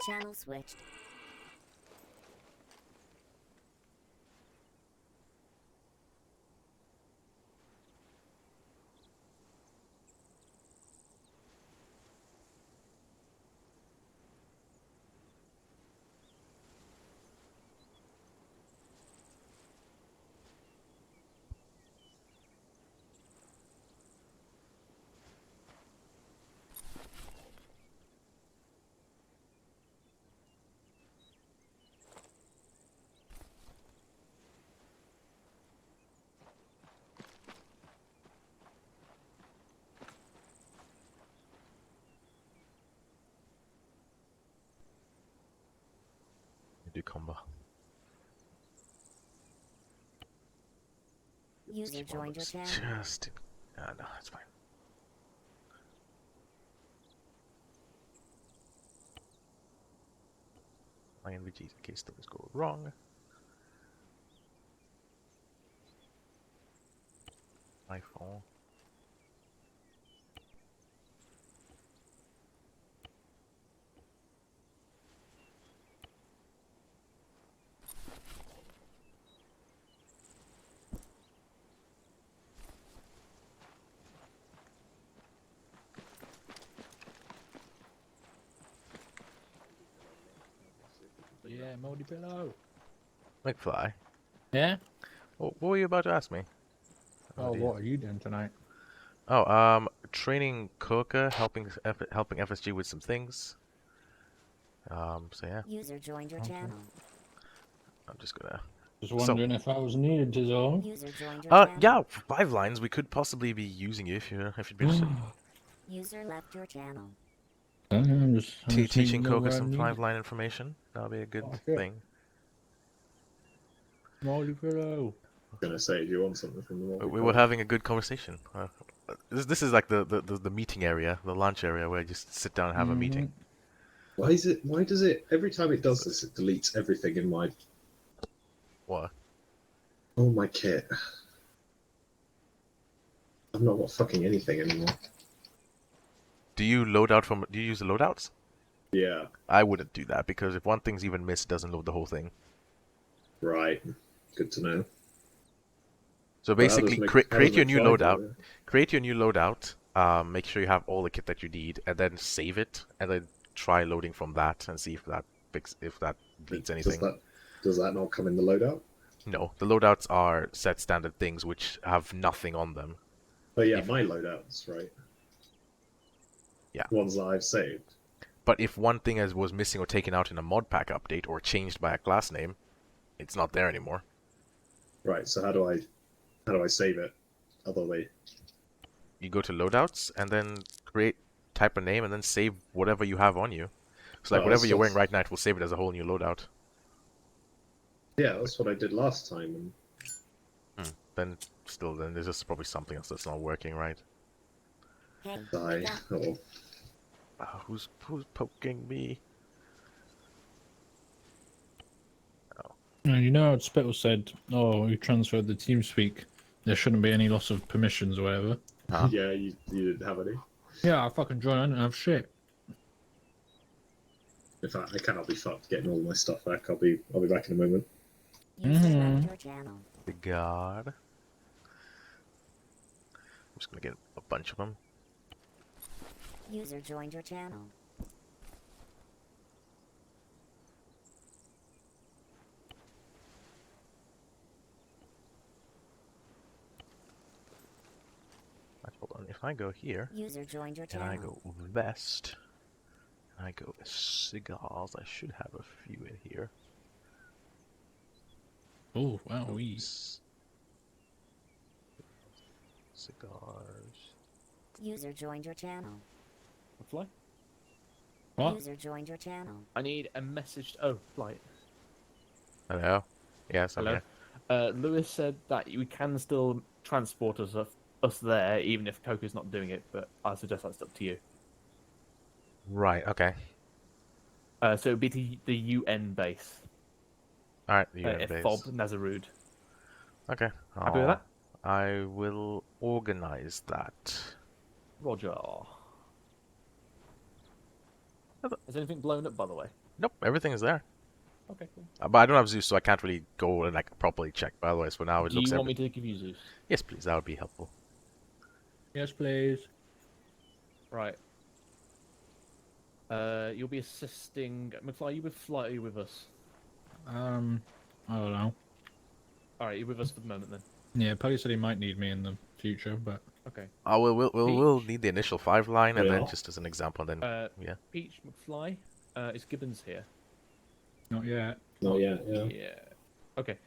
Channel switched. Do combo. User joined your channel. Just no, that's fine. INVG in case things go wrong. iPhone. Yeah, moldy pillow. McFly. Yeah? What were you about to ask me? Oh, Dear. what are you doing tonight? Oh, training Coca, helping FSG with some things. So yeah. User joined your Okay. channel. I'm just gonna. Just wondering if I was needed is all. User joined your channel. Yeah, 5 lines. We could possibly be using you if you'd be interested. User left your channel. I'm just need to Teaching know Coca where I some need it. 5-line information. That'll be a good Okay. thing. Moldy pillow. Gonna say, do you want something from the wall? We were having a good conversation. This is like the meeting area, the lunch area where you just sit down and have a meeting. Why is it? Why does it? Every time it does this, it deletes everything in my. What? Oh, my kit. I've not got fucking anything anymore. Do you load out from? Do you use the loadouts? Yeah. I wouldn't do that because if one thing's even missed, it doesn't load the whole thing. Right. Good to know. So But how basically, does Mc- how create does your new McFly do loadout. it? Create your new loadout. Make sure you have all the kit that you need, and then save it, and then try loading from that and see if that deletes anything. Does that not come in the loadout? No, the loadouts are set standard things which have nothing on them. Oh yeah, If- my loadouts, right? Yeah. Ones that I've saved. But if one thing was missing or taken out in a mod pack update or changed by a class name, it's not there anymore. Right. So how do I save it? Other way. You go to loadouts and then type a name and then save whatever you have on you. So like Oh, whatever you're wearing that's- right now, it will save it as a whole new loadout. Yeah, that's what I did last time. Then there's just probably something else that's not working right. Hey, And I. wake up. Oh, Who's poking me? You know how Spittle said, oh, we transferred the TeamSpeak. There shouldn't be any loss of permissions or whatever. Huh? yeah. You didn't have any. Yeah, I fucking joined. I didn't have shit. In fact, I cannot be fucked getting all my stuff back. I'll be back in a moment. User left your channel. The god. I'm just gonna get a bunch of them. User joined your channel. Hold on. If I go here User joined your and channel. I go vest, and I go cigars, I should have a few in here. Oh, wow. Oops. Cigars. User joined your channel. Fly? What? User joined your channel. I need a message. Oh, flight. Hello. Yes, I'm Hello. here. Lewis said that we can still transport us there, even if Coco's not doing it. But I suggest that's up to you. Right. Okay. So it would be to the UN base. All right. The UN If base. Fob Nazarud. Okay. Happy with that? I will organize that. Roger. Has anything blown up, by the way? Nope, everything is there. Okay, cool. But I don't have Zeus, so I can't really go and like properly check. But otherwise, for now, it Do looks. you want me to give you Zeus? Yes, please. That would be helpful. Yes, please. Right. You'll be assisting. McFly, are you with Fly? Are you with us? I don't know. Alright, you're with us for the moment then. Yeah, Paddy said he might need me in the future, but Okay. We'll Peach? need the initial 5 line, and then Yeah. just as an example, and then yeah. Peach, McFly, is Gibbons here? not yet. Not yet. Yeah. Yeah. Okay.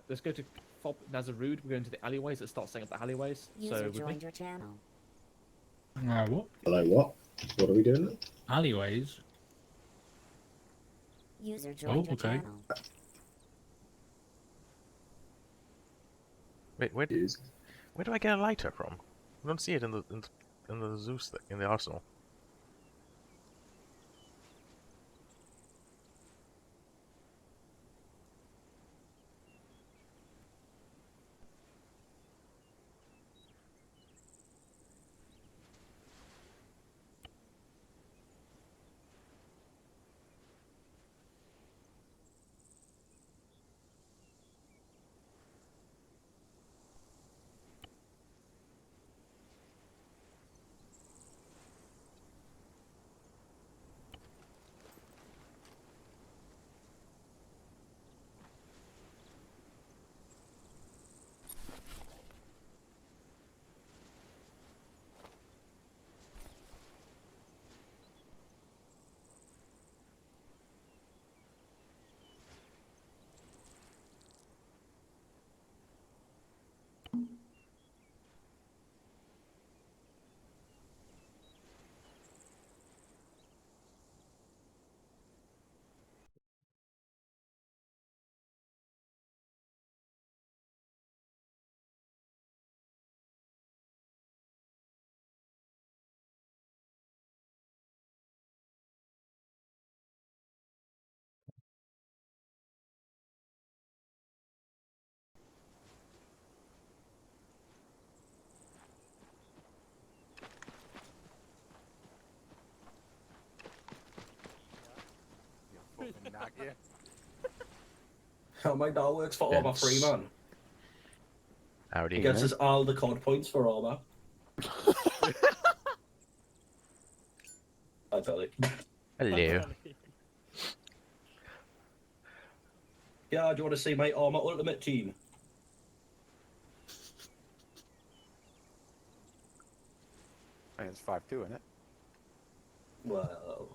Let's go to Fob Nazarud. We're going to the alleyways. Let's start setting up the alleyways. User So with me. joined your channel. What? Hello. What? What are we doing? Alleyways? User joined your okay. channel. Wait, where Use. do I get a lighter from? I don't see it in the Zeus thing, in the arsenal. Oh, my dog works for ARMA Yes. free, man. Howdy. He gets us all the code points for ARMA. I tell you. Hello. Yeah, do you want to see my ARMA Ultimate Team? I think it's 5-2, isn't it? Well...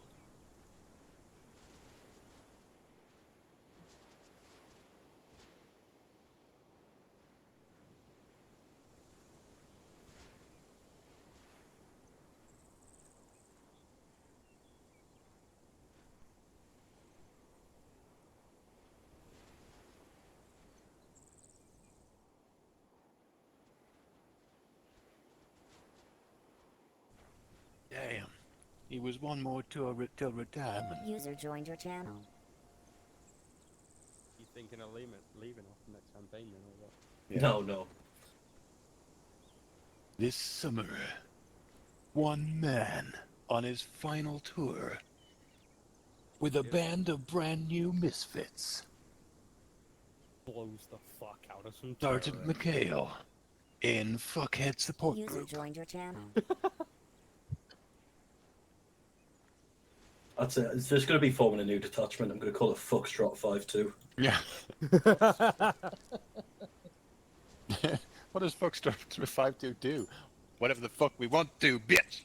Damn. He was one more tour till retirement. User joined your channel. You thinking of leaving off the next campaign then, or what? Yeah. No. This summer, one man on his final tour with a band of brand new misfits. Blows the fuck out of some Sergeant terror. McHale in Fuckhead Support User Group. joined your channel. That's it. It's just going to be forming a new detachment. I'm going to call it Foxtrot 5-2. Yeah. What does Foxtrot 5-2 do? Whatever the fuck we want to, bitch!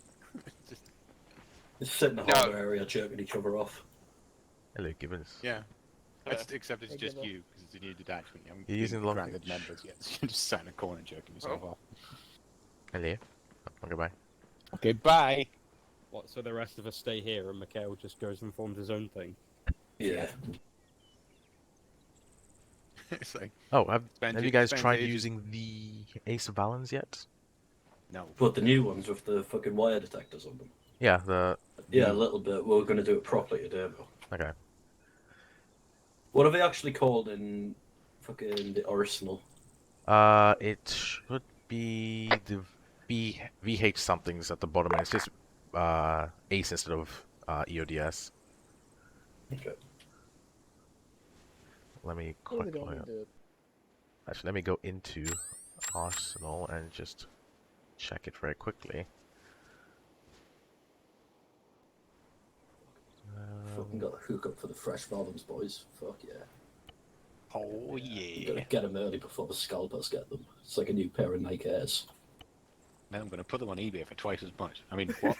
Just sit in the No. harbour area, jerking each other off. Hello, Gibbons. Yeah. Except it's just you, because it's a new detachment. You haven't You're using been the long granted range. members yet, so you're just sat in a corner jerking yourself off. Hello. Oh, goodbye. Okay, bye! What, so the rest of us stay here and Mikhail just goes and forms his own thing? Yeah. It's like, Oh, have Spend you guys spend tried ages- using the Ace of Valens yet? no. But the new ones with the fucking wire detectors on them. Yeah, the... Yeah, a little bit. We're going to do it properly today, though. Okay. What are they actually called in fucking the Arsenal? It should be the VH somethings at the bottom, and it's just Ace instead of EODS. Okay. Let me Really quick. don't need to. Actually, let me go into Arsenal and just check it very quickly. Fucking got a hookup for the fresh volumes, boys. Fuck yeah. Oh You yeah. gotta get them early before the scalpers get them. It's like a new pair of Nike Airs. Now I'm going to put them on eBay for twice as much. I mean, what?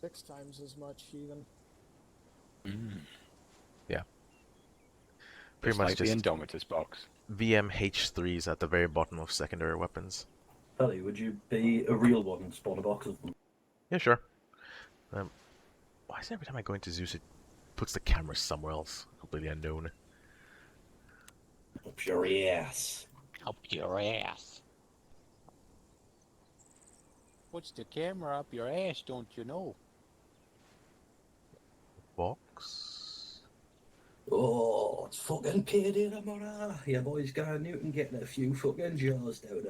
6 times as much, even. Pretty Just much like the just Indomitus box. VMH3s at the very bottom of secondary weapons. Ellie, would you be a real one and spawn a box of them? Yeah, sure. Why is it every time I go into Zeus it puts the camera somewhere else? Completely unknown. Up your ass. Up your ass. Puts the camera up your ass, don't you know? Box. Oh, it's fucking payday tomorrow. Yeah, boys, Guy Newton getting a few fucking jaws down him.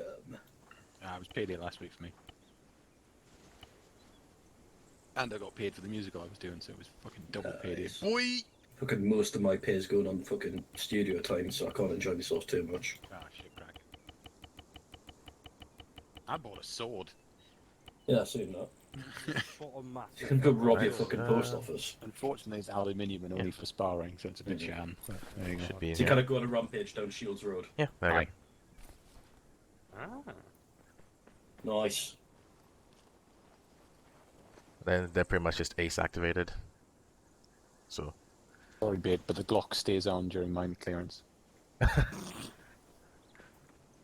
It was payday last week for me. And I got paid for the musical I was doing, so it was fucking double payday. Nice. Boy! Fucking most of my pay is going on fucking studio time, so I can't enjoy myself too much. Ah, shit crack. I bought a sword. Yeah, I've seen that. What a You massive. can go rob your Nice. fucking post office. Unfortunately, it's aluminium and only for sparring, so it's a bit sham. But there you go. Should be in So you here. kind of go on a rampage down Shields Road. Yeah, there you Aye. Ah. Nice. go. Then they're pretty much just ace activated. So Sorry, babe, but the Glock stays on during mine clearance.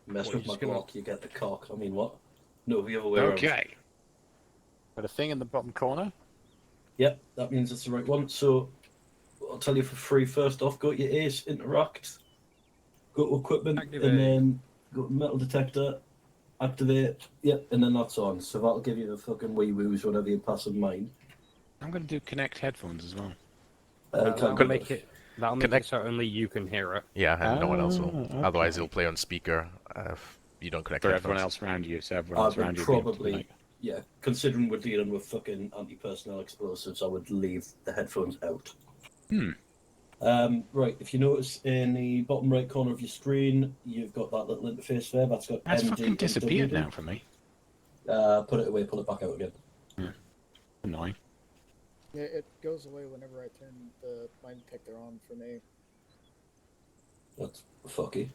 Mess What, with you my just gonna- Glock, you get the cock. I mean, what? No, the other way around. Okay. Got a thing in the bottom corner. Yep, that means it's the right one. So I'll tell you for free. First off, go to your Ace Interact, go to Equipment, Activate. and then go to Metal Detector, activate. Yep, and then that's on. So that'll give you the fucking wee woos whenever you pass in mind. I'm going to do Connect headphones as well. That'll Can't make do it. That'll make Connect- it so only you can hear it. yeah, and no one else will. Ah, Otherwise, okay. it'll play on speaker if you don't connect For headphones. everyone else around you, so everyone I else would around you. will be able to, probably, like- yeah, considering we're dealing with fucking anti-personnel explosives, I would leave the headphones out. Right, if you notice in the bottom right corner of your screen, you've got that little interface there. That's got That's MD fucking and disappeared WD. now for me. Put it away, pull it back out again. Annoying. Yeah, it goes away whenever I turn the mine detector on for me. That's fucky.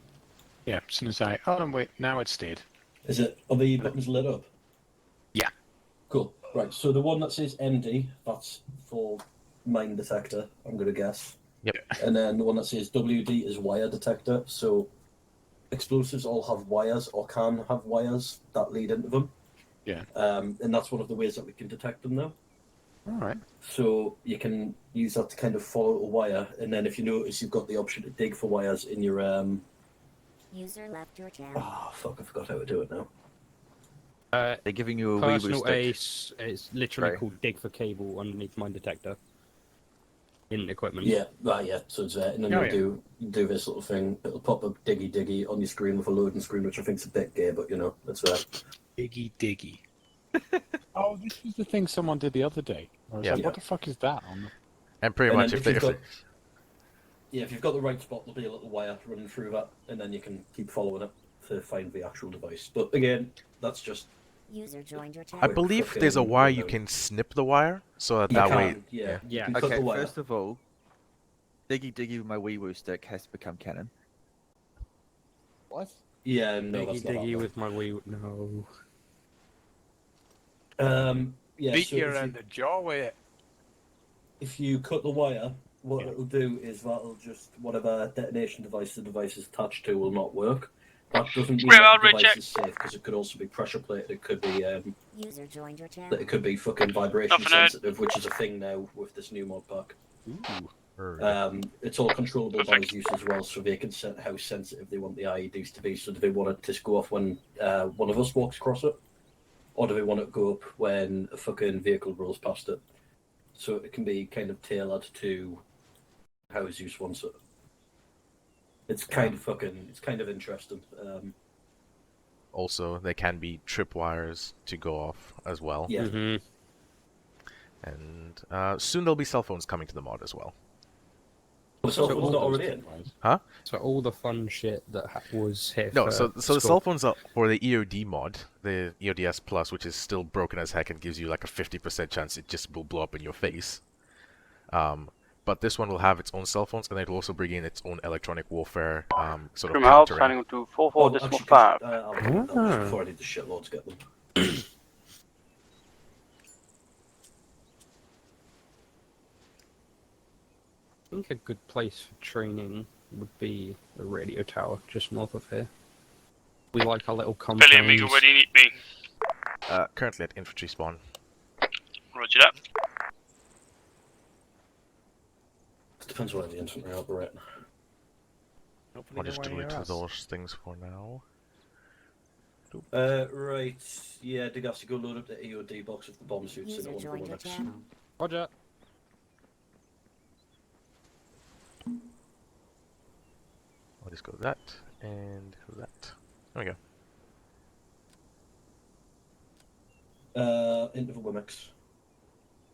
Yeah, as soon as I... Oh, no, wait, now it's stayed. Is it? Are the buttons lit up? Yeah. Cool. Right, so the one that says MD, that's for mine detector, I'm going to guess. Yep. And then the one that says WD is wire detector. So explosives all have wires or can have wires that lead into them. Yeah. And that's one of the ways that we can detect them now. Alright. So you can use that to kind of follow a wire, and then if you notice, you've got the option to dig for wires in your User left your channel. Oh fuck! I forgot how to do it now. They're giving you a wee Personal stick. Ace. It's literally Right. called dig for cable underneath mine detector. In equipment. Yeah, right. Yeah, so it's there, and then Oh, you yeah. do this little thing. It'll pop up diggy on your screen with a loading screen, which I think's a bit gay, but you know, it's there. Diggy diggy. Oh, this was the thing someone did the other day. I was Yeah. like, what the fuck is that on? And pretty And much then if they, you've if got, yeah, if you've got the right spot, there'll be a little wire running through that, and then you can keep following it to find the actual device. But again, that's just User joined your I channel. believe fucking there's a wire you window. can snip the wire, so that you that can, way. yeah. Yeah. You can cut Okay, the wire. first of all, Diggy with my wee woo stick has to become canon. What? Yeah, no, Diggy that's not diggy happening. with my wee. No. Yeah, Beat so you if around the jaw with it. if you cut the wire, what Yeah. it'll do is that'll just whatever detonation device the device is attached to will not work. That doesn't mean that the device is safe because it could also be pressure plated. It could be User joined your that channel. it could be fucking vibration sensitive, which is a thing now with this new mod pack. Ooh. It's all controllable by Zeus as well, so they can set how sensitive they want the IEDs to be. So do they want it to go off when one of us walks across it, or do they want it to go up when a fucking vehicle rolls past it? So it can be kind of tailored to how Zeus wants it. It's kind of interesting. Also, there can be tripwires to go off as well. Yeah. Mhm. And soon there'll be cell phones coming to the mod as well. The cell phone's not already in. Huh? So all the fun shit that was here No, for so the school. cell phones are for the EOD mod, the EODS Plus, which is still broken as heck and gives you like a 50% chance it just will blow up in your face. But this one will have its own cell phones, and it will also bring in its own electronic warfare sort of countering. signing to 44.5. I'll do that before I need the shitload to get them. I think a good place for training would be the radio tower just north of here. We like our little compounds. Billy Amigo, where do you need me? Currently at infantry spawn. Roger that. Depends where the infantry operate. I'll just do it to those things for now. Right. Yeah, Dig has to go load up the EOD box with the bomb suits in User it on joined your Linux. channel. Roger. I'll just go that and that. There we go. Into the Wimix.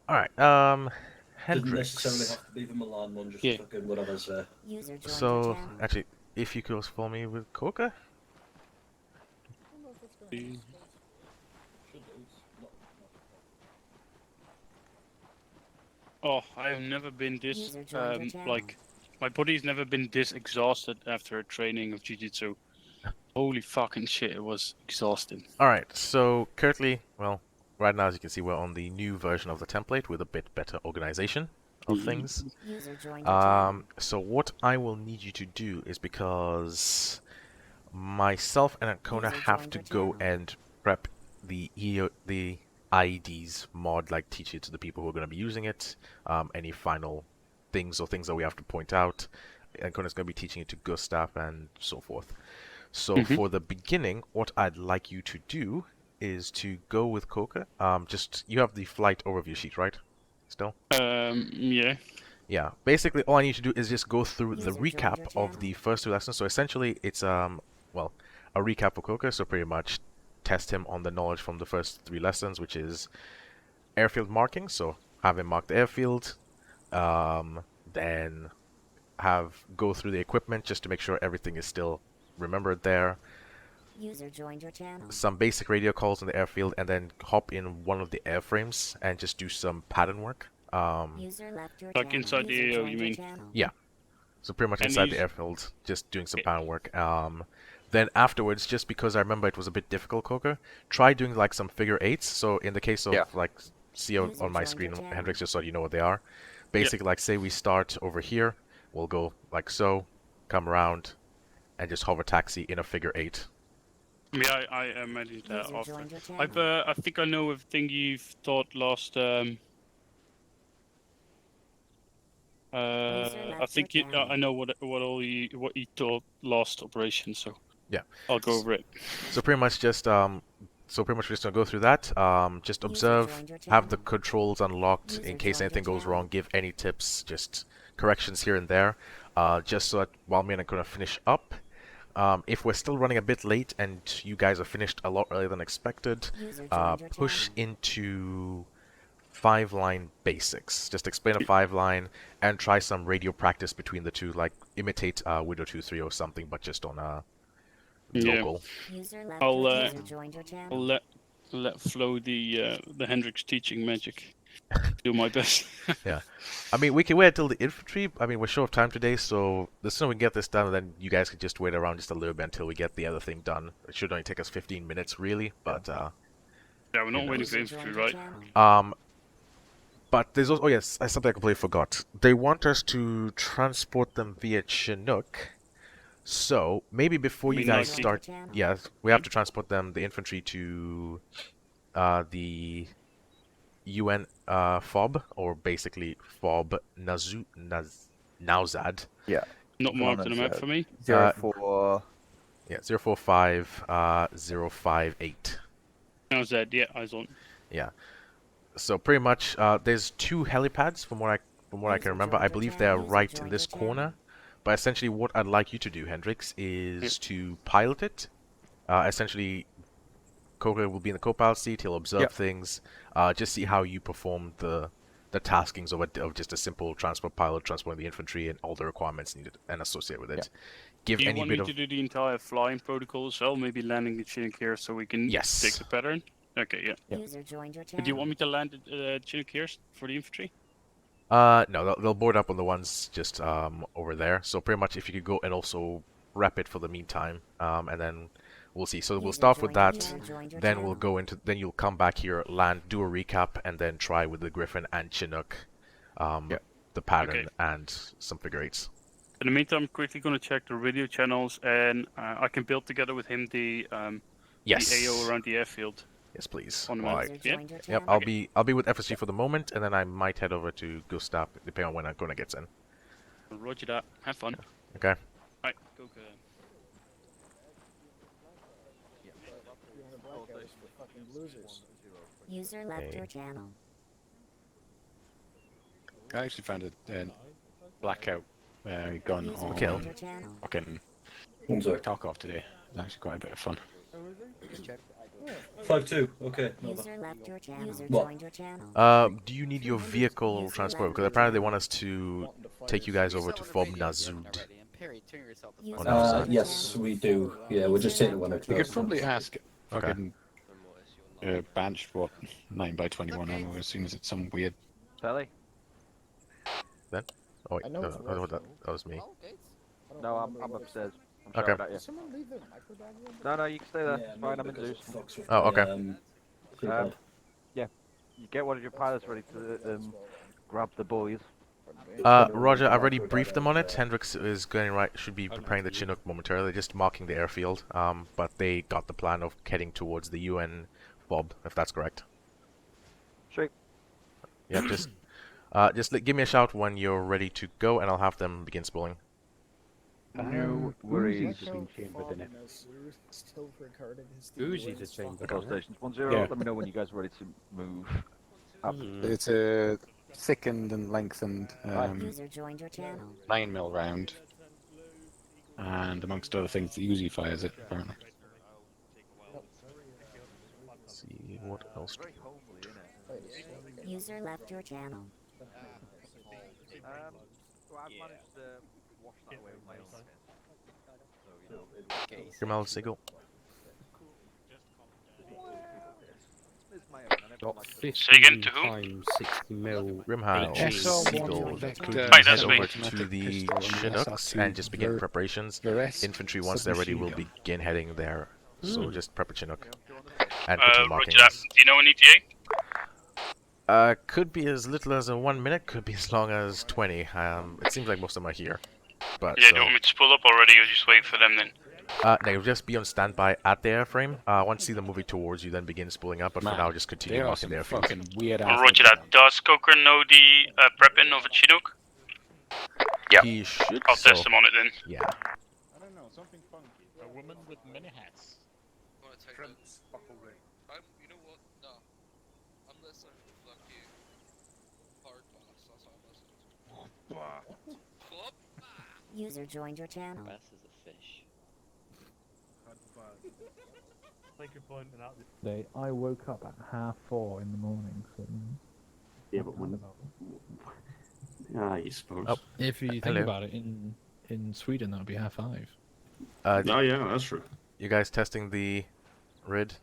Alright, Didn't Hendrix. necessarily have to be the Milan one, just Yeah. fucking whatever's there. User joined your So, channel. actually, if you could also follow me with Coca? I don't know if it's gonna happen. Oh, I have never been this, User joined your channel. like, my body's never been this exhausted after a training of Jiu-Jitsu. Holy fucking shit, it was exhausting. Alright, so currently, well, right now as you can see we're on the new version of the template with a bit better organization of things. User joined your channel. So what I will need you to do is, because myself and Ancona User have joined to your go channel. and prep the IEDs mod, like teach it to the people who are going to be using it, any final things or things that we have to point out. Ancona's going to be teaching it to Gustav and so forth. So for the beginning, what I'd like you to do is to go with Coca. Just, you have the flight overview sheet, right? Still? Yeah. Yeah, basically all I need to do is just go through the User joined recap your of channel. the first two lessons. So essentially it's well, a recap for Coca, so pretty much test him on the knowledge from the first three lessons, which is airfield marking, so have him mark the airfield, then go through the equipment just to make sure everything is still remembered there. User joined your channel. Some basic radio calls on the airfield, and then hop in one of the airframes and just do some pattern work. User left your Like channel. inside the User AO, joined you your mean? channel. Yeah. So pretty much And inside the these- airfield, just doing some pattern work. Then afterwards, just because I remember it was a bit difficult, Coca, try doing like some figure eights. So in the case of Yeah. like, see on User my joined screen, your channel. Hendrix, just so you know what they are. Basically, like say we start over here, we'll go like so, come around, and just hover taxi in a figure eight. Yeah, I imagine that User after. joined your channel. I think I know everything you've taught last. User I left think your channel. I know what you taught last operation, so Yeah. I'll go over it. So pretty much just we're just gonna go through that. Just User observe, joined your have the channel. controls unlocked User in case joined your anything goes channel. wrong. Give any tips, just corrections here and there. Just so that while me and I'm gonna finish up. If we're still running a bit late and you guys are finished a lot earlier than expected, User joined your push channel. into 5-line basics. Just explain a 5-line and try some radio practice between the two, like imitate Widow 2-3 or something, but just on a Yeah. local. User left I'll, your uh, channel. User joined your channel. I'll let flow the Hendrix teaching magic. Do my best. Yeah, I mean, we can wait until the infantry. I mean, we're short of time today, so the sooner we can get this done, then you guys can just wait around just a little bit until we get the other thing done. It should only take us 15 minutes, really, but Yeah, we're not waiting for User infantry, joined your right? channel. But there's also, oh yes, something I completely forgot. They want us to transport them via Chinook, so maybe before you mean guys like the- start, yeah, we have to transport them, the infantry, to the UN FOB, or basically FOB Nauzad. Yeah. Not marked on the map Nowzad. for me. 04. Yeah, 045-058. How's that? Yeah, eyes on. Yeah. So pretty much, there's two helipads from what I can remember. I believe they're right in this corner. But essentially, what I'd like you to do, Hendrix, is to pilot it. Essentially, Coker will be in the co-pilot seat. He'll observe Yep. things, just see how you perform the taskings of just a simple transport pilot, transporting the infantry and all the requirements needed and associated with it. Give Do you any want bit me of to do the entire flying protocol as well? Maybe landing the Chinook here so we can Yes. take the pattern? Okay, yeah. User joined your But do you want channel. me to land the Chinook here for the infantry? No, they'll board up on the ones just over there. So pretty much if you could go and also wrap it for the meantime, and then we'll see. So we'll User start with joined- that. user joined your Then channel. we'll go into. Then you'll come back here, land, do a recap, and then try with the Griffin and Chinook, the pattern Okay. and some figure eights. In the meantime, I'm quickly going to check the radio channels, and I can build together with him the Yes. AO around the airfield. Yes, please. On the Why? map. User Yeah. joined your Yep, channel. I'll be with FSG for the moment, and then I might head over to Gustav depending on when Ancona gets in. Roger that. Have fun. Okay. Alright, go. You want to black guys for fucking losers. User left Okay. your channel. I actually found a blackout gun User on joined your channel. fucking One sec. Tarkov today. It was actually quite a bit of fun. 5-2. Okay. No, User left your channel. User What? joined your channel. Do you need your vehicle transport? Because apparently they want us to take you guys over to Fob Nazud. User no, joined your sorry. yes, channel. we do. Yeah, we're just taking one out. You could probably ask Okay. fucking Banch what 9x21 ammo as soon as it's some weird. Sally? Oh wait, I know no, it's no, worth that was me. I don't No, I'm remember what it upstairs. I'm Okay. sorry about is. you. Did someone leave their micro bag in? No, you can stay there. It's fine, I'm in Zeus. Oh, okay. You get one of your pilots ready to grab the boys. Roger, I've already briefed them on it. Hendrix is going right, should be preparing the Chinook momentarily, just marking the airfield. But they got the plan of heading towards the UN Fob, if that's correct. Sure. Yeah, just give me a shout when you're ready to go, and I'll have them begin spooling. No worries. Micro chambered in it. fob Nazir still regarded as the Uzi's worst a chamber. fucking- Control stations 1-0. Yeah. Let me know when you guys are ready to move. Up. It's a thickened and lengthened User joined your channel. 9mm round, and amongst other things, the Uzi fires it apparently. Let's see what else. User left your channel. So I've managed to wash that away with my own. So, Grimal Sigil. it's my own. I never Got like to- 15 to whom? times 60mm. Grimhouse HE. Sigil. Vector Could you Right, head that's me. over to the Chinooks and just begin preparations? Infantry, once they're ready, will begin heading there. So just prep a Chinook. And continue marking Roger that. us. Do you know an ETA? Could be as little as 1 minute, could be as long as 20. It seems like most of them are here. But Yeah, so, do you want me to pull up already or just wait for them then? no, you'll just be on standby at the airframe. Once you see them moving towards you, then begin spooling up. But for Man, now, just continue There are marking some the airfield. fucking weird Oh, ass. roger that. Does Coker know the prepping of a Chinook? Yeah. He should. I'll so, test him on it then. Yeah. I don't know, something funky. A woman with many hats. You know what? No. I'm listening to lucky podcast. That's what I'm listening to. Club? User joined your channel. Bass is a fish. I woke up at 4:30 in the morning. So, Yeah, but when? I suppose. Oh. If you think Hello. about it, in Sweden that would be 5:30. Oh yeah, that's true. You guys testing the RID?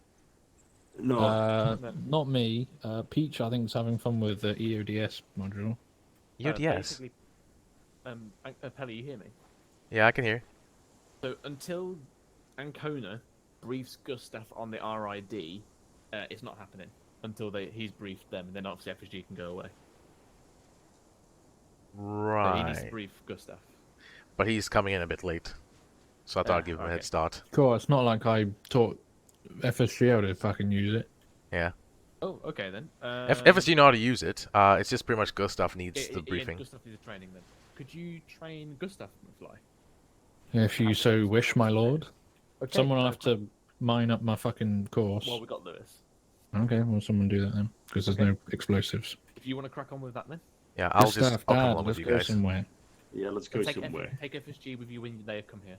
No. Not me. Peach, I think, is having fun with the EODS module. EODS? Pelly, you hear me? Yeah, I can hear. So until Ancona briefs Gustav on the RID, it's not happening until he's briefed them, and then obviously FSG can go away. So he needs to Right. brief Gustav. But he's coming in a bit late. So I thought I'd give him a head okay. start. Cool, it's not like I taught FSG how to fucking use it. Yeah. Oh, okay then. FSG know how to use it. It's just pretty much Gustav needs the Ian, briefing. Gustav needs a training then. Could you train Gustav McFly? If you so wish, my lord. Okay, Someone will have to mine up my fucking course. Well, we got Lewis. Okay, well, someone do that then, because there's no explosives. If you want to crack on with that then. Yeah, I'll Gustav, come Dad, along with let's you go guys. somewhere. Yeah, let's go take somewhere. take FSG with you when they come here.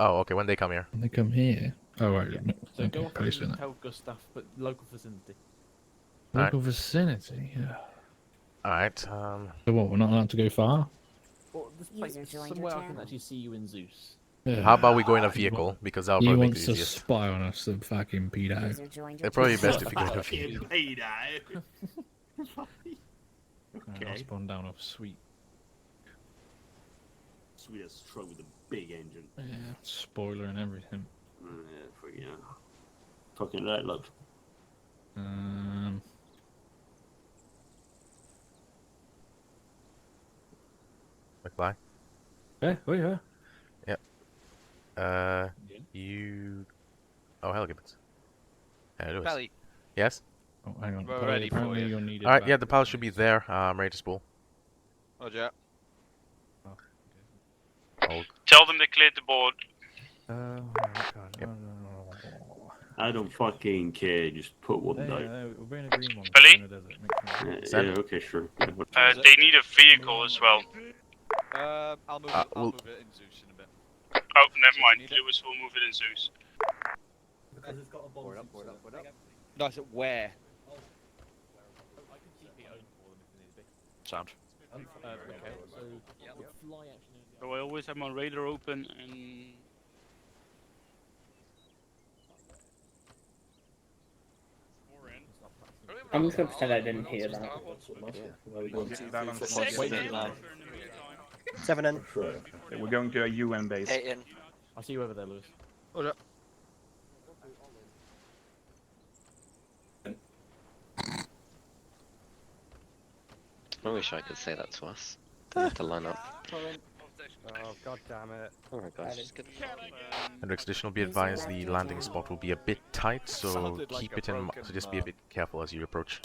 Oh, okay. When they come here. When they come here. Oh right. Yeah. So Okay, go off police and in it. tell Gustav, but local vicinity. Alright. Local vicinity. Yeah. All right. So what? We're not allowed to go far. Well, this place User is joined your somewhere I can channel. actually see you in Zeus. Yeah. How about we go in a vehicle because that'll He probably make wants it to easiest. spy on us, the fucking pedo. User joined your It'd probably be channel. best if you go in a vehicle. Okay. I'll spawn down off sweet. Sweet as truck with a big engine. Yeah. Spoiler and everything. Yeah. Fucking right, love. McFly. Yeah. Oh yeah. Yep. You. Oh, hell, Gibbons. Yeah, Lewis. Belly. Yes. Oh, hang on. We're ready for Apparently you. you're needed All right. back Yeah, the pal for should be this. there. Ready to spool. Roger. Oh. Tell them they cleared the board. Yep. I don't fucking care. Just put one down. We're being a green one. Billy? In the desert. Makes sense. Send. Yeah, okay, sure. They need a vehicle as well. I'll move we'll- it in Zeus in a bit. Oh, never mind. Lewis will move it in Zeus. Board up. No, I said where? I can keep it open for them if need be. Sound. Okay, so the fly action is So I always have my radar open and. I'm just gonna pretend I didn't hear that. Wait, 7 in. We're going to a UN base. 8 in. I'll see you over there, Lewis. Roger. I wish I could say that to us. Don't have to line up. Oh, god damn it. Alright guys, just get Hendrix, additional be advised the landing spot will be a bit tight, so Sounded like keep a it in. broken So just be a bit careful as you approach.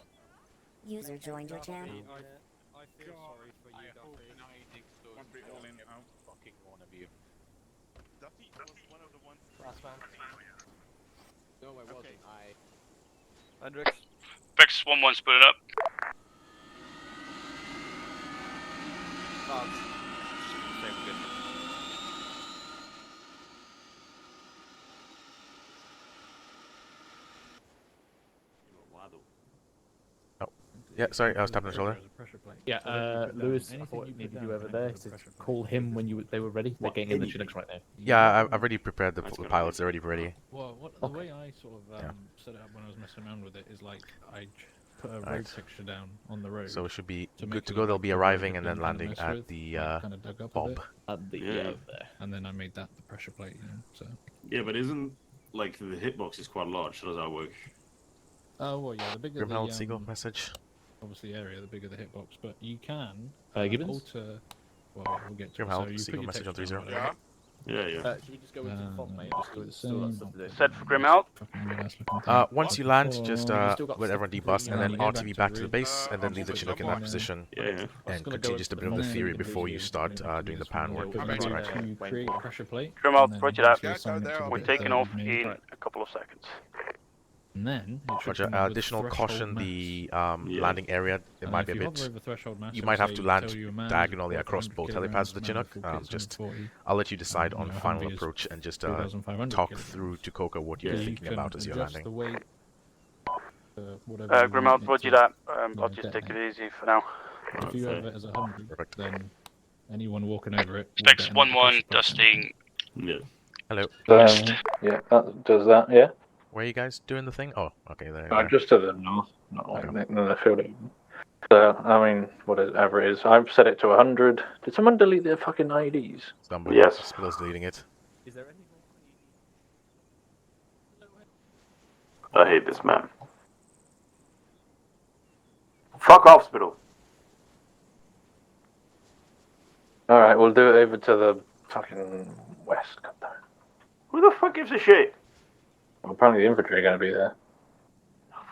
User joined your channel. I feel sorry for you, Duffy. Fucking one of you. Duffy was one of the ones. Last man. No, I wasn't. Hendrix. Bex 1-1 split it up. Oh, same good. Oh, yeah. Sorry, I was tapping the shoulder. Yeah, Lewis, I thought it needed you over there. So call him when they were ready. They're getting in the Chinooks right now. Yeah, I've already prepared the pilots. They're already ready. Well, the way I sort of set it up when I was messing around with it is like I put a road texture down on the road. So it should be to good make to it go. look They'll like be a road arriving that and then didn't kinda landing mess at with, the like, kinda dug up a bob. bit. At the Yeah. there. And then I made that the pressure plate. You know, so. Yeah, but isn't like the hitbox is quite large? So does that work? Oh well, yeah. The bigger Grimheld the Seagull message. obviously area, the bigger the hitbox. But you can Gibbons? alter. Well, we'll get to it. Grimheld So you put Seagull your message on texture 30. whatever. Yeah. Should we just go into the fog, mate? Just do it the Still got same. stuff to do. Set for Grimheld. Fucking weird ass looking thing. Once you land, just still got let everyone stuff debust to and do. then You go RTV back back to to the the base and then rig. leave the Chinook in that position Yeah. I was and gonna continue go just a into bit of the the north theory and before you visually start make doing the this pan one work. go If that's to alright. create a pressure plate. Grimheld, and then roger once that. you assign it to We're the taking off made, in a couple of seconds. And then it should Roger. come up with Additional threshold caution: mass. the landing area it might be a if you bit. hover over threshold mass, You it'll might have say- to tell land you a man diagonally with across 100 both kilograms, helipads of the man Chinook. with full kits, Just 140. I'll let you decide You on know, final Humvee is approach and just 2,500 talk kilograms. through to Coca what So you're you thinking can about as you're adjust landing. the weight, whatever you want Grimheld, it roger to, that. you know, I'll just take detonate. it easy for now. If you have it as a Humvee, then anyone walking over it. will Specs detonate the 1-1, pressure plate. dusting. Yeah. Hello. Yeah, that does that. Yeah. Where are you guys doing the thing? Oh, okay. There. Just to the north, not like the field. So I mean, whatever it is, I've set it to 100. Did someone delete their fucking IDs? Somebody Spill's deleting it. Is there any I hate this man. Fuck off, Spittle. All right, we'll do it over to the fucking west. Who the fuck gives a shit? Well, apparently the infantry are going to be there.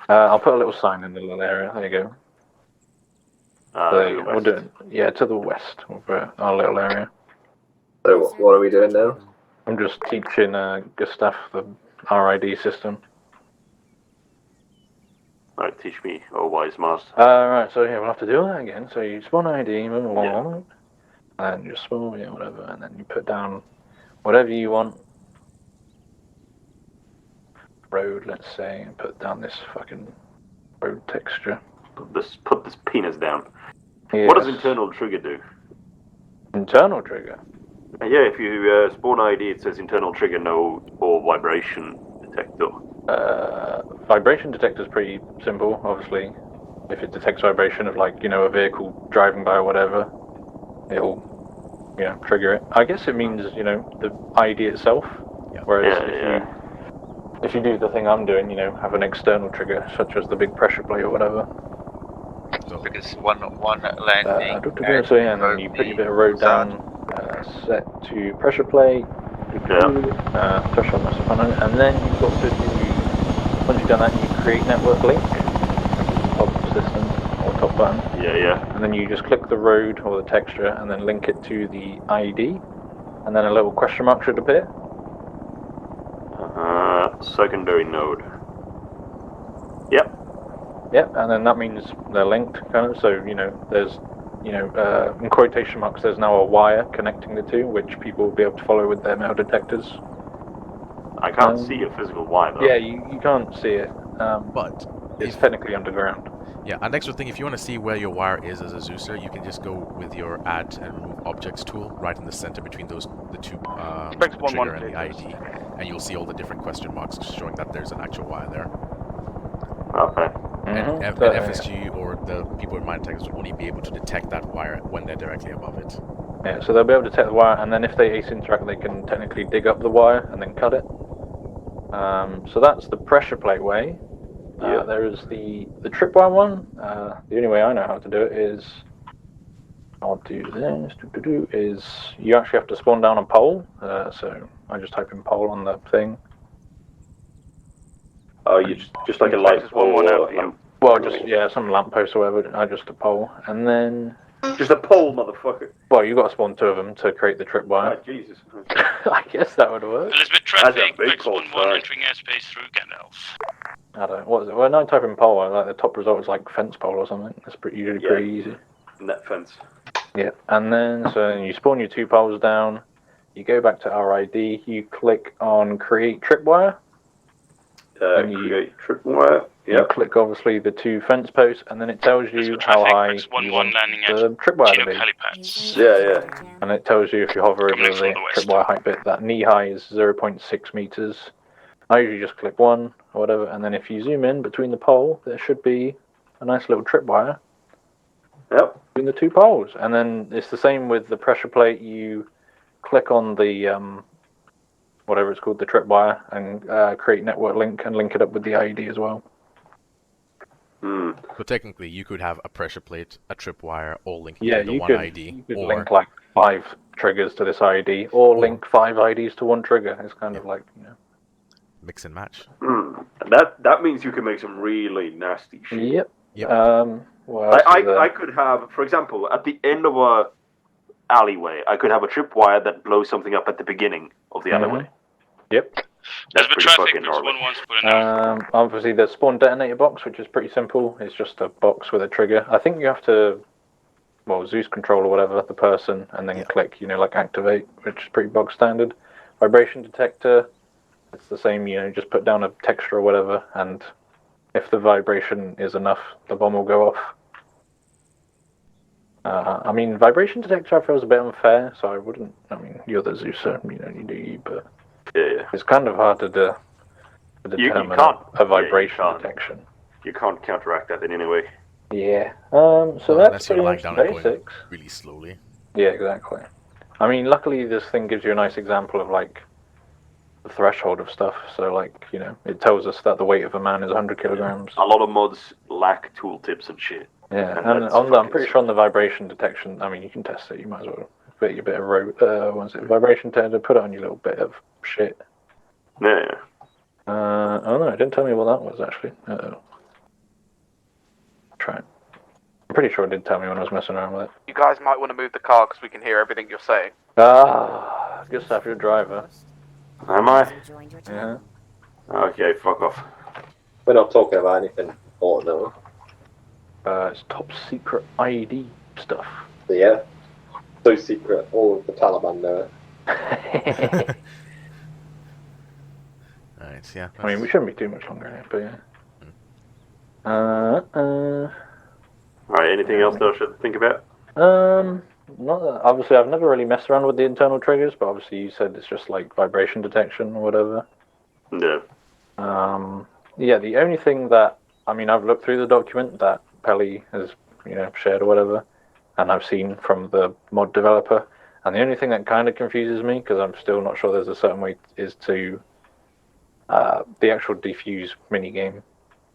I'll put a little sign in the little area. There you go. There you go. We'll do it. Yeah, to the west. We'll put our little area. So what are we doing now? I'm just teaching Gustav the RID system. Alright, teach me, oh wise master. Right, so yeah, we'll have to do that again. So you spawn ID, and just spawn, yeah, whatever, and then you put down whatever you want road, let's say, and put down this fucking road texture. Put this penis down. Yes. What does internal trigger do? Internal trigger? Yeah, if you spawn ID, it says internal trigger no or vibration detector. Vibration detector is pretty simple, obviously. If it detects vibration of, like, you know, a vehicle driving by or whatever, it'll, you know, trigger it. I guess it means, you know, the ID itself. Yeah. Whereas if you do the thing I'm doing, you know, have an external trigger, such as the big pressure plate or whatever. Because one landing. So yeah, and then you put your bit of road down, set to pressure plate, threshold must have on it, and then you've got to do, once you've done that, you create network link, top system, or top button. Yeah. And then you just click the road or the texture, and then link it to the ID, and then a little question mark should appear. Secondary node. Yep, and then that means they're linked, kind of, so, you know, there's, you know, in quotation marks, there's now a wire connecting the two, which people will be able to follow with their metal detectors. I can't see a physical wire, though. Yeah, you can't see it, but it's technically underground. Yeah, an extra thing, if you want to see where your wire is as a Zeuser, you can just go with your add and remove objects tool right in the center between the two, the trigger and the ID, and you'll see all the different question marks showing that there's an actual wire there. Okay. And FSG or the people in mine detectors will only be able to detect that wire when they're directly above it. Yeah, so they'll be able to detect the wire, and then if they ace interact, they can technically dig up the wire and then cut it. So that's the pressure plate way. There is the tripwire one. The only way I know how to do it is, I'll do this, is you actually have to spawn down a pole. So I just type in pole on the thing. Oh, you just like a light pole or lamp? Well, just, yeah, some lamppost or whatever, just a pole. And then... Just a pole, motherfucker. Well, you got to spawn two of them to create the tripwire. Oh, Jesus. I guess that would work. Elizabeth traffic, X11 entering airspace through Gandalf. I don't know, what is it? When I type in pole, like the top result is like fence pole or something. That's usually pretty easy. Net fence. Yeah, and then, so you spawn your two poles down, you go back to RID, you click on create tripwire. Create tripwire. You click obviously the two fence posts, and then it tells you how high you want the tripwire to be. Yeah. And it tells you if you hover over the tripwire height bit, that knee high is 0.6 meters. I usually just click one or whatever, and then if you zoom in between the pole, there should be a nice little tripwire. Yep. Between the two poles, and then it's the same with the pressure plate. You click on the whatever it's called, the tripwire, and create network link and link it up with the IED as well. So technically, you could have a pressure plate, a tripwire, all linked to the you one could, ID. You could link like 5 triggers to this IED, or link 5 IDs to one trigger. It's kind of like, you know, mix and match. That means you can make some really nasty shit. Yep. I could have, for example, at the end of a alleyway, I could have a tripwire that blows something up at the beginning of the alleyway. Yep. That's pretty fucking gnarly. Obviously, there's spawn detonator box, which is pretty simple. It's just a box with a trigger. I think you have to, well, Zeus control or whatever, the person, and then click, you know, like activate, which is pretty bog standard. Vibration detector, it's the same, you know, just put down a texture or whatever, and if the vibration is enough, the bomb will go off. I mean, vibration detector I feel is a bit unfair, so I wouldn't, I mean, you're the Zeus, so, you know, you do you, but it's kind of hard to determine a vibration detection. You can't counteract that in any way. Yeah, so that's pretty much the basics. Really slowly. Yeah, exactly. I mean, luckily this thing gives you a nice example of, like, the threshold of stuff, so, like, you know, it tells us that the weight of a man is 100 kilograms. A lot of mods lack tooltips and shit. Yeah, and I'm pretty sure on the vibration detection, I mean, you can test it, you might as well put your bit of vibration detector, put it on your little bit of shit. Yeah. Oh no, it didn't tell me what that was, actually. Try it. I'm pretty sure it did tell me when I was messing around with it. You guys might want to move the car because we can hear everything you're saying. Good stuff, you're a driver. Am I? Yeah. Okay, fuck off. We're not talking about anything important, though. It's top secret IED stuff. Yeah. So secret, all of the Taliban know it. Alright. Right. Yeah. I mean, we shouldn't be too much longer here, but yeah. Alright, anything else that I should think about? Not that, obviously, I've never really messed around with the internal triggers, but obviously you said it's just like vibration detection or whatever. Yeah. Yeah, the only thing that, I mean, I've looked through the document that Pelly has, shared or whatever, and I've seen from the mod developer, and the only thing that kind of confuses me, because I'm still not sure there's a certain way, is to the actual defuse minigame.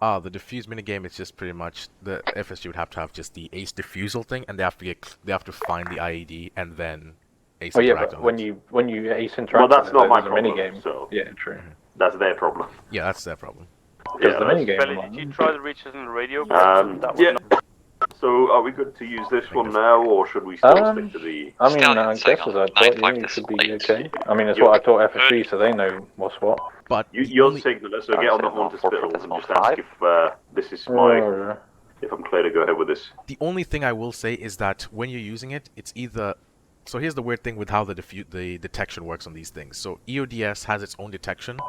The diffuse minigame is just pretty much the FSG would have to have just the ace diffusal thing, and they have to find the IED and then ace interact on but it. when you ace interact, Well, that's not my there's a problem. minigame. So yeah, true. That's their problem. Yeah, that's their problem. Because the minigame. Belly, did you try the reaches in the radio? Yeah. So, are we good to use this one now, or should we still stick to the? I mean, I guess as I thought, you should be okay. I mean, it's what I taught FSG, so they know what's what. But You're the signaller, so get on the horn to spill and just ask if this is my. If I'm clear to go ahead with this. The only thing I will say is that when you're using it, it's either. So here's the weird thing with how the detection works on these things. So EODS has its own detection,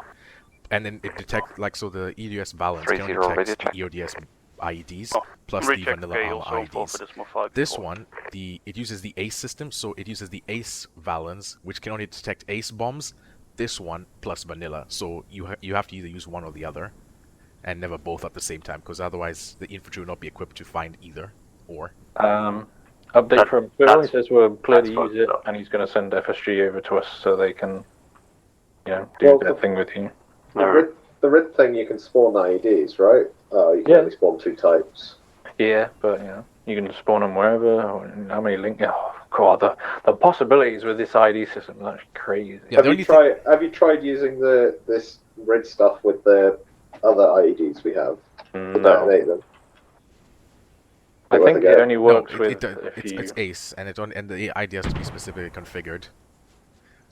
and then it detects so the EODS balance can only detect the EODS IEDs plus the vanilla ARMA IEDs. This one, it uses the ACE system, so it uses the ACE valence, which can only detect ACE bombs. This one plus vanilla, so you have to either use one or the other, and never both at the same time, because otherwise the infantry will not be equipped to find either or. Update from Bill. He says we're clear to use it, and he's going to send FSG over to us so they can, do their thing with you. The red thing, you can spawn IEDs, right? You can only spawn 2 types. Yeah, but you can spawn them wherever. How many link? Oh god, the possibilities with this ID system is actually crazy. Yeah, have you tried using this red stuff with the other IEDs we have to detonate them? I think it only works with it's ACE, and the ID has to be specifically configured.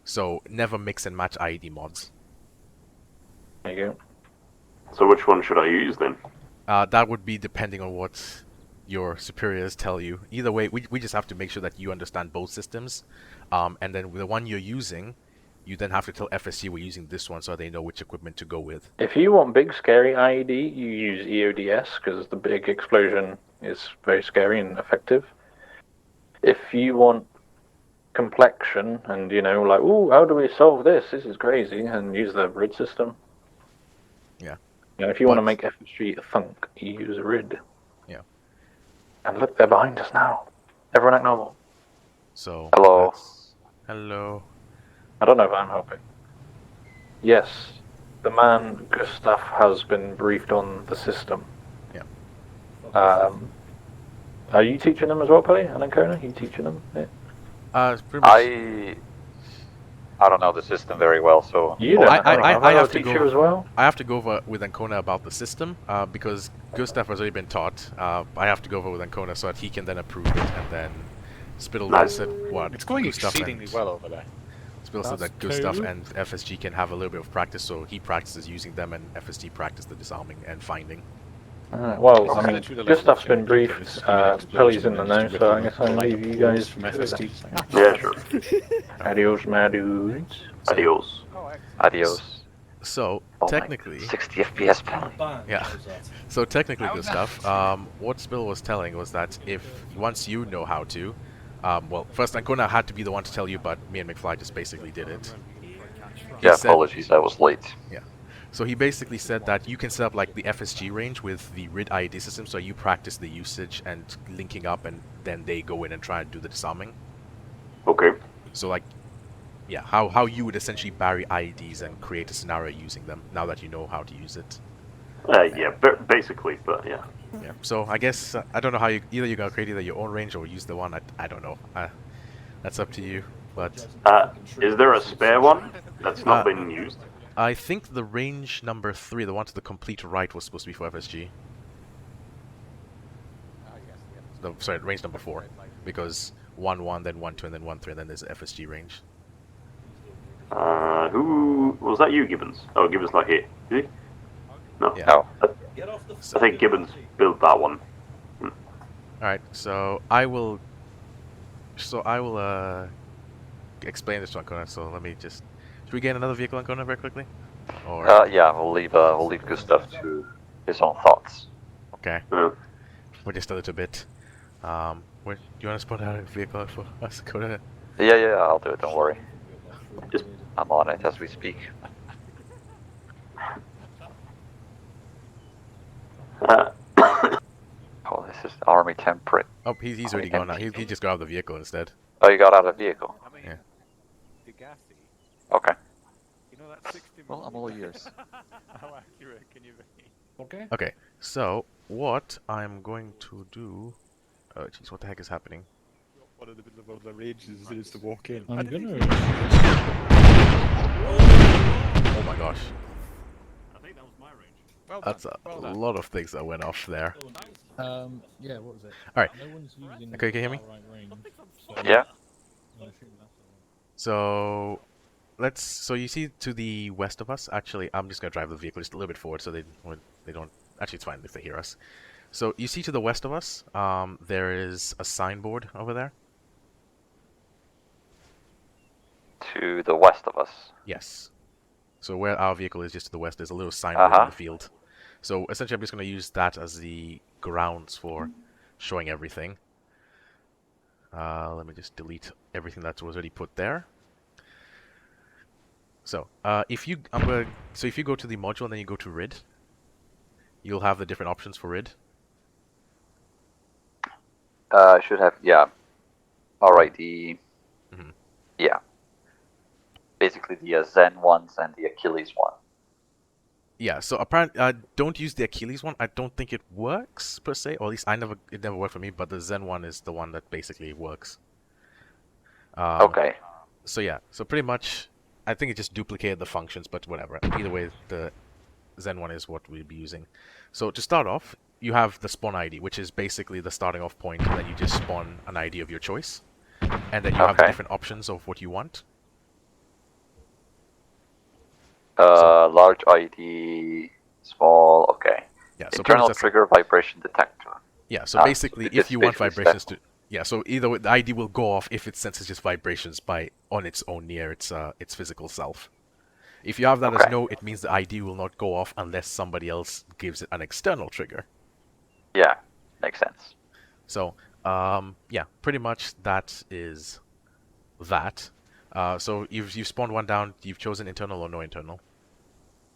So never mix and match IED mods. There you go. So which one should I use then? That would be depending on what your superiors tell you. Either way, we just have to make sure that you understand both systems, and then with the one you're using, you then have to tell FSC we're using this one so they know which equipment to go with. If you want big scary IED, you use EODS because the big explosion is very scary and effective. If you want complexion and ooh, how do we solve this? This is crazy, and use the RID system. Yeah. If you want to make FSG a thunk, you use a RID. Yeah. And look, they're behind us now. Everyone act normal. So. Hello. Hello. I don't know if I'm helping. Yes, the man Gustav has been briefed on the system. Yeah. Are you teaching them as well, Pelly? And Ancona? Are you teaching them? Yeah. Pretty much. I don't know the system very well, so you don't. I have to go as well. I have to go over with Ancona about the system because Gustav has already been taught. I have to go over with Ancona so that he can then approve it, and then Spittle said what? It's going Gustav exceedingly well over there. Spittle said that Gustav and FSG can have a little bit of practice, so he practices using them, and FSG practices the disarming and finding. Well, I mean, Gustav's been briefed. Pelly's in the know, so I guess I'll leave you guys from FSD. Yeah, sure. Adios, my dudes. Adios. Adios. So technically, 60 FPS Pelly. Yeah. So technically, Gustav, what Spill was telling was that once you know how to, well, first Ancona had to be the one to tell you, but me and McFly just basically did it. Yeah, apologies, I was late. Yeah. So he basically said that you can set up like the FSG range with the RID IED system, so you practice the usage and linking up, and then they go in and try and do the disarming. Okay. So like, yeah, how you would essentially bury IEDs and create a scenario using them now that you know how to use it. Yeah, basically, but yeah. Yeah. So I guess I don't know how either you're gonna create either your own range or use the one. I don't know. That's up to you. But is there a spare one that's not been used? I think the range number 3, the one to the complete right, was supposed to be for FSG. No, sorry, range number 4, because 1-1, then 1-2, and then 1-3, and then there's the FSG range. Who was that? You, Gibbons? Oh, Gibbons not here. Is he? No. Yeah. No. I think Gibbons built that one. All right, so I will explain this to Ancona. So let me just. Should we get another vehicle, Ancona, very quickly? Or Yeah, we'll leave Gustav to his own thoughts. okay, for just a little bit. Do you want to spot out a vehicle for us? Go ahead. Yeah, I'll do it. Don't worry. I'm on it as we speak. Oh, this is Army temperate. Oh, he's already gone now. He just got out of the vehicle instead. Oh, you got out of the vehicle? Yeah. Okay. You know that 60 Well, I'm all ears. How accurate can you be? Okay. Okay, so what I'm going to do... Oh jeez, what the heck is happening? One of the middle of all the rages is to walk in. I'm gonna. Oh my gosh. I think that was my range. That's a lot of things that went off there. Yeah, what was it? Alright. No one's using Okay, can you hear me? right range, so Yeah. I'm assuming that's the one. So so you see to the west of us, actually I'm just gonna drive the vehicle just a little bit forward so they don't, actually it's fine if they hear us. So you see to the west of us, there is a signboard over there. To the west of us. Yes. So where our vehicle is just to the west, there's a little signboard in the field. So essentially I'm just gonna use that as the grounds for showing everything. Let me just delete everything that was already put there. So, if you go to the module and then you go to RID, you'll have the different options for RID. Should have, yeah. Alright, yeah. Basically the Zen ones and the Achilles one. Yeah, so apparently, don't use the Achilles one. I don't think it works per se, or at least it never worked for me. But the Zen one is the one that basically works. Okay. So yeah, so pretty much, I think it just duplicated the functions, but whatever. Either way, the Zen one is what we'll be using. So to start off, you have the spawn ID, which is basically the starting off point, and then you just spawn an ID of your choice, and then you have the different options of what you want. Large ID, small, okay. Yeah, so internal trigger vibration detector. Yeah, so basically, if you want vibrations to... Yeah, so either way, the ID will go off if it senses just vibrations on its own near its physical self. If you have that as no, it means the ID will not go off unless somebody else gives it an external trigger. Yeah, makes sense. So, yeah, pretty much that is that. So you've spawned one down, you've chosen internal or no internal?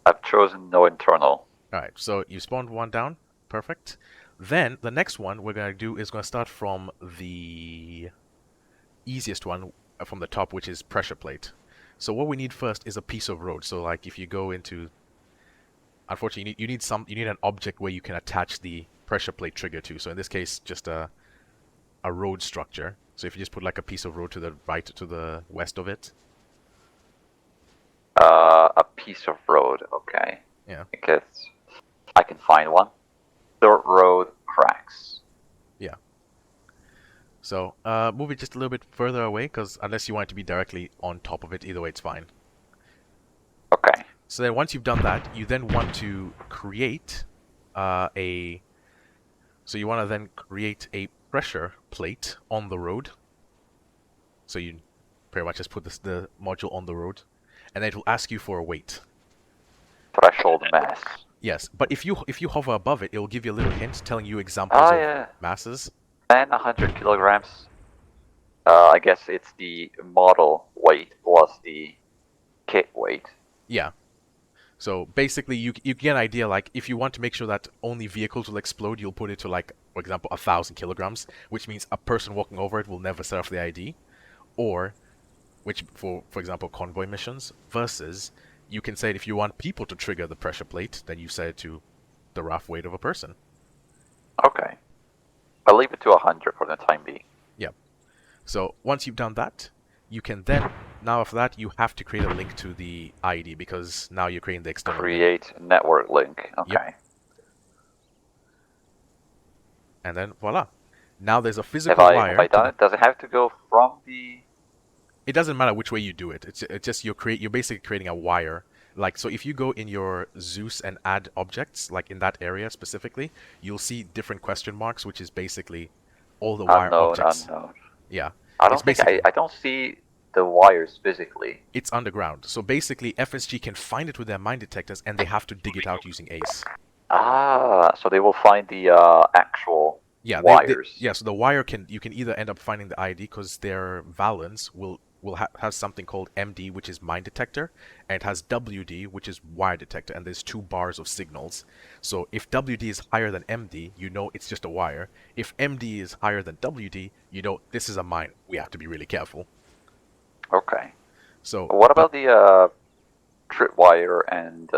I've chosen no internal. Alright, so you spawned one down, perfect. Then, the next one we're going to do is going to start from the easiest one, from the top, which is pressure plate. So what we need first is a piece of road. So like if you go into... Unfortunately, you need an object where you can attach the pressure plate trigger to. So in this case, just a road structure. So if you just put like a piece of road to the right, to the west of it. A piece of road, okay. Yeah. Because I can find one. Dirt road cracks. Yeah. So, move it just a little bit further away, because unless you want it to be directly on top of it, either way it's fine. Okay. So then once you've done that, you then want to create So you want to then create a pressure plate on the road. So you pretty much just put the module on the road, and then it will ask you for a weight. Threshold mass. Yes, but if you hover above it, it will give you a little hint telling you examples of masses. And 100 kilograms. I guess it's the model weight plus the kit weight. Yeah. So basically, you get an idea, like, if you want to make sure that only vehicles will explode, you'll put it to, like, for example, 1,000 kilograms, which means a person walking over it will never set off the ID. Or, which, for example, convoy missions, versus, you can say if you want people to trigger the pressure plate, then you set it to the rough weight of a person. Okay. I'll leave it to 100 for the time being. Yep. So, once you've done that, you can then, now after that, you have to create a link to the ID, because now you're creating the external Create network link, okay. Yep. And then, voila. Now there's a physical wire. Have I done it? Does it have to go from the... It doesn't matter which way you do it. It's just you're basically creating a wire. Like, so if you go in your Zeus and add objects, like in that area specifically, you'll see different question marks, which is basically all the wire objects. Unknown. Yeah. I don't see the wires physically? It's underground. So basically, FSG can find it with their mine detectors, and they have to dig it out using ACE. Ah, so they will find the actual wires. So the wire you can either end up finding the ID because their valence will have something called MD, which is mine detector, and it has WD, which is wire detector, and there's 2 bars of signals. So if WD is higher than MD, you know it's just a wire. If MD is higher than WD, you know this is a mine. We have to be really careful. Okay. So what about the tripwire and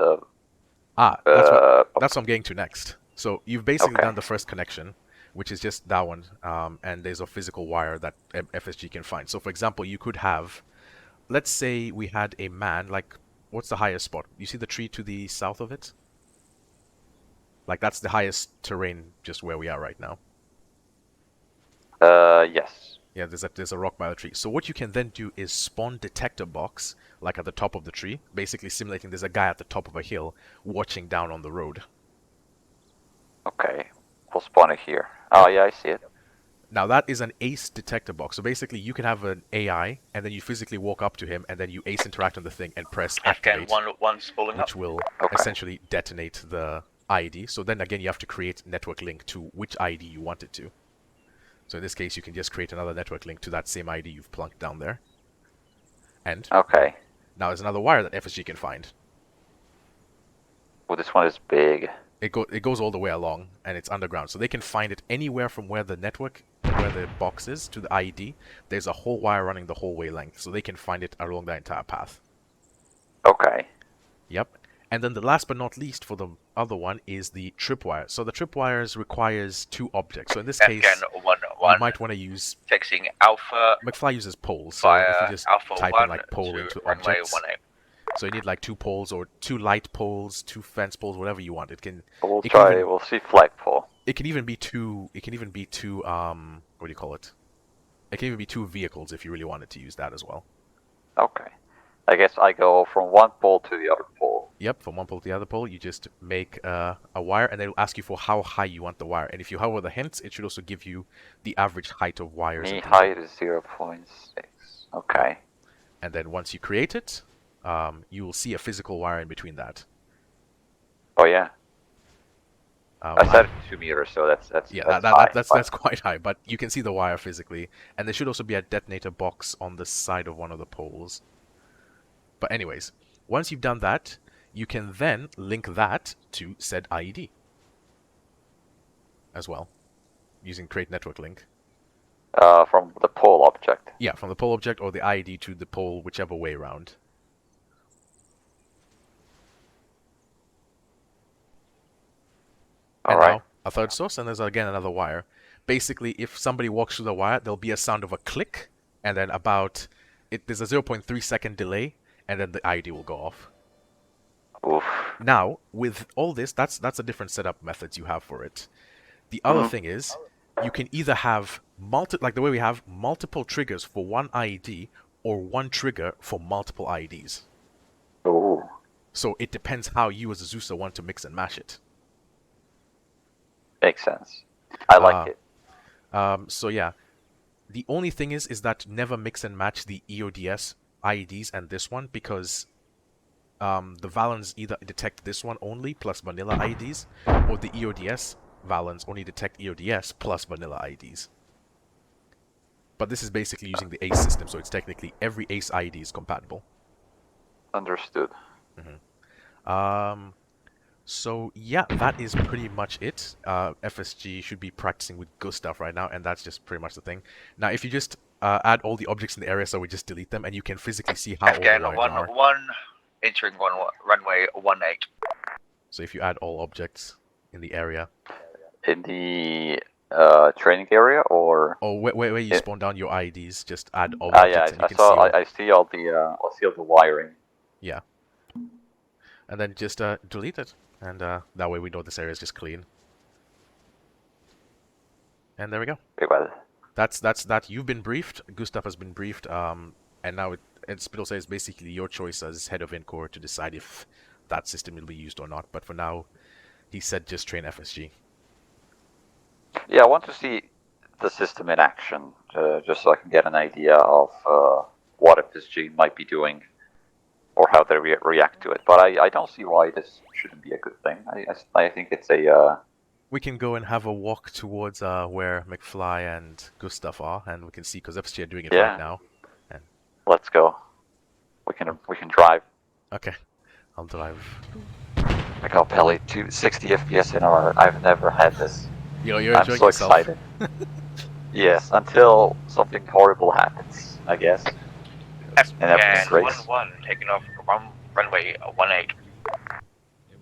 that's what I'm getting to next. So you've basically done the first connection, which is just that one, and there's a physical wire that FSG can find. So for example, you could have, let's say we had a man, like, what's the highest spot? You see the tree to the south of it? Like, that's the highest terrain just where we are right now. Yes. Yeah, there's a rock by the tree. So what you can then do is spawn detector box, like at the top of the tree, basically simulating there's a guy at the top of a hill watching down on the road. Okay, we'll spawn it here. Oh yeah, I see it. Now that is an ACE detector box. So basically you can have an AI, and then you physically walk up to him, and then you ACE interact on the thing and press activate, which will essentially detonate the ID. So then again you have to create network link to which ID you want it to. So in this case, you can just create another network link to that same ID you've plunked down there. And now there's another wire that FSG can find. Well, this one is big. It goes all the way along, and it's underground. So they can find it anywhere from where the box is to the ID. There's a whole wire running the whole way length, so they can find it along that entire path. Okay. Yep. And then the last but not least for the other one is the tripwire. So the tripwires requires 2 objects. So in this case, you might want to use... Texting Alpha... McFly uses poles, so if you just type in like pole into objects. 18. So you need like 2 poles or 2 light poles, 2 fence poles, whatever you want. We'll see flagpole. It can even be 2... It can even be 2... what do you call it? It can even be 2 vehicles if you really wanted to use that as well. Okay. I guess I go from one pole to the other pole. Yep, from one pole to the other pole, you just make a wire, and then it'll ask you for how high you want the wire. And if you hover the hints, it should also give you the average height of wires. Knee height is 0.6. Okay. And then once you create it, you will see a physical wire in between that. Oh yeah. I said 2 meters, so that's that's quite high. But you can see the wire physically, and there should also be a detonator box on the side of one of the poles. But anyways, once you've done that, you can then link that to said IED as well, using create network link. From the pole object. Yeah, from the pole object or the IED to the pole, whichever way around. And now, a third source, and there's again another wire. Basically, if somebody walks through the wire, there'll be a sound of a click, and then there's a 0.3 second delay, and then the IED will go off. Oof. Now, with all this, that's a different setup methods you have for it. The other thing is, you can either have like the way we have multiple triggers for one IED, or one trigger for multiple IEDs. Ooh. So it depends how you as a Zeusa want to mix and mash it. Makes sense. I like it. So yeah, the only thing is that never mix and match the EODS IEDs and this one, because the valence either detect this one only plus vanilla IEDs, or the EODS valence only detect EODS plus vanilla IEDs. But this is basically using the ACE system, so it's technically every ACE IED is compatible. Understood. So yeah, that is pretty much it. FSG should be practicing with Gustav right now, and that's just pretty much the thing. Now, if you just add all the objects in the area, so we just delete them, and you can physically see how all the lines are. Entering runway 18. So if you add all objects in the area. In the training area, or? Oh, where you spawn down your IEDs, just add all objects. Yeah, I see all the wiring. Yeah. And then just delete it. And that way we know this area is just clean. And there we go. That's that. You've been briefed. Gustav has been briefed. And now Spittle says basically your choice as head of InCore to decide if that system will be used or not. But for now, he said just train FSG. Yeah, I want to see the system in action, just so I can get an idea of what FSG might be doing or how they react to it. But I don't see why this shouldn't be a good thing. I think it's a... We can go and have a walk towards where McFly and Gustav are, and we can see, because FSG are doing it right now. And let's go. We can drive. Okay, I'll drive. I got Pelly 60 FPS in R. I've never had this. You're I'm enjoying so yourself. excited. Yes, until something horrible happens, I guess. And everything's great. 11, taking off runway 18.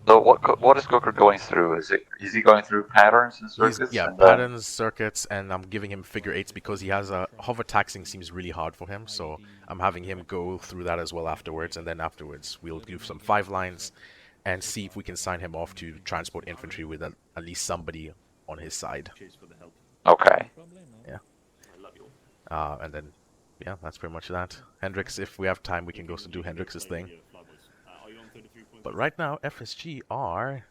So what is Cooker going through? Is he going through patterns and circuits? Patterns, circuits, and I'm giving him figure eights because he has a hover taxing seems really hard for him, so I'm having him go through that as well afterwards, and then afterwards we'll do some 5 lines and see if we can sign him off to transport infantry with at least somebody on his side. Okay. Yeah. And then, yeah, that's pretty much that. Hendrix, if we have time, we can go to do Hendrix's thing. But right now, FSG are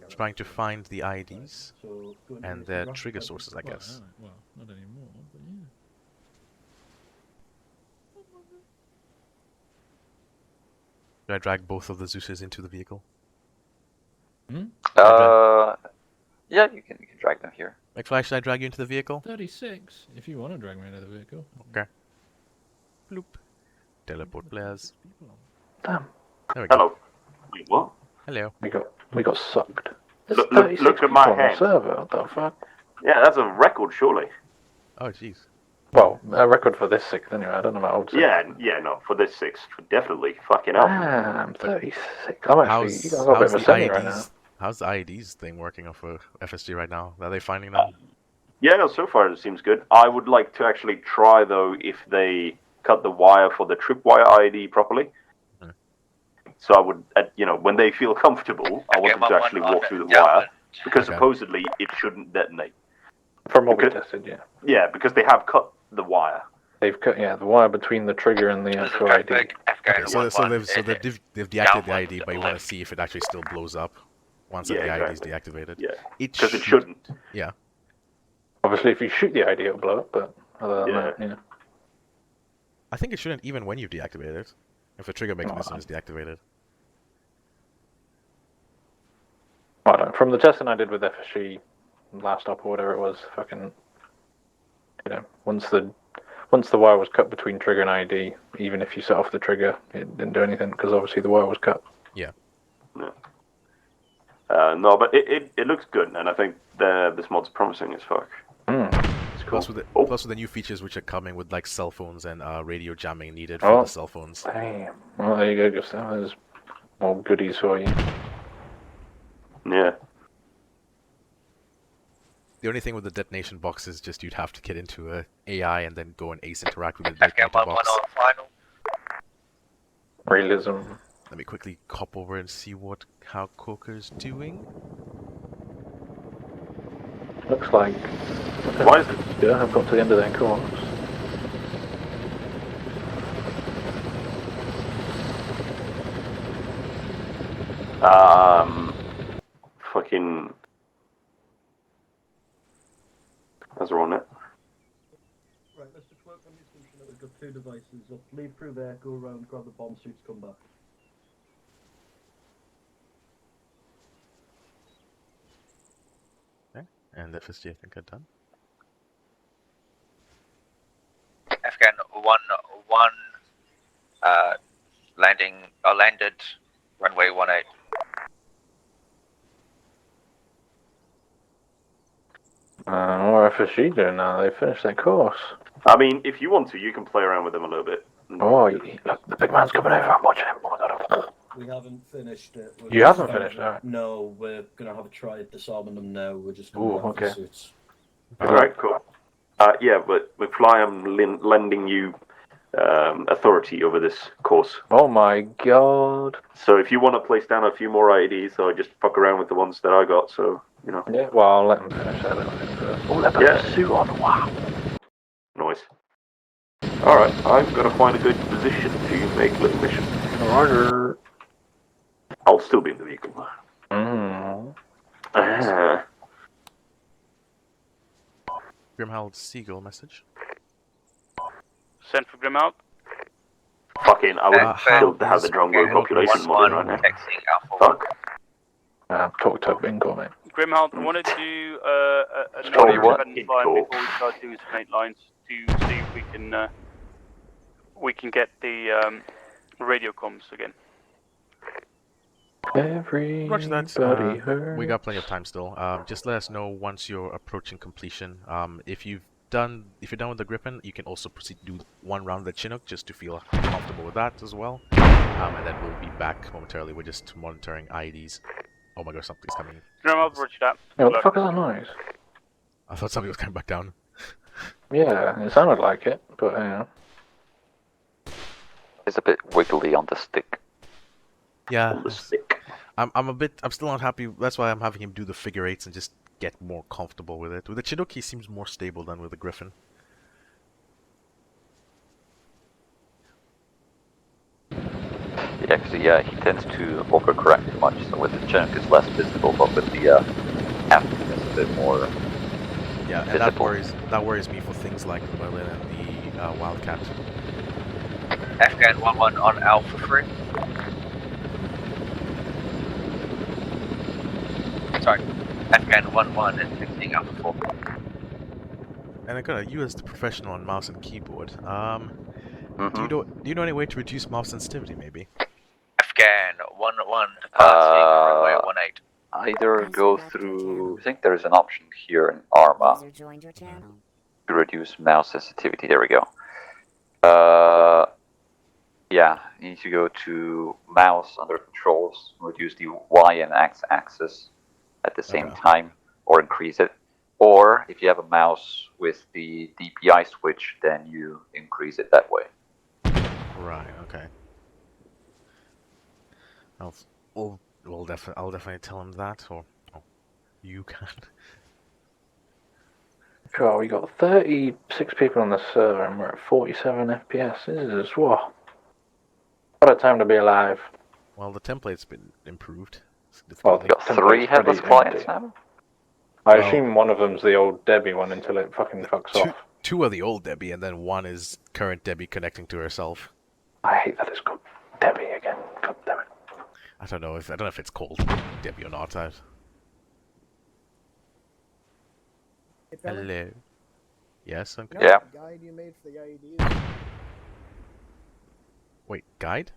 trying to find the IDs and their trigger sources, I guess. Well, not anymore, but yeah. Should I drag both of the Zeuses into the vehicle? Yeah, you can drag them here. McFly, should I drag you into the vehicle? 36, if you want to drag me into the vehicle. Okay. Bloop. Teleport players. Damn. There we go. Hello. Wait, what? Hello. We got sucked. Look at my hand. Server, what the fuck? Yeah, that's a record, surely. Oh, jeez. Well, a record for this 6th anyway. I don't know about old 6th. Yeah, no, for this 6, definitely. Fucking hell. I'm 36. I'm actually. I've got a bit of a semi right now. How's the IEDs thing working off of FSG right now? Are they finding them? Yeah, no, so far it seems good. I would like to actually try, though, if they cut the wire for the Tripwire IED properly. So I would, when they feel comfortable, I want them to actually walk through the wire, because supposedly it shouldn't detonate. From what we tested, yeah. Yeah, because they have cut the wire. They've cut, the wire between the trigger and the actual ID. Okay, so they've deactivated the ID, but you want to see if it actually still blows up once the ID is deactivated. Yeah, because it shouldn't. Yeah. Obviously, if you shoot the ID, it'll blow up, but other than that, yeah. I think it shouldn't even when you deactivate it, if the trigger mechanism is deactivated. I don't know. From the testing I did with FSG last stop or whatever it was, fucking, once the wire was cut between trigger and ID, even if you set off the trigger, it didn't do anything because obviously the wire was cut. Yeah. No. No, but it looks good, and I think this mod's promising as fuck. It's cool. Plus with the new features which are coming with like cell phones and radio jamming needed for the cell phones. Damn. Well, there you go, Gustav. There's more goodies for you. Yeah. The only thing with the detonation box is just you'd have to get into a AI and then go and ace interact with the detonation box. Realism. Let me quickly hop over and see how Coker's doing. Looks like. Why is it? Yeah, I've got to the end of their course. Fucking. That's wrong, it. Right, let's just work on the assumption that we've got 2 devices up. Leave through there, go around, grab the bomb suits, come back. Okay, and FSG I think are done. Afghan 1-1, landed runway 18. What FSG doing now? They finished their course. I mean, if you want to, you can play around with them a little bit. Oh, look, the big man's coming over. I'm watching him. Oh my god. We haven't finished it. You haven't finished it? Right. No, we're going to have a try at disarming them now. We're just Ooh, going to okay. suits. Alright, cool. Yeah, but McFly, I'm lending you authority over this course. Oh my god. So if you want to place down a few more IEDs, I just fuck around with the ones that I got, so, Yeah, well, I'll let them finish that little thing first. Oh, they've got a suit on. Wow. Nice. Alright, I've got to find a good position to make little mission. Roger. I'll still be in the vehicle. Grimhald Seagull message. Send for Grimhout. Fucking, I would kill to have the Drongo population modded right now. Fuck. Talk to Bingo, mate. Grimhout, I wanted to do a What do you want? line before we start doing some 8 lines to see if we can get the radio comms again. Roger that. Everybody We got plenty of time still. Just let us know once you're approaching completion. If you're done with the Griffin, you can also proceed to do 1 round of the Chinook just to feel comfortable with that as well. And then we'll be back momentarily. We're just monitoring IEDs. Oh my god, something's coming. Grimhout, roger that. Yeah, what the fuck is that noise? I thought somebody was coming back down. Yeah, it sounded like it, but It's a bit wiggly on the stick. Yeah. I'm still not happy. That's why I'm having him do the figure 8s and just get more comfortable with it. With the Chinook, he seems more stable than with the Griffin. Yeah, because he tends to overcorrect too much. So with the Chinook, it's less visible, but with the Captain, it's a bit more. Yeah, and that worries me for things like the Merlin and the Wildcat. Afghan 1-1 on Alpha 3. Sorry, Afghan 1-1 is fixing Alpha 4. And I gotta use the professional on mouse and keyboard. Do you know any way to reduce mouse sensitivity, maybe? Afghan 1-1 departing runway 18. Either go through. I think there's an option here in ARMA to reduce mouse sensitivity. There we go. Yeah, you need to go to mouse under controls, reduce the Y and X axis at the same time, or increase it. Or if you have a mouse with the DPI switch, then you increase it that way. Right. Okay. I'll definitely tell him that, or you can. God, we got 36 people on the server and we're at 47 FPS. This is what a time to be alive. Well, the template's been improved. Well, We've got 3 headless clients now. I assume one of them's the old Debbie one until it fucking fucks off. 2 are the old Debbie, and then 1 is current Debbie connecting to herself. I hate that it's called Debbie again. God damn it. I don't know if it's called Debbie or not. Hello. Yes, I'm good. Yeah. Guide you made for the IEDs. Wait, guide?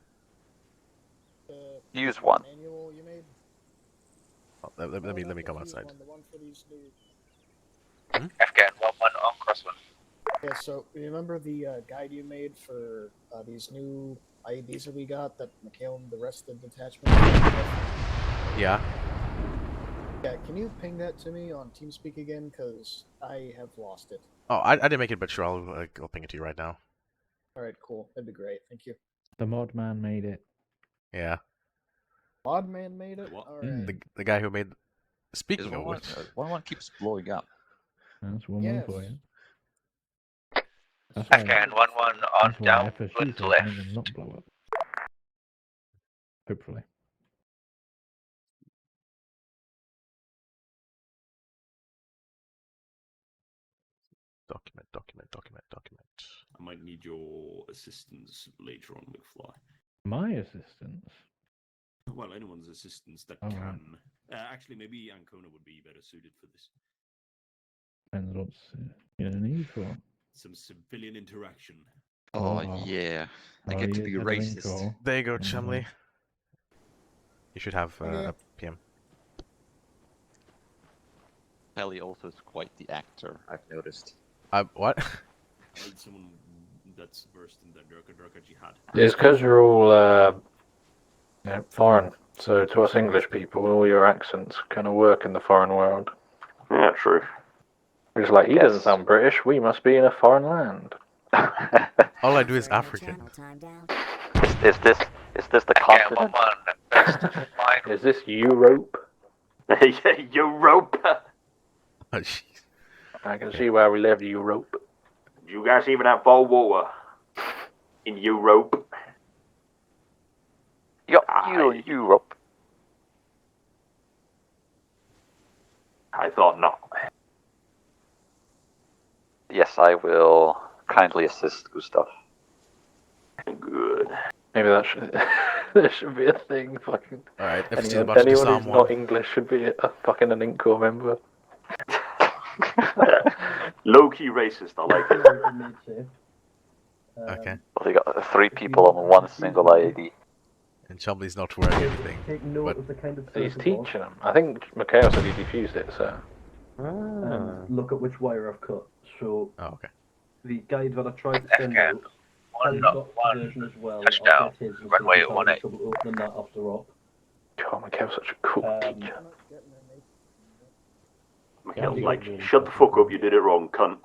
Use one. Manual you made. Oh, let me come outside. The one for these new... Afghan 1-1 on crosswind. Yeah, so remember the guide you made for these new IEDs that we got that Mikhail and the rest of the detachment? Yeah. Yeah, can you ping that to me on TeamSpeak again? Because I have lost it. Oh, I didn't make it, but sure, I'll ping it to you right now. Alright, cool. That'd be great. Thank you. The mod man made it. Yeah. Mod man made it? Alright. The guy who made... Speaking of which... One keeps blowing up. That's one for you. Afghan 1-1 on downwind left. Not blow up. Hopefully. Document. I might need your assistance later on, McFly. My assistance? Well, anyone's assistance that Right. can. Actually, maybe Ancona would be better suited for this. Depends what's you need for. Some civilian interaction. Oh, yeah. I get to be racist. There you go, Chumley. You should have a PM. Pelly also is quite the actor, I've noticed. What? I need someone that's versed in the Durka Jihad. It's because you're all foreign. So to us English people, all your accents kind of work in the foreign world. Yeah, true. It's like, he doesn't sound British, we must be in a foreign land. All I do is African. Is this the continent? Is this Europe? Yeah, Europe. Oh, jeez. I can see where we live, Europe. You guys even have bottled water in Europe? Europe. I thought not. Yes, I will kindly assist Gustav. Maybe that should there should be a thing. Fucking. Alright, FSG's about to Anyone disarm who's one. not English should be a fucking an Inco member. Low key racist. I like it. Okay. Well, they got 3 people on one single IED. And Chumley's not wearing anything. Take note But of the kind of He's circuit board. teaching them. I think Mikhail said he defused it, so. Look at which wire I've cut. So Oh, okay. the guide that I tried to send out, One, Kelly's got one, the version as well. touchdown. I'll get his and Runway see if I have 18. trouble opening that after op. God, Mikhail's such a cool teacher. Mikhail's like, shut the fuck up, you did it wrong, cunt.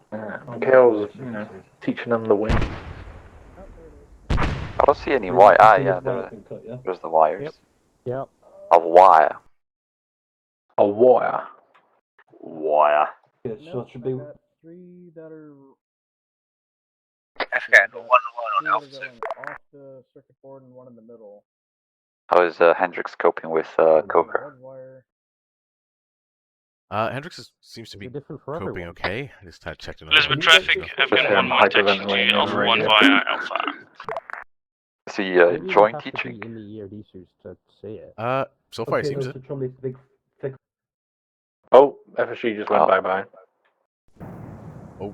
Mikhail's, teaching them the way. I don't see any wire. Ah, yeah, there's the wires. Yep. A wire. A wire. Wire. Okay, so it should be 3 that are Afghan 1-1 on Alpha 2. off the circuit board and 1 in the middle. How is Hendrix coping with Coker? Hendrix seems to be coping everyone. okay. I just had checked in. Elizabeth traffic, Afghan 1-1 taxi to Alpha 1 via Alpha. Is he joint teaching? In the ERD suits to say it. So far it seems so it. Chumley's big thick. Oh, FSG just went bye-bye. Oh.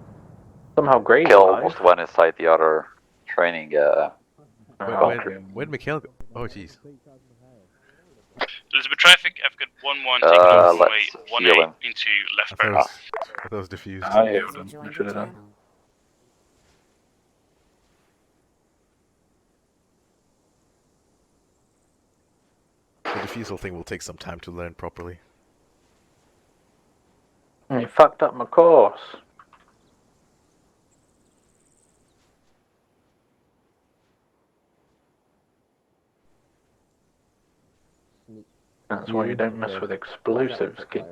Somehow Gray's Kill alive. almost went inside the other training Where'd Mikhail go? Oh, jeez. Elizabeth traffic, Afghan 1-1 taking runway let's 18 heal him. into left I bear. thought it was diffused. I should have done. The defusal thing will take some time to learn properly. You fucked up my course. That's why you don't mess with explosives, kid.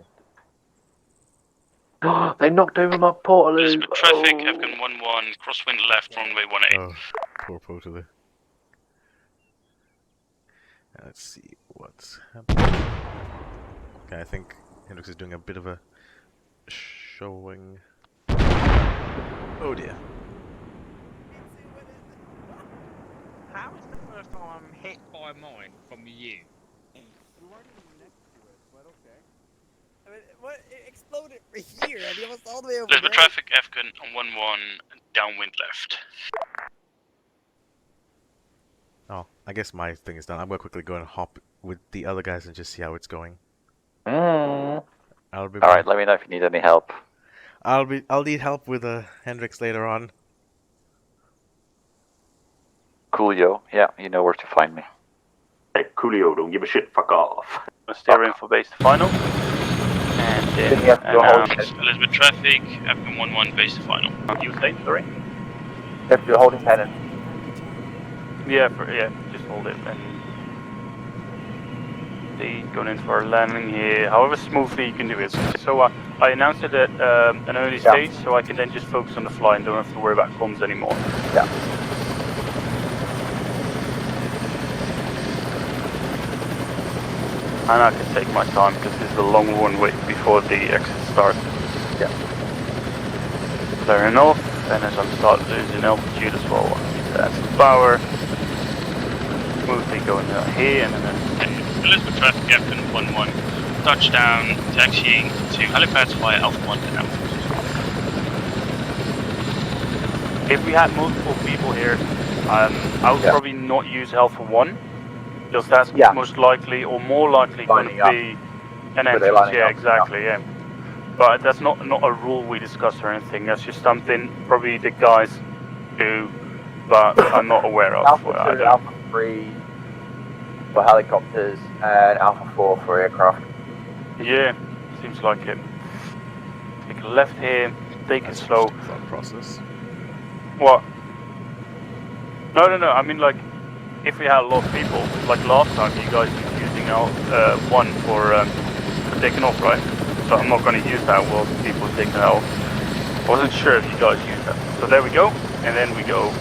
They knocked over my portal. Elizabeth traffic, Afghan 1-1, crosswind left, runway 18. Oh, poor Potally. Let's see what's happening. Okay, I think Hendrix is doing a bit of a showing. Oh dear. How is the first time I'm hit by mine from you? You weren't even next to it, but okay. I mean, what? It exploded right here, and it was all the way over Elizabeth there. traffic, Afghan 1-1, downwind left. Oh, I guess my thing is done. I'm gonna quickly go and hop with the other guys and just see how it's going. Mm. I'll be Alright, let me know if you need any help. I'll need help with Hendrix later on. Coolio, yeah, you know where to find me. Hey, Coolio, don't give a shit, fuck off. Steering for base to final. And then announce Elizabeth traffic, Afghan 1-1, base to final. You say, sorry? If you're holding pennant. Yeah, just hold it and going in for a landing here, however smoothly you can do it. So I announced it at an early stage, so I can then just focus on the fly and don't have to worry about comms anymore. Yeah. And I can take my time because this is a long one way before the exit starts. Yeah. Clearing off, and as I start losing altitude as well, I need to add some power. Smoothly going here, and then Elizabeth traffic, Captain 1-1, touchdown, taxiing to Halifax via Alpha 1 and Alpha 2. If we had multiple people here, I would probably not use Alpha 1, because that's most likely, or more likely, going to be an entrance. Yeah, exactly, yeah. But that's not a rule we discuss or anything, that's just something probably the guys do, but I'm not aware of. Alpha 2, Alpha 3 for helicopters, and Alpha 4 for aircraft. Yeah, seems like it. Take a left here, take it slow. Thought process. What? No, I mean like, if we had a lot of people, like last time you guys were using one for taking off, right? So I'm not going to use that while people are taking off. Wasn't sure if you guys used that. So there we go, and then we go.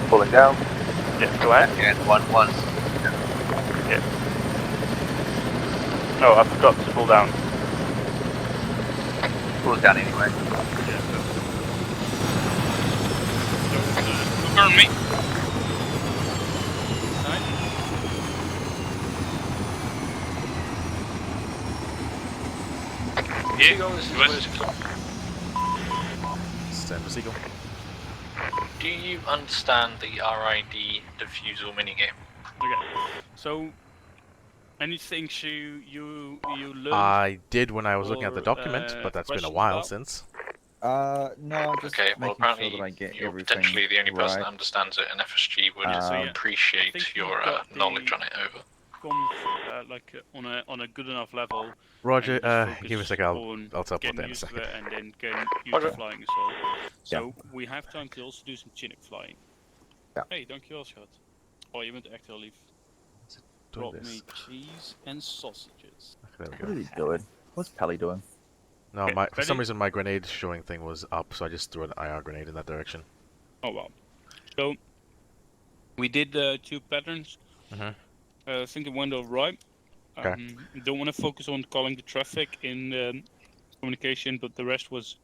Pull it down. Yeah, go ahead. And 1-1. Yeah. No, I forgot to pull down. Pull it down anyway. Burn me. Seagull, this is West. Stand for Seagull. Do you understand the RID defusal minigame? Okay. So, anything you learned? I did when I was looking at the or, document, but that's been a questions while about? since. No, I'm just Okay, well making apparently sure that I get you're everything potentially the only person right. that understands it, and FSG would So, yeah, I appreciate think your you've got knowledge the on it. Over. Comms, like on a good enough level. Roger, and just give me a focus second, I'll on teleport getting there in a used to second. it and then getting used to flying as well. So we have time to also do some Chinook flying. Yeah. Hey, dankjewel schat. Oh, je bent echt heel lief. doing Brought this? me cheese and sausages. There we What go. is he doing? What's Pelly doing? No, Okay, for some ready? reason my grenade showing thing was up, so I just threw an IR grenade in that direction. Oh well. So we did 2 patterns. I think it went all right. Okay. Don't want to focus on calling the traffic in communication, but the rest was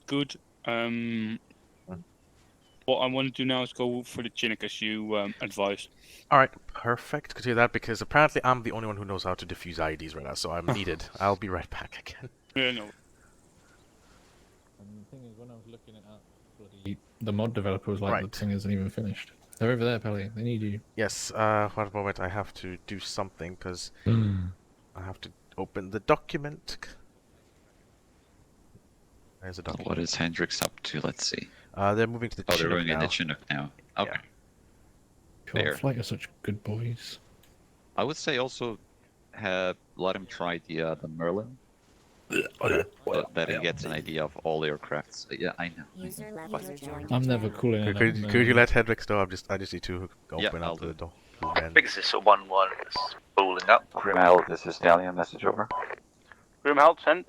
good. What I want to do now is go for the Chinook as you advised. Alright, perfect. Could do that because apparently I'm the only one who knows how to defuse IEDs right now, so I'm needed. I'll be right back again. Yeah, no. And the thing is, when I was looking it up, the mod developer was like, Right. the thing isn't even finished. They're over there, Pelly. They need you. Yes, one moment, I have to do something because I have to open the document. There's a document. What is Hendrix up to? Let's see. They're moving to the Oh, they're Chinook moving in now. the Chinook now. Okay. Fair. Flight are such good boys. I would say also let him try the Merlin. So that he gets an idea of all aircrafts. Yeah, I know. I'm never cool in Could you let Hedrix know? I just need to open I'll up do the it. document. Because it's a 1-1, it's spooling up. Grimheld, this is Dalian, message over. Grimheld, send.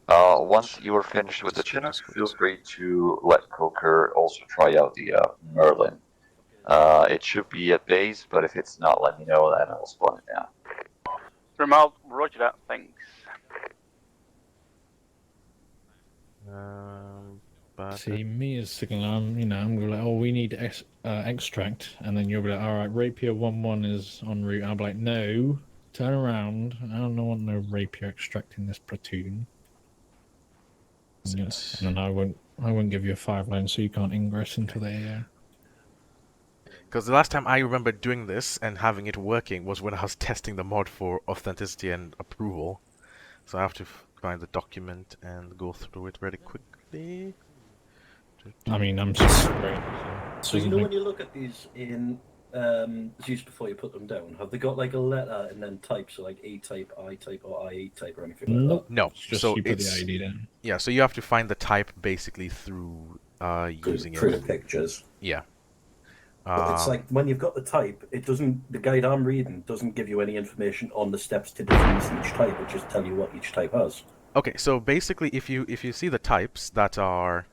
Once you are finished with the Chinook, feel free to let Coker also try out the Merlin. It should be at base, but if it's not, let me know and I'll spawn it down. Grimheld, roger that, thanks. See, me as signal, I'm gonna be like, oh, we need extract, and then you'll be like, all right, Rapier 1-1 is en route. I'll be like, no, turn around. I don't want no Rapier extract in this platoon. And then I won't give you a 5-line, so you can't ingress into the air. Because the last time I remember doing this and having it working was when I was testing the mod for authenticity and approval. So I have to find the document and go through it very quickly. I mean, I'm just So you know when you look at these in Zeus before you put them down, have they got like a letter and then type, so like A type, I type, or IE type, or anything like Nope. that? No, Just so you put the it's ID down. yeah. So you have to find the type basically through using Through it. the pictures. Yeah. But it's like when you've got the type, it doesn't. The guide I'm reading doesn't give you any information on the steps to defuse each type. It just tell you what each type has. Okay, so basically, if you see the types that are,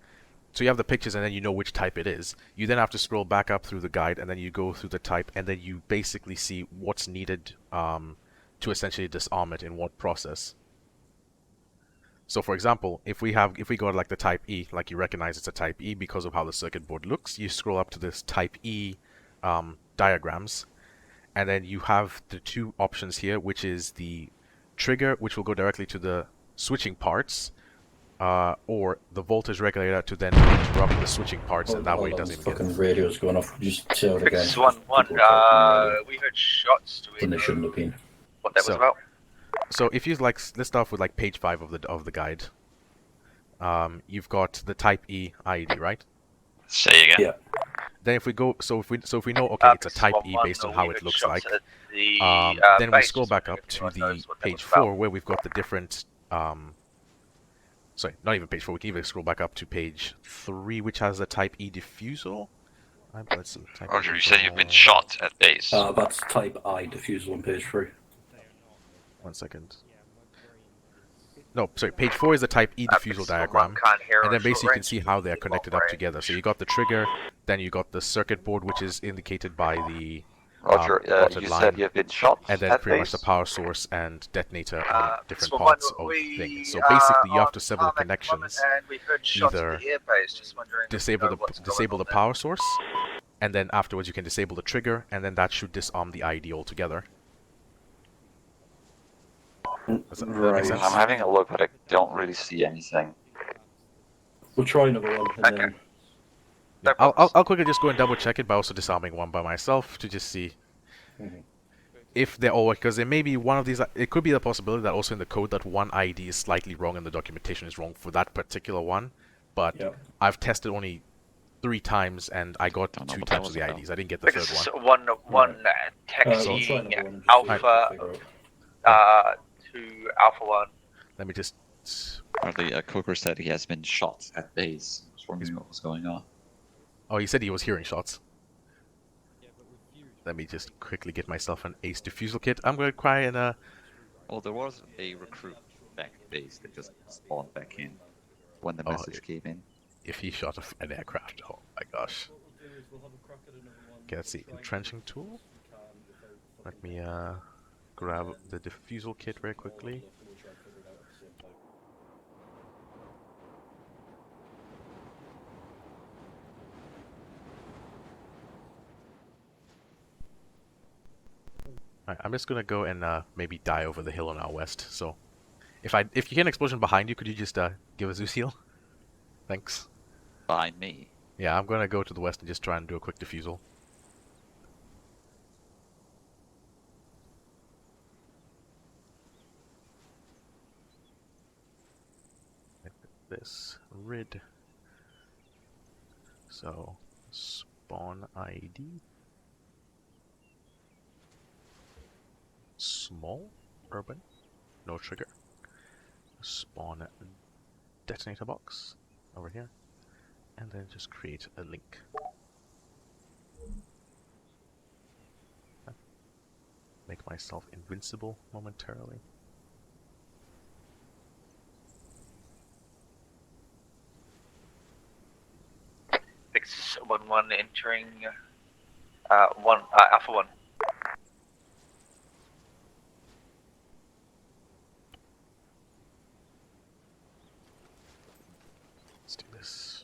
so you have the pictures and then you know which type it is. You then have to scroll back up through the guide and then you go through the type and then you basically see what's needed to essentially disarm it in what process. So for example, if we go like the type E, like you recognize it's a type E because of how the circuit board looks, you scroll up to this type E diagrams, and then you have the 2 options here, which is the trigger, which will go directly to the switching parts, or the voltage regulator to then interrupt the switching parts, and that way it doesn't even Fucking get. radio's going off. Just say it again. This is 1-1. We heard shots to When they shouldn't have been. What that was about. So if you let's start with like page 5 of the guide. You've got the type E IED, right? Say again. Yeah. Then if we know okay, it's a type E based on how it looks like. Then we scroll back up to the page 4 where we've got the different. Sorry, not even page 4. We can even scroll back up to page 3, which has the type E diffusal. Roger, you said you've been shot at base. That's type I diffusal on page 3. 1 second. No, sorry, page 4 is the type E diffusal diagram, and then basically you can see how they're connected up together. So you got the trigger, then you got the circuit board, which is indicated by the Roger, dotted you line, said you've been shot and then at pretty much base? the power source and detonator on different parts of the thing. So basically you have to sever the connections, either disable the power source, and then afterwards you can disable the trigger, and then that should disarm the IED altogether. Does that make sense? I'm having a look, but I don't really see anything. We'll try another one, and then... Yeah, I'll quickly just go and double check it by also disarming one by myself to just see if they're all, because there may be one of these. It could be the possibility that also in the code that one ID is slightly wrong and the documentation is wrong for that particular one. But I've tested only 3 times and I got 2 times of the IDs. I didn't get the third one. One texting Alpha to Alpha 1. Let me just. Apparently, Coker said he has been shot at base. I was wondering what was going on. Oh, he said he was hearing shots. Let me just quickly get myself an ace diffusal kit. I'm going to try and Well, there was a recruit back at base that just spawned back in when the message came in. If he shot an aircraft, oh my gosh. Okay, let's see. Entrenching tool. Let me grab the diffusal kit very quickly. Alright, I'm just gonna go and maybe die over the hill on our west. So, if you hear an explosion behind you, could you just give a Zeus heal? Thanks. Behind me? Yeah, I'm gonna go to the west and just try and do a quick diffusal. This rid. So, spawn ID. Small, urban, no trigger. Spawn detonator box over here, and then just create a link. Make myself invincible momentarily. Fix 1-1 entering Alpha 1. Let's do this.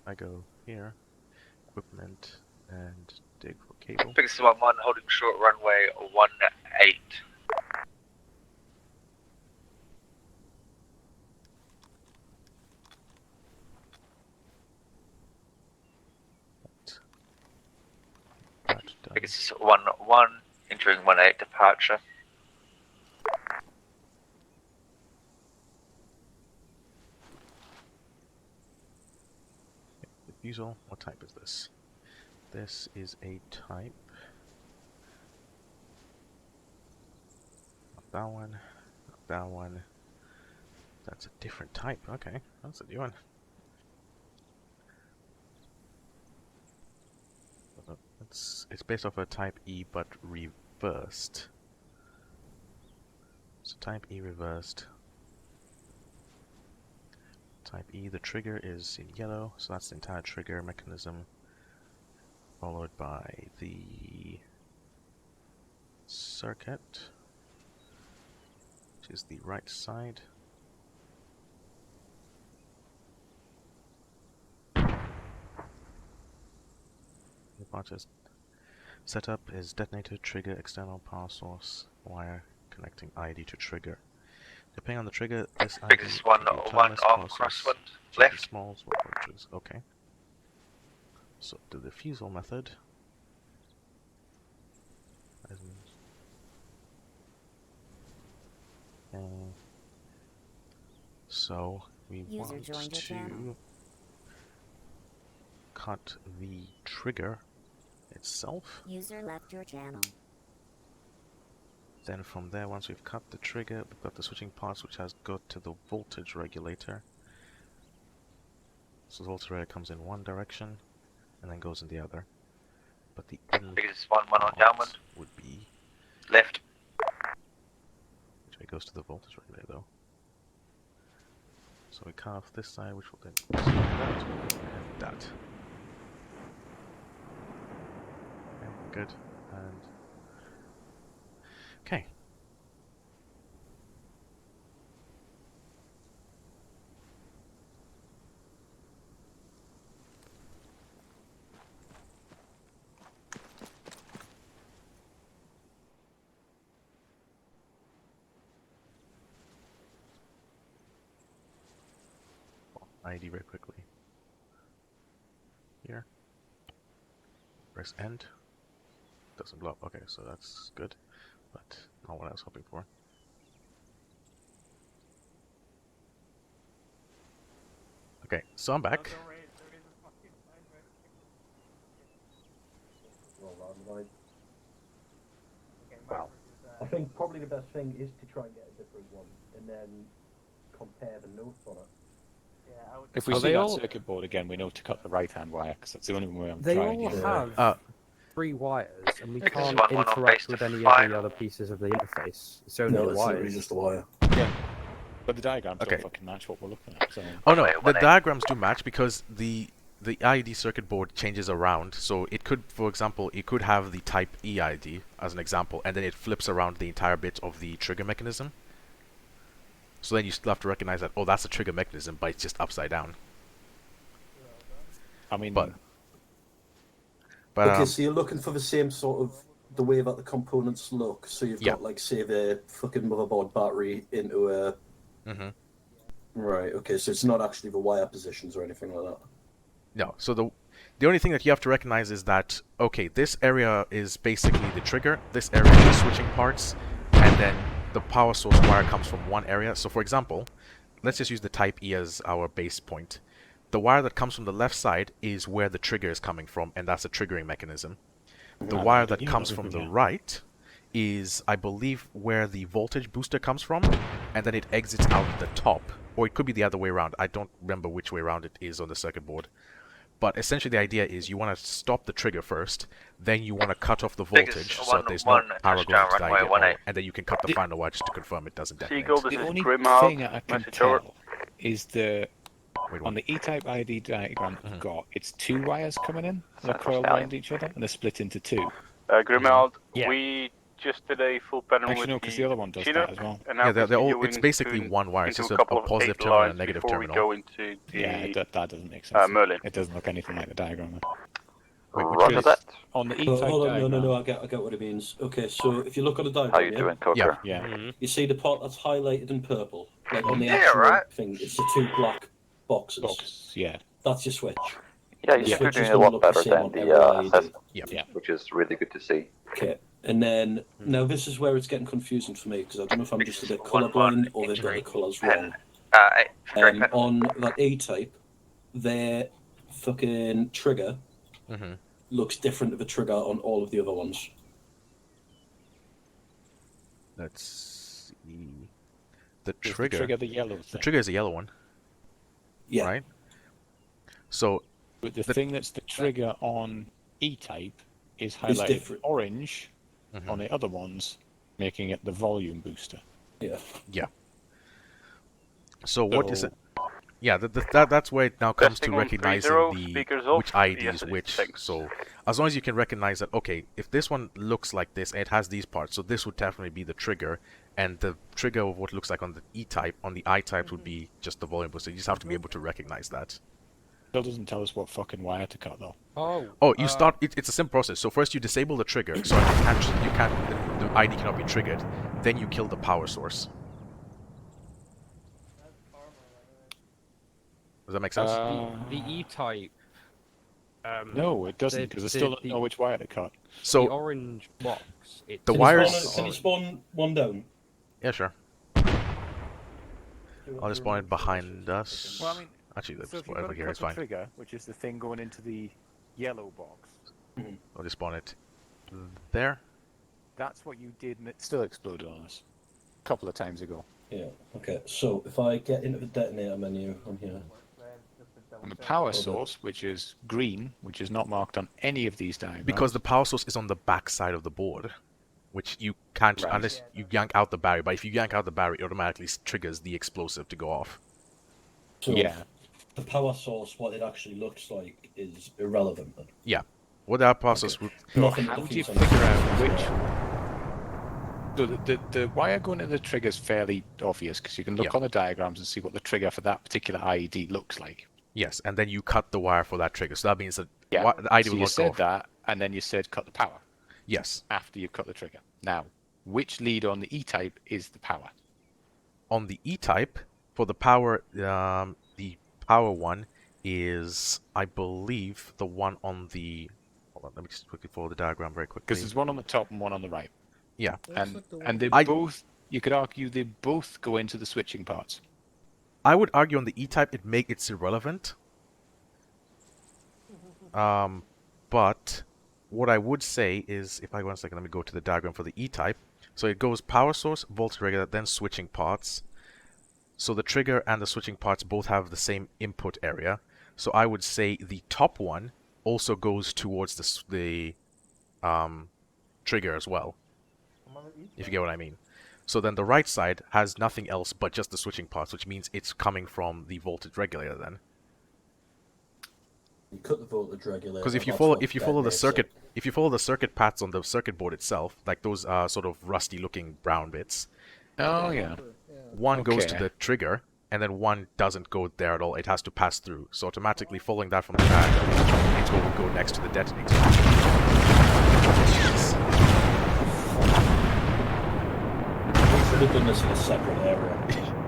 I go here, equipment, and dig for cable. Fix 1-1 holding short runway 18. Fix 1-1 entering 18 departure. Diffusal, what type is this? This is a type. Not that one, not that one. That's a different type, okay, that's a new one. It's based off a type E but reversed. So type E reversed. Type E, the trigger is in yellow, so that's the entire trigger mechanism, followed by the circuit, which is the right side. The bunches setup is detonator, trigger, external power source, wire connecting ID to trigger. Depending on the trigger, this ID Fix 1-1 arm crosswind left. Smalls, okay. So the diffusal method. So we want to cut the trigger itself. User left your channel. Then from there, once we've cut the trigger, we've got the switching parts which has got to the voltage regulator. So the voltage regulator comes in one direction and then goes in the other. But the end Fix 1-1 on downwind would be left. Which way goes to the voltage regulator though. So we cut off this side, which will then go to that and that. good. And okay. ID very quickly. Here. Press end. Doesn't blow up. Okay, so that's good, but not what I was hoping for. Okay, so I'm back. Well, I think probably the best thing is to try and get a different one, and then compare the notes on it. If we see that circuit board again, we know to cut the right-hand wire, because that's the only way I'm They trying. all have 3 wires, and we can't one on interact base with to any of five. the other pieces of the interface. It's only the No, it's wires. literally just a wire. Yeah, but the diagrams Okay. don't fucking match what we're looking at. So. Oh no, the diagrams do match because the ID circuit board changes around. So it could, for example, it could have the type E ID as an example, and then it flips around the entire bit of the trigger mechanism. So then you still have to recognize that, oh, that's a trigger mechanism, but it's just upside down. I mean, but okay, so you're looking for the same sort of the way that the components look. So you've got like, say, the fucking motherboard battery into a. Right. Okay, so it's not actually the wire positions or anything like that. No. So the only thing that you have to recognize is that, okay, this area is basically the trigger. This area is the switching parts, and then the power source wire comes from one area. So for example, let's just use the type E as our base point. The wire that comes from the left side is where the trigger is coming from, and that's a triggering mechanism. The wire that comes from the right is, I believe, where the voltage booster comes from, and then it exits out the top. Or it could be the other way around. I don't remember which way around it is on the circuit board. But essentially the idea is you want to stop the trigger first, then you want to cut off the voltage so that there's no power going to the ID at all, and then you can cut the final wire just to confirm it doesn't detonate. The only thing I can tell is on the E-type ID diagram I've got, it's 2 wires coming in, they're coiled around each other, and they're split into 2. Grimald, we just did a full panel Actually, with no, because the other one does that as well. Yeah, they're all, it's basically one wire. It's just a positive terminal and a negative terminal. Yeah, that doesn't make sense. Merlin. It doesn't look anything like the diagram. Wait, Roger that. On the E-type hold on, diagram. no, I get what it means. Okay, so if you look at the diagram, How you doing, Coker? Yeah. You see the part that's highlighted in purple, like on the actual thing. It's the 2 black boxes. Yeah. That's your switch. Yeah, you're doing a lot better than the assessment, which is really good to see. Okay, and then now this is where it's getting confusing for me because I don't know if I'm just a bit colourblind or they've got the colours wrong. On that E-type, their fucking trigger looks different to the trigger on all of the other ones. Let's see. The Is trigger. the trigger the yellow thing? The trigger is a yellow one. Yeah. Right. So. But the thing that's the trigger on E-type is highlighted different. orange on the other ones, making it the volume booster. Yeah. Yeah. So what is it? Yeah, that's where it now comes to recognizing which ID is which. So as long as you can recognize that, okay, if this one looks like this and it has these parts, so this would definitely be the trigger, and the trigger of what looks like on the E-type, on the I-type would be just the volume booster. You just have to be able to recognize that. Still doesn't tell us what fucking wire to cut though. Oh, you start. It's a simple process. So first you disable the trigger, so the ID cannot be triggered. Then you kill the power source. Does that make sense? The E-type. No, it doesn't, because I still don't know which wire to cut. So the orange box. The wires. Can you spawn one down? Yeah, sure. I'll just spawn it behind us. Well, I mean, actually, let's so if spawn you've over got here. to It's cut the fine. trigger, which is the thing going into the yellow box. I'll just spawn it there. That's what you did, and it still exploded on us a couple of times ago. Yeah. Okay. So if I get into the detonator menu on here. And the power source, which is green, which is not marked on any of these diagrams. Because the power source is on the back side of the board, which you can't unless you yank out the battery. But if you yank out the battery, it automatically triggers the explosive to go off. So the power source, what it actually looks like, is irrelevant. Then. Yeah. What that process would... So how do you figure out which... So the wire going to the trigger is fairly obvious because you can look on the diagrams and see what the trigger for that particular IED looks like. Yes, and then you cut the wire for that trigger. So that means that the IED so will you not go said off. that, and then you said cut the power. Yes. After you've cut the trigger. Now, which lead on the E-type is the power? On the E-type, for the power one is, I believe, the one on the... Hold on, let me just quickly follow the diagram very quickly. Because there's one on the top and one on the right. Yeah. And they both, you could argue they both go into the switching parts. I would argue on the E-type it's irrelevant. But what I would say is, if I go 1 second, let me go to the diagram for the E-type. So it goes power source, voltage regulator, then switching parts. So the trigger and the switching parts both have the same input area. So I would say the top one also goes towards the trigger as well, if you get what I mean. So then the right side has nothing else but just the switching parts, which means it's coming from the voltage regulator then. You cut the voltage regulator. Because if you follow the circuit paths on the circuit board itself, like those sort of rusty looking brown bits. Oh yeah. One goes to the trigger, and then one doesn't go there at all. It has to pass through. So automatically following that from the back, it will go next to the detonator. We should have done this in a separate area.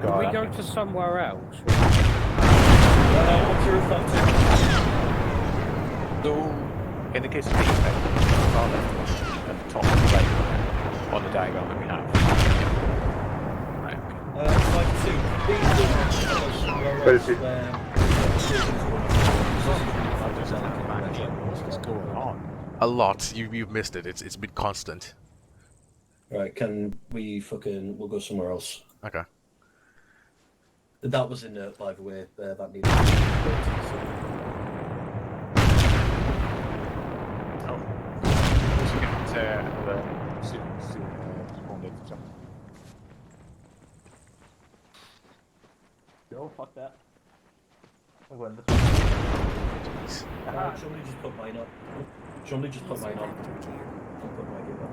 Can we go to somewhere else? What's your thoughts? So, in the case of the far left and the top right on the diagram that we have. Right. What's going on? A lot. You've missed it. It's been constant. Right, we'll go somewhere else. Okay. That was inert, by the way. That needed. Go, fuck that. I'm going this Somebody just put mine up. Somebody just put mine up. I'll put my gear up.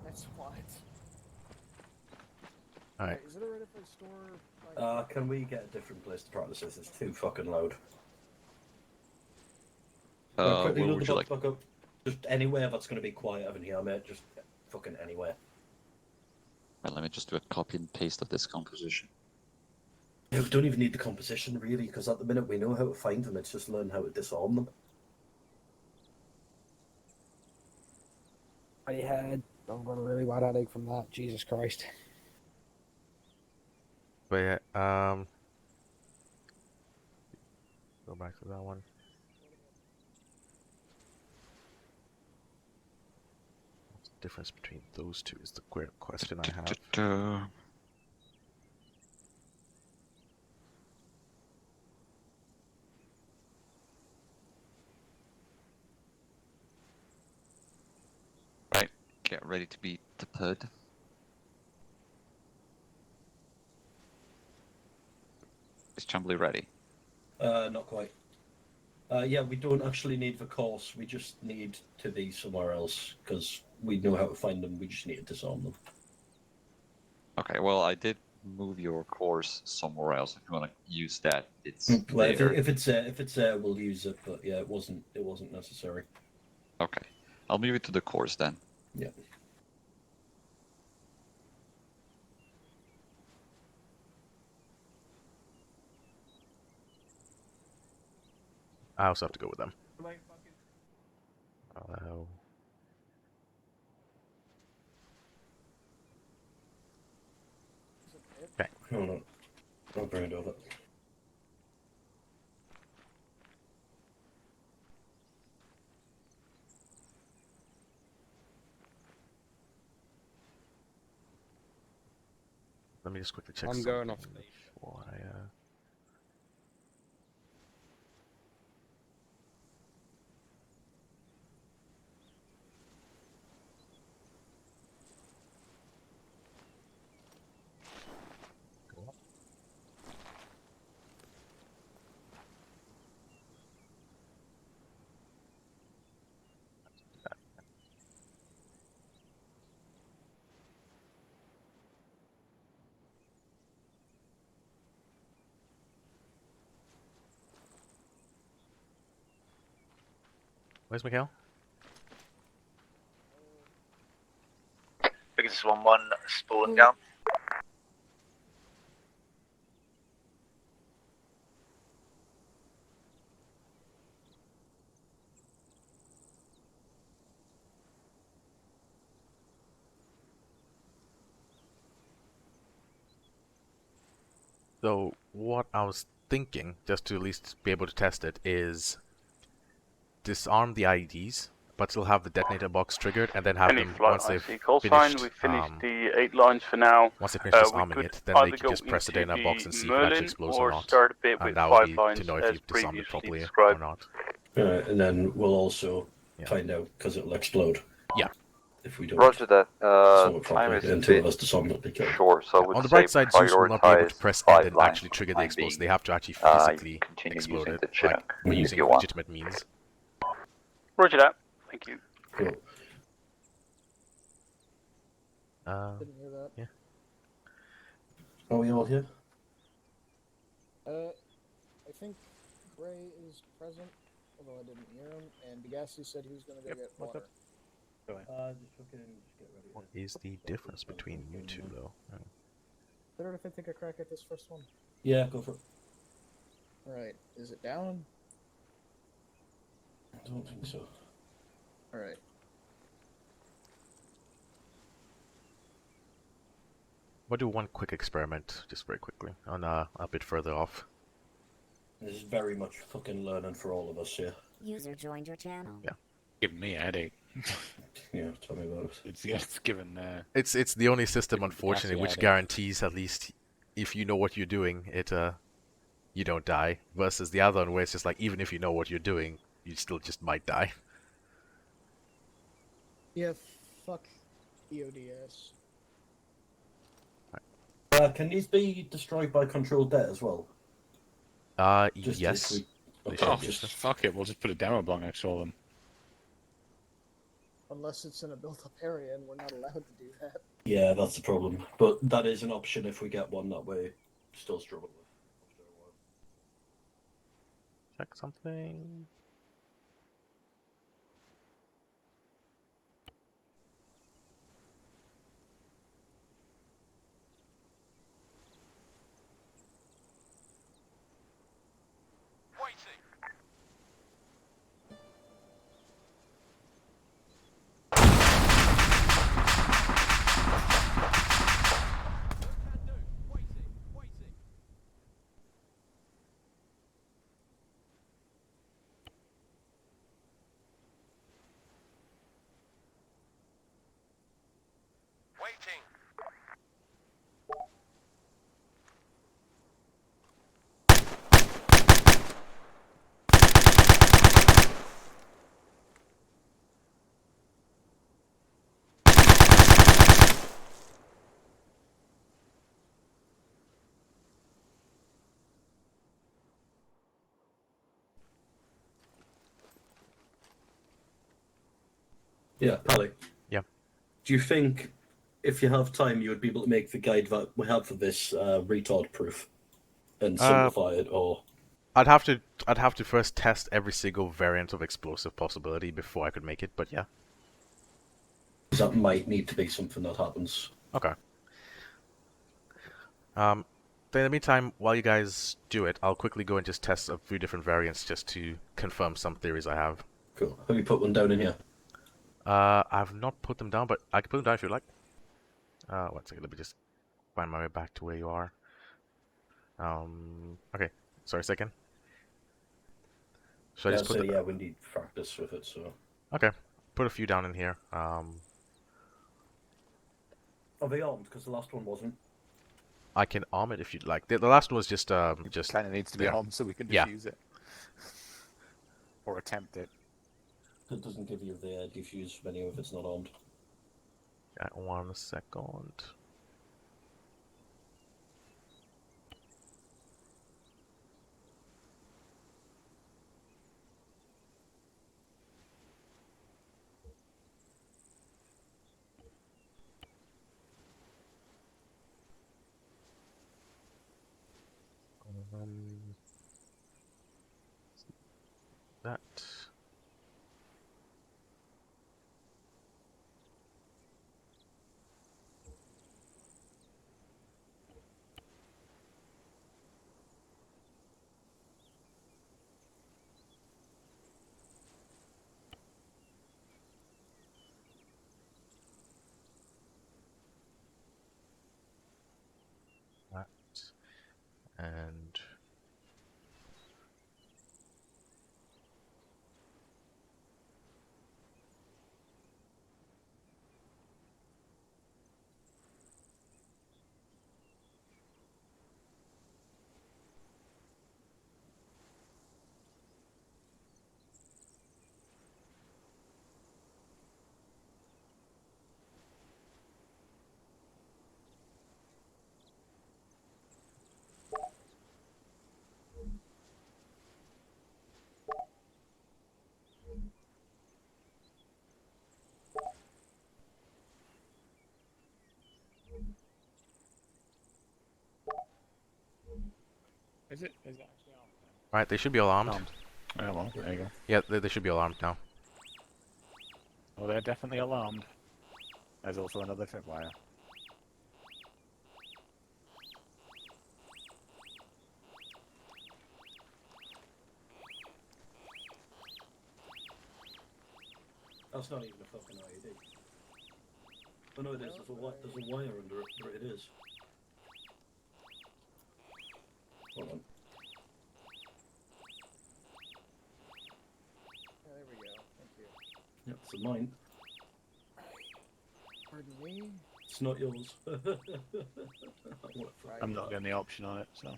That's what. Alright. Is it alright if I store? Can we get a different place to practice this? It's too fucking loud. Where would you like? Back up. Just anywhere that's going to be quiet in here, mate. Just fucking anywhere. Well, let me just do a copy and paste of this composition. Yeah, we don't even need the composition, really, because at the minute we know how to find them. It's just learn how to disarm them. I had. I'm got a really bad headache from that. Jesus Christ. But yeah, go back to that one. What's the difference between those two is the question I have. Right, get ready to be deployed. Is Chambly ready? Not quite. Yeah, we don't actually need the course. We just need to be somewhere else because we know how to find them. We just need to disarm them. Okay, well, I did move your course somewhere else. If you want to use that, it's Well, there. if it's there, we'll use it. But yeah, it wasn't necessary. Okay, I'll move it to the course then. Yeah. I also have to go with them. Hello. Okay. Hold on. I'll bring it over. Let me just quickly check. I'm going off something before I, Where's Mikhail? Pegasus 1-1 spooling down. So what I was thinking, just to at least be able to test it, is disarm the IEDs, but still have the detonator box triggered, and then have Any them flight once I they've see. Call finished. sign. We've finished the 8 lines for now. Once they finish We disarming could it, then they either can go just press the into detonator box the and see if it actually Merlin explodes or or not. start a bit And with that would 5 be lines to know if as you've disarmed it previously properly described. or not. And then we'll also find out because it'll explode. Yeah. If we don't. Roger that. Disarm it Time properly, is a and two of bit us disarm it. They kill. short, so I would On the say bright side, Zeus will not be able to prioritize press end 5 and lines actually for trigger the the time explosive. being. They have to actually You physically continue explode using it, the like Chinook we're if using you want. legitimate means. Roger that. Thank you. Cool. Didn't hear that. Yeah. Are we all here? I think Gray is present, although I didn't hear him, and Degassi said he was going to go get water. Just get ready. What is the difference between you two, though? Oh. Better if I take a crack at this first one. Yeah, go for it. Alright, is it down? I don't think so. Alright. We'll do one quick experiment, just very quickly, on a bit further off. This is very much fucking learning for all of us here. User joined your channel. Yeah. Giving me a headache. Yeah, tell me about it. It's given. It's the only system, given unfortunately, Degassi a which headache. guarantees at least if you know what you're doing, you don't die. Versus the other one, where it's just like even if you know what you're doing, you still just might die. Yeah, fuck EODS. Can these be destroyed by controlled debt as well? Just Yes. if we- They Oh, should be. just fuck it. We'll just put a demo block next to all of them. Unless it's in a built-up area and we're not allowed to do that. Yeah, that's the problem. But that is an option if we get one that we still struggle with. Check something. Yeah, Pally. Yeah. Do you think if you have time, you would be able to make the guide that we have for this retard proof and simplify it, or? I'd have to first test every single variant of explosive possibility before I could make it, but yeah. That might need to be something that happens. Okay. Then in the meantime, while you guys do it, I'll quickly go and just test a few different variants just to confirm some theories I have. Cool. Have you put one down in here? I've not put them down, but I can put them down if you like. 1 second, let me just find my way back to where you are. Okay, sorry a second. Should I just put yeah, we need practice with it, so. Okay, put a few down in here. Are they armed? Because the last one wasn't. I can arm it if you'd like. The last one was just kind of needs to be there. armed so we can Yeah. defuse it. Or attempt it. It doesn't give you the defuse menu if it's not armed. Yeah, 1 second. That. Is it? Is it actually armed? Right, they should be alarmed. Armed. Oh, well, there you go. Yeah, they should be alarmed now. Well, they're definitely alarmed. There's also another tripwire. That's not even a fucking IED. Oh no, it is. There's a wire under it, but it is. Hold on. There we go. Thank you. Yep, it's a mine. Pardon me. It's not yours. I'm not getting the option on it, so.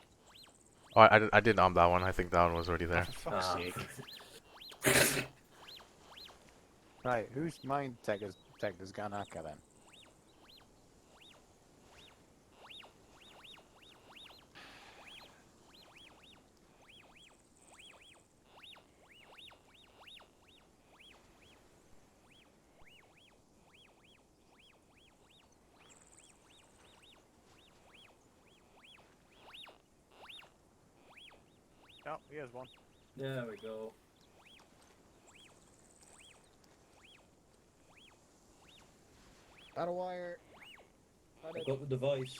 Oh, I didn't arm that one. I think that one was already there. For fuck's sake. Right, who's mine Detector's Ganaka then? Oh, here's one. There we go. Got a wire. I've got the device.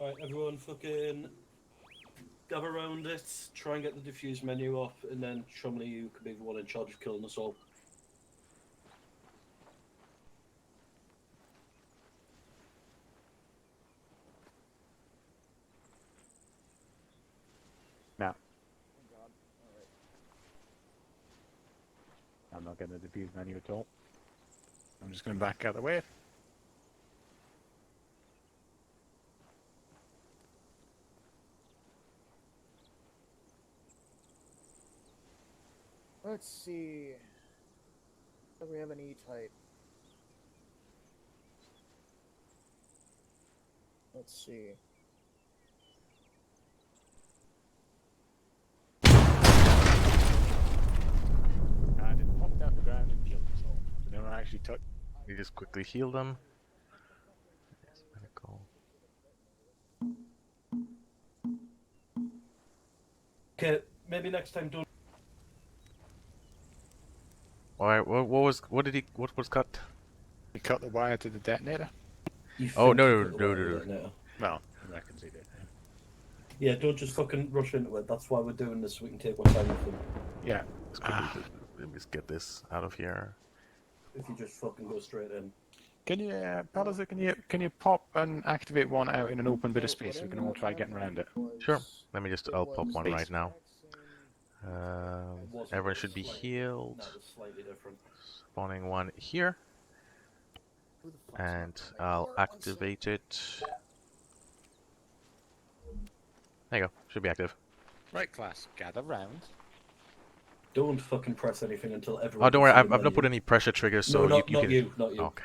Alright, everyone fucking gather around it, try and get the diffuse menu up, and then Chumley, you could be the one in charge of killing us all. Now. I'm not getting the diffuse menu at all. I'm just going to back out of the way. Let's see. Do we have an E-type? Let's see. I didn't pop down the ground and kill them all. They never actually touched. You just quickly heal them. Yes, medical. Okay, maybe next time don't. Alright, what was cut? He cut the wire to the detonator. Oh, no. Well, I reckon he did. Yeah, don't just fucking rush into it. That's why we're doing this, so we can take one time with them. Yeah. Let me just get this out of here. If you just fucking go straight in. Can you, Palliser, can you pop and activate one out in an open bit of space so we can all try getting around it? Sure. I'll pop one right now. Everyone should be healed. That was slightly different. Spawning one here. And I'll activate it. There you go. Should be active. Right, class. Gather round. Don't fucking press anything until everyone. Oh, don't worry. I've not put any pressure triggers, so no, you not can. you, not you. Oh, okay.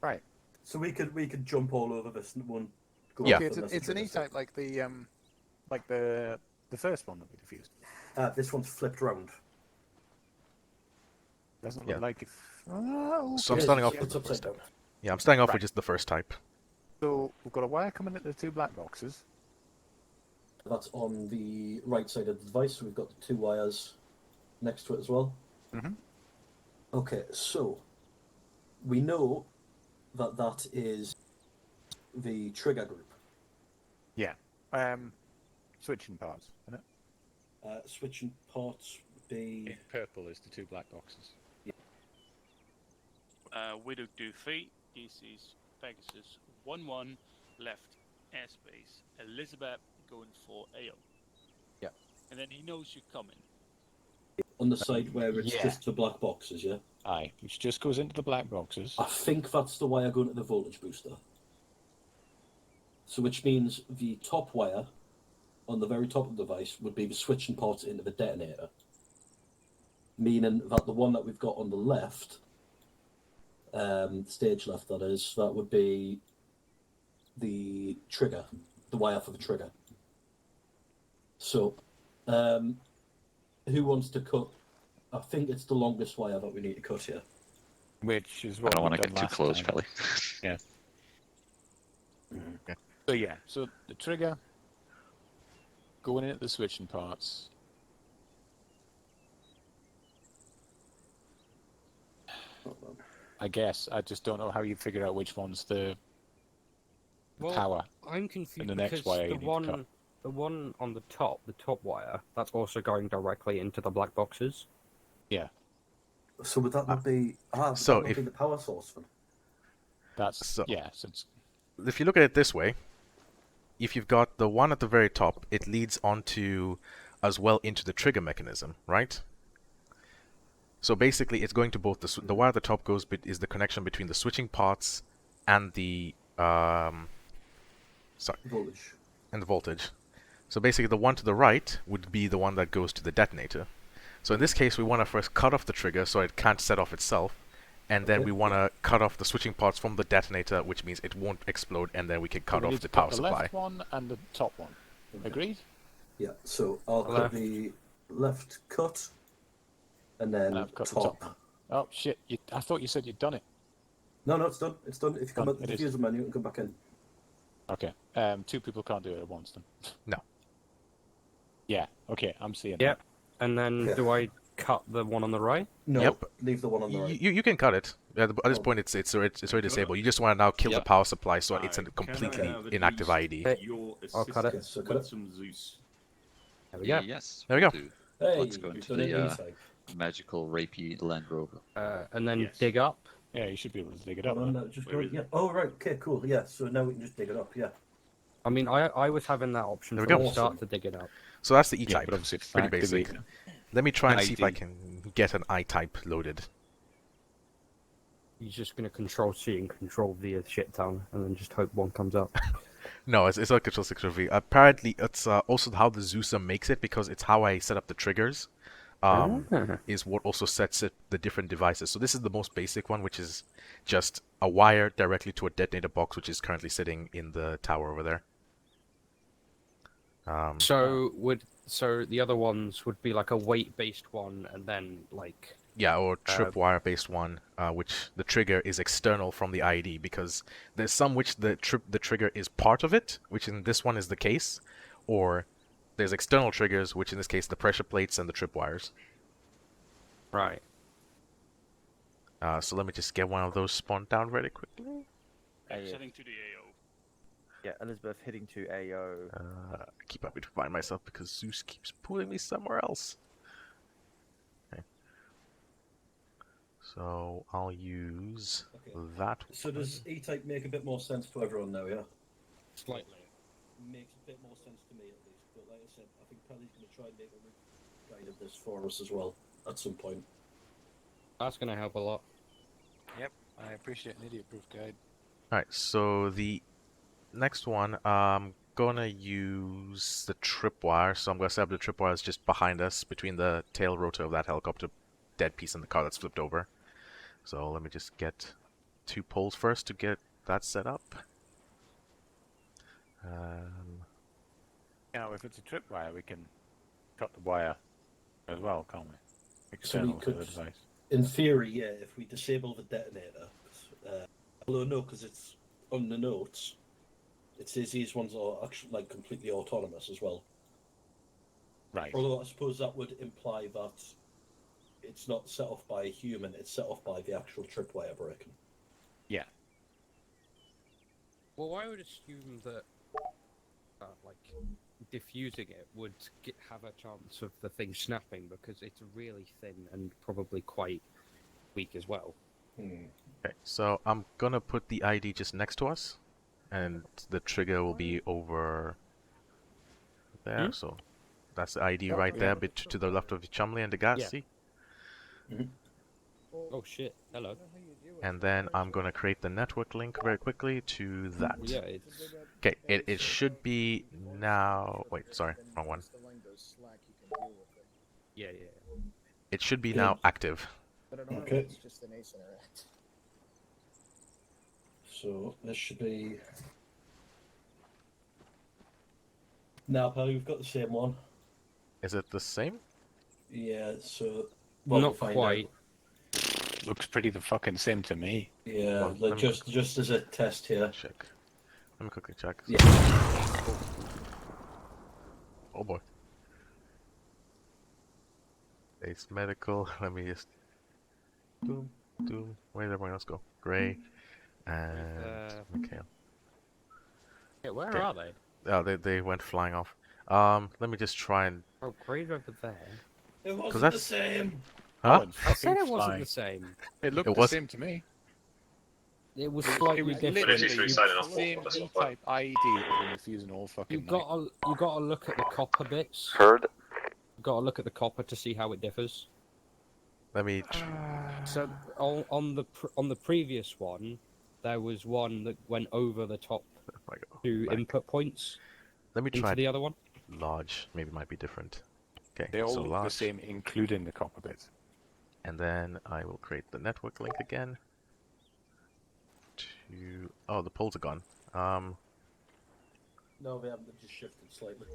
Right. So we could jump all over this and one. Go Yeah. Okay, it's an E-type like the first one that we diffused. This one's flipped round. Doesn't Yeah. look like it. Oh, So I'm okay. starting off It's with the upside first down. type. Yeah, I'm starting off with just the first type. So we've got a wire coming into the two black boxes. That's on the right side of the device. So we've got the two wires next to it as well. Mhm. Okay, so we know that is the trigger group. Yeah. Switching parts, isn't it? Switching parts would be. In purple is the two black boxes. Widow do 3, DC's Pegasus 1-1, left airspace, Elizabeth going for AO. Yeah. And then he knows you're coming. On the side where it's Yeah. just the black boxes, yeah? Aye, which just goes into the black boxes. I think that's the wire going to the voltage booster. So which means the top wire on the very top of the device would be the switching ports into the detonator. Meaning that the one that we've got on the left, stage left that is, that would be the trigger, the wire for the trigger. So, who wants to cut I think it's the longest wire that we need to cut here. Which is I what don't want we've to done get too last close, time. Pelly. Yeah. So yeah, so the trigger going in at the switching parts. I guess I just don't know how you figure out which one's the power. I'm confused and the next because wire the you need to cut. one on the top wire, that's also going directly into the black boxes. Yeah. So would that not be? Would so that not be the power source then? That's So- yeah. So it's, If you look at it this way, if you've got the one at the very top, it leads onto as well into the trigger mechanism, right? So basically, it's going to both the wire at the top is the connection between the switching parts and the Voltage. and the voltage. So basically, the one to the right would be the one that goes to the detonator. So in this case, we want to first cut off the trigger so it can't set off itself, and then Okay. we want to cut off the switching parts from the detonator, which means it won't explode, and then we can so cut we off need the to cut power the supply. left one and the top one. Agreed? Yeah. So I'll cut the left cut, and then I've cut the top. top. Oh shit! I thought you said you'd done it. No, it's done. It's done. If you come Done. out the It is. diffuser menu and come back in. Okay. Two people can't do it at once then. No. Yeah. Okay. I'm seeing. Yep. And then Yeah. do I cut the one on the right? No. Yep. Leave the one on the right. You can cut it. At this point, it's already disabled. You just want to now kill the Yep. power supply, so it's a completely inactive IED. Your I'll cut it. assistance So cut it. with some Zeus. There we go. Yes. There we go. do. Hey, Let's go we've into done it the E-type. magical rapey Land Rover. And then Yes. dig up. Yeah, you should be able to dig it up. Oh, no, just go. Yeah. Oh, right. Okay. Cool. Yeah. So now we can just dig it up. Yeah. I mean, I was having that option There from we the go. start to dig it up. So that's the Yeah, E-type. but obviously Pretty basic. activate Let me try and see if I ID. can get an I-type loaded. You're just gonna control C and control V a shit ton, and then just hope one comes up. No, it's not Control 6 or V. Apparently, it's also how the Zeusa makes it, because it's how I set up the triggers. Is what also sets it the different devices. So this is the most basic one, which is just a wire directly to a detonator box, which is currently sitting in the tower over there. So the other ones would be like a weight-based one, and then like Yeah, or tripwire-based one, which the trigger is external from the IED, because there's some which the trigger is part of it, which in this one is the case, or there's external triggers, which in this case the pressure plates and the tripwires. right. So let me just get one of those spawned down very quickly. Heading to the AO. Yeah, Elizabeth heading to AO. I keep having to find myself because Zeus keeps pulling me somewhere else. Okay. So I'll use that So does E-type make a bit more sense to everyone now? Yeah. Slightly. Makes a bit more sense to me at least. But like I said, I think Pelly's going to try and make a route guide of this for us as well at some point. That's gonna help a lot. Yep. I appreciate an idiot-proof guide. Alright, so the next one, I'm gonna use the tripwire. So I'm gonna set up the tripwires just behind us, between the tail rotor of that helicopter dead piece and the car that's flipped over. So let me just get 2 poles first to get that set up. Now, if it's a tripwire, we can cut the wire as well, can't we? So we External to could, the device. in theory, yeah, if we disable the detonator, although no, because it's on the notes, it says these ones are actually like completely autonomous as well. Right. Although I suppose that would imply that it's not set off by a human; it's set off by the actual tripwire breaking. Yeah. Well, I would assume that like diffusing it would have a chance of the thing snapping, because it's really thin and probably quite weak as well. Okay, so I'm gonna put the ID just next to us, and the trigger will be over there. So that's the ID right there, bit to the left of Chumley and the gas. Yeah. See? Oh shit! Hello. And then I'm gonna create the network link very quickly to that. Yeah, it's... Okay, it should be now. Wait, sorry, wrong one. Yeah. It should be now active. Okay. It's just an ace interact. So this should be. Now, Pelly, we've got the same one. Is it the same? Yeah. So Well, Not we'll find quite. Looks pretty the fucking same to me. Yeah, Well, like just as a test here. Check. Let me quickly check. Yeah. Oh boy. It's medical. Let me just. Doom, doom. Where did everyone else go? Gray and Mikhail. Yeah, where Okay. are they? Oh, they went flying off. Let me just try and. Oh, Gray's over there. It wasn't that's... the same. Huh? I said it wasn't the same. It looked It the was- same to me. It was It slightly was different. literally the same E-type IED that we've been fusing all fucking You gotta look at the copper bits. Heard. You gotta look at the copper to see how it differs. Let me. So on the previous one, there was one that went over the top two input points. Let me try into the other one. Large. Maybe it might be different. Okay, They all so look large. the same, including the copper bit. And then I will create the network link again. Oh, the poles are gone. No, they haven't. They've just shifted slightly.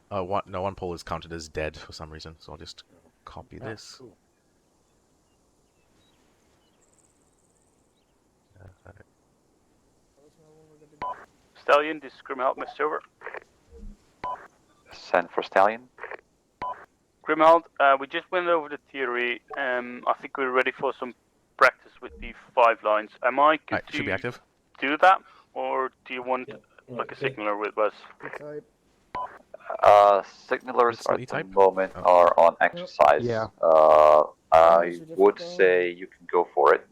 One pole is counted as dead for some reason, so I'll just copy this. Cool. Stallion, this is Grimald, message over. Send for Stallion. Grimald, we just went over the theory. I think we're ready for some practice with the 5 lines. Am I good Should be active. do that, or do you want like a signaler with us? Signalers Still at the E-type? moment are on exercise. Yeah. I would say you can go for it.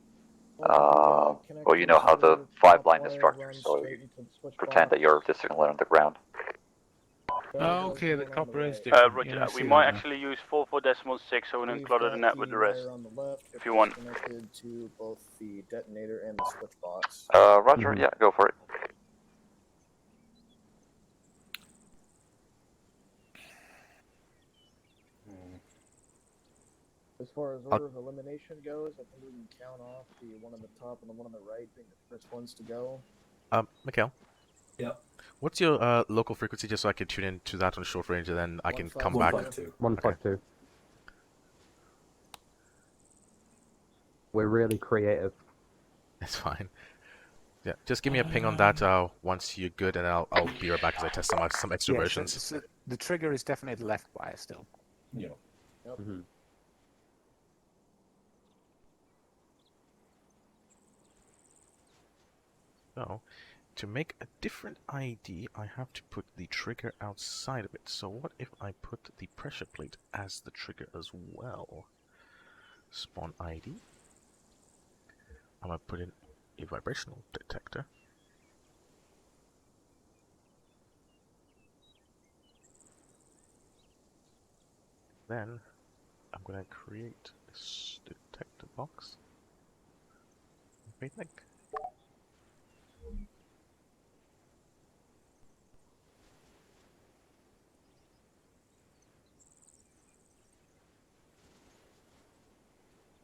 Well, you know how the 5-line is structured, so you pretend that you're the signaler on the ground. Oh, okay, the copper is Roger different. Yeah, I that. We see might that now. actually use 44.6 so we don't clutter the net with the rest. If you want. Connected to both the detonator and the switch box. Roger, yeah, go for it. As far as order of elimination goes, I think we can count off the one on the top and the one on the right being the first ones to go. Mikhail. Yeah. What's your local frequency, just so I can tune in to that on short range, and then I can come back. 152. We're really creative. It's fine. Yeah, just give me a ping on that once you're good, and I'll be right back as I test some extra Yes, versions. the trigger is definitely the left wire still. Yeah. Yep. So, to make a different ID, I have to put the trigger outside of it. So what if I put the pressure plate as the trigger as well? Spawn ID. I'm going to put in a vibrational detector. Then I'm going to create this detector box. Wait, link.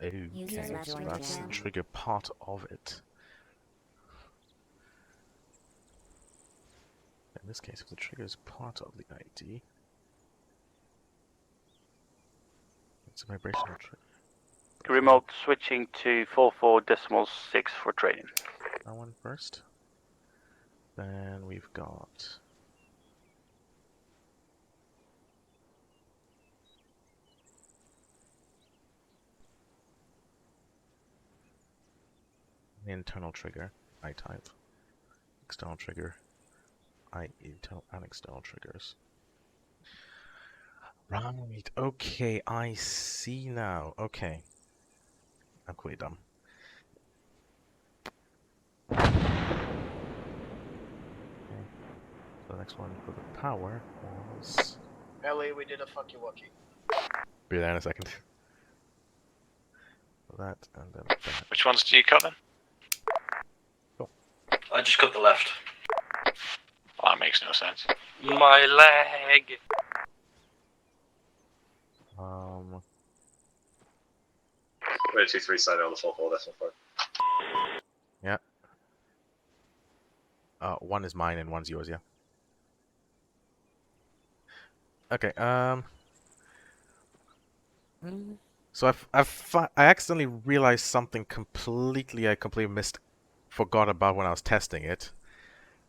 Okay, so that's the trigger part of it. In this case, if the trigger is part of the ID, it's a vibrational trigger. Remote switching to 44.6 for trading. That one first. Then we've got the internal trigger, I-type. External trigger, internal and external triggers. Right, okay, I see now. Okay. I'm quite dumb. Okay. So the next one for the power was... Ellie, we did a fucky wucky. Be there in a second. That and then that. Which ones do you cut then? Cool. I just cut the left. Well, that makes no sense. My leg! 2-3 side on the 44.5. Yeah. One is mine and one's yours, yeah. Okay, So I accidentally realized something I completely forgot about when I was testing it,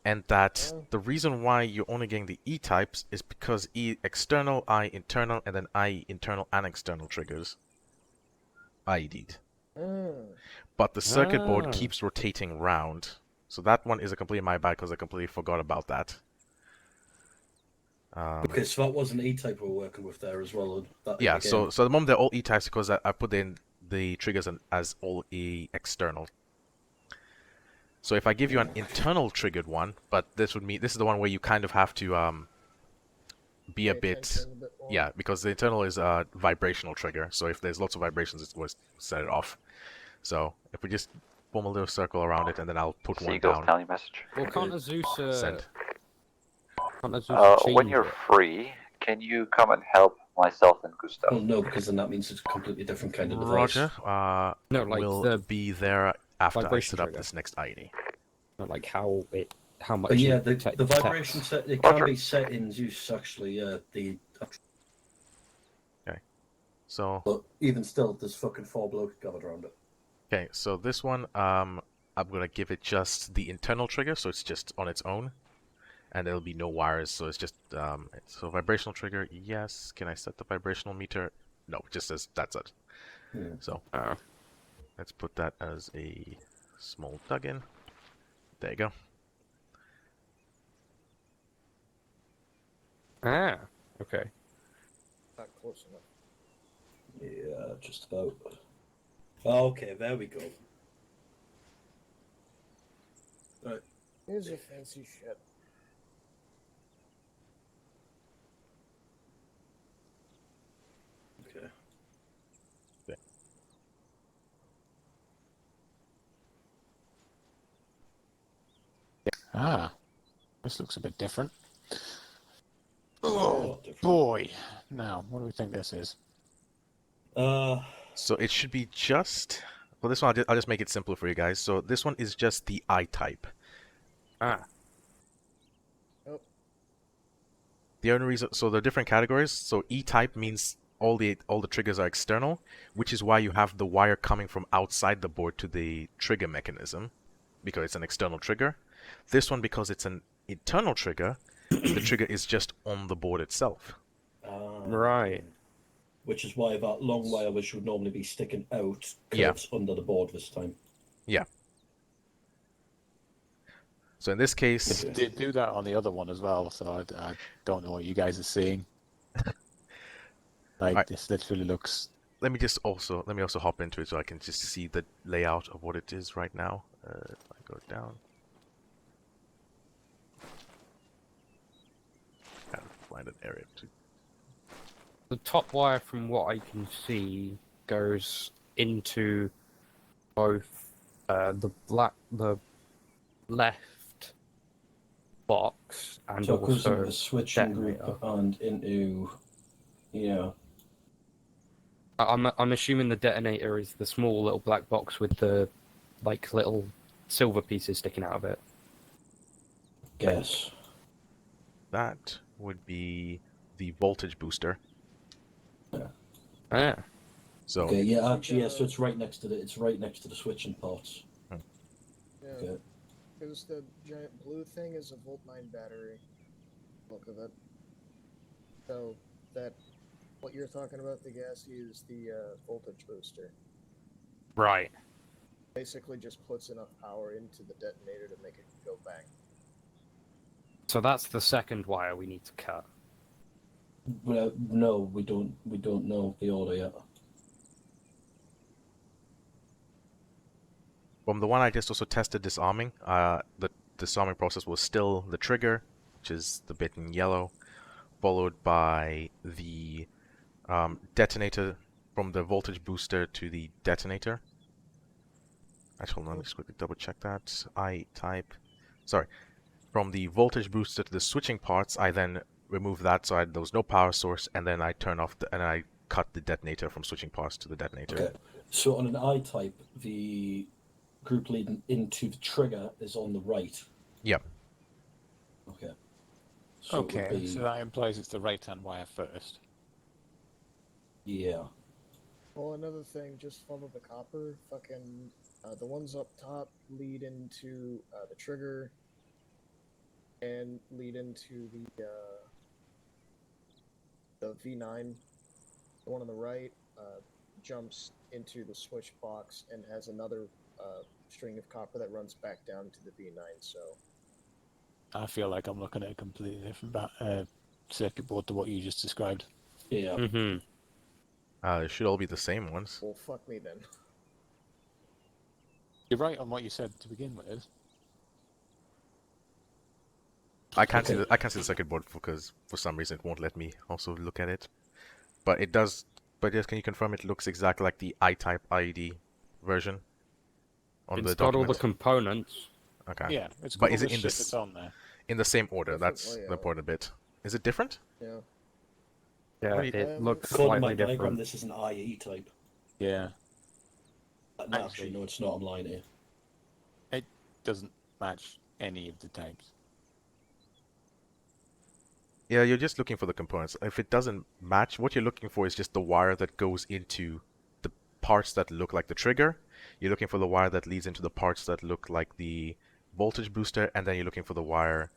and that the reason why you're only getting the E types is because E external, I internal, and then I internal and external triggers IED'd. But the circuit board keeps rotating round, so that one is a completely my bad because I completely forgot about that. Okay, so that was an E-type we were working with there as well. Yeah, so at the moment they're all E-types because I put in the triggers as all E external. So if I give you an internal triggered one, but this is the one where you kind of have to be a bit, yeah, because the internal is a vibrational trigger. So if there's lots of vibrations, it will set it off. So if we just form a little circle around it, and then I'll put one down. Tally message. Well, can't Azusa... Send. When you're free, can you come and help myself and Gustav? Well, no, because then that means it's a completely different kind of device. Roger. No, like will be there after I set up trigger. this next ID. Not like how much. But yeah, the vibration set, it can be set in Zeus actually. Okay. So. But even still, there's fucking 4 blokes gathered around it. Okay, so this one, I'm gonna give it just the internal trigger, so it's just on its own, and there'll be no wires, so it's just so vibrational trigger. Yes. Can I set the vibrational meter? No, it just says that's it. Yeah. So let's put that as a small plugin. There you go. Okay. Not close enough. Yeah, just about. Okay, there we go. Right. Here's your fancy shit. Okay. This looks a bit different. Oh boy! Now, what do we think this is? So it should be just. Well, this one I'll just make it simpler for you guys. So this one is just the I type. The only reason, so there are different categories. So E type means all the triggers are external, which is why you have the wire coming from outside the board to the trigger mechanism, because it's an external trigger. This one, because it's an internal trigger, the trigger is just on the board itself. Right. Which is why that long wire, which would normally be sticking out, Yeah. curves under the board this time. Yeah. So in this case, They do that on the other one as well. So I don't know what you guys are seeing. Like this literally looks. Let me also hop into it so I can just see the layout of what it is right now. If I go down. Kind of find an area to. The top wire, from what I can see, goes into both the left box and So it goes also into the switching detonator. group and into, yeah. I'm assuming the detonator is the small little black box with the like little silver pieces sticking out of it. Yes. That would be the voltage booster. So Okay, yeah, actually, yeah, so it's right next to the switching ports. Yeah. Okay. Because the giant blue thing is a Volt 9 battery. Look at it. So that what you're talking about, the gas, is the voltage booster. Right. Basically, just puts enough power into the detonator to make it go bang. So that's the second wire we need to cut. Well, no, we don't know the order yet. from the one I just also tested disarming, the disarming process was still the trigger, which is the bit in yellow, followed by the detonator from the voltage booster to the detonator. Actually, let me just quickly double check that. From the voltage booster to the switching parts, I then remove that so there was no power source, and then I turn off and I cut the detonator from switching parts to the detonator. Okay. So on an I-type, the group leading into the trigger is on the right. Yep. Okay. So that implies it's the right-hand wire first. Yeah. Well, another thing, just follow the copper. Fucking, the ones up top lead into the trigger and lead into the V9. The one on the right jumps into the switch box and has another string of copper that runs back down to the V9. So I feel like I'm looking at a completely different circuit board to what you just described. Yeah. Mm-hmm. It should all be the same ones. well, fuck me then. You're right on what you said to begin with. I can't see the circuit board because for some reason it won't let me also look at it. But it does. But yes, can you confirm it looks exactly like the I-type IED version on It's the got document? all the components. Okay. Yeah, it's but got is all it the in shit that's on there. in the same order? Different That's the layout. important bit. Is it different? Yeah. Yeah, What do you- it looks According to my slightly diagram, different. this is an IE type. Yeah. No, actually, no, it's not. I'm lying here. It doesn't match any of the types. Yeah, you're just looking for the components. If it doesn't match, what you're looking for is just the wire that goes into the parts that look like the trigger. You're looking for the wire that leads into the parts that look like the voltage booster, and then you're looking for the wire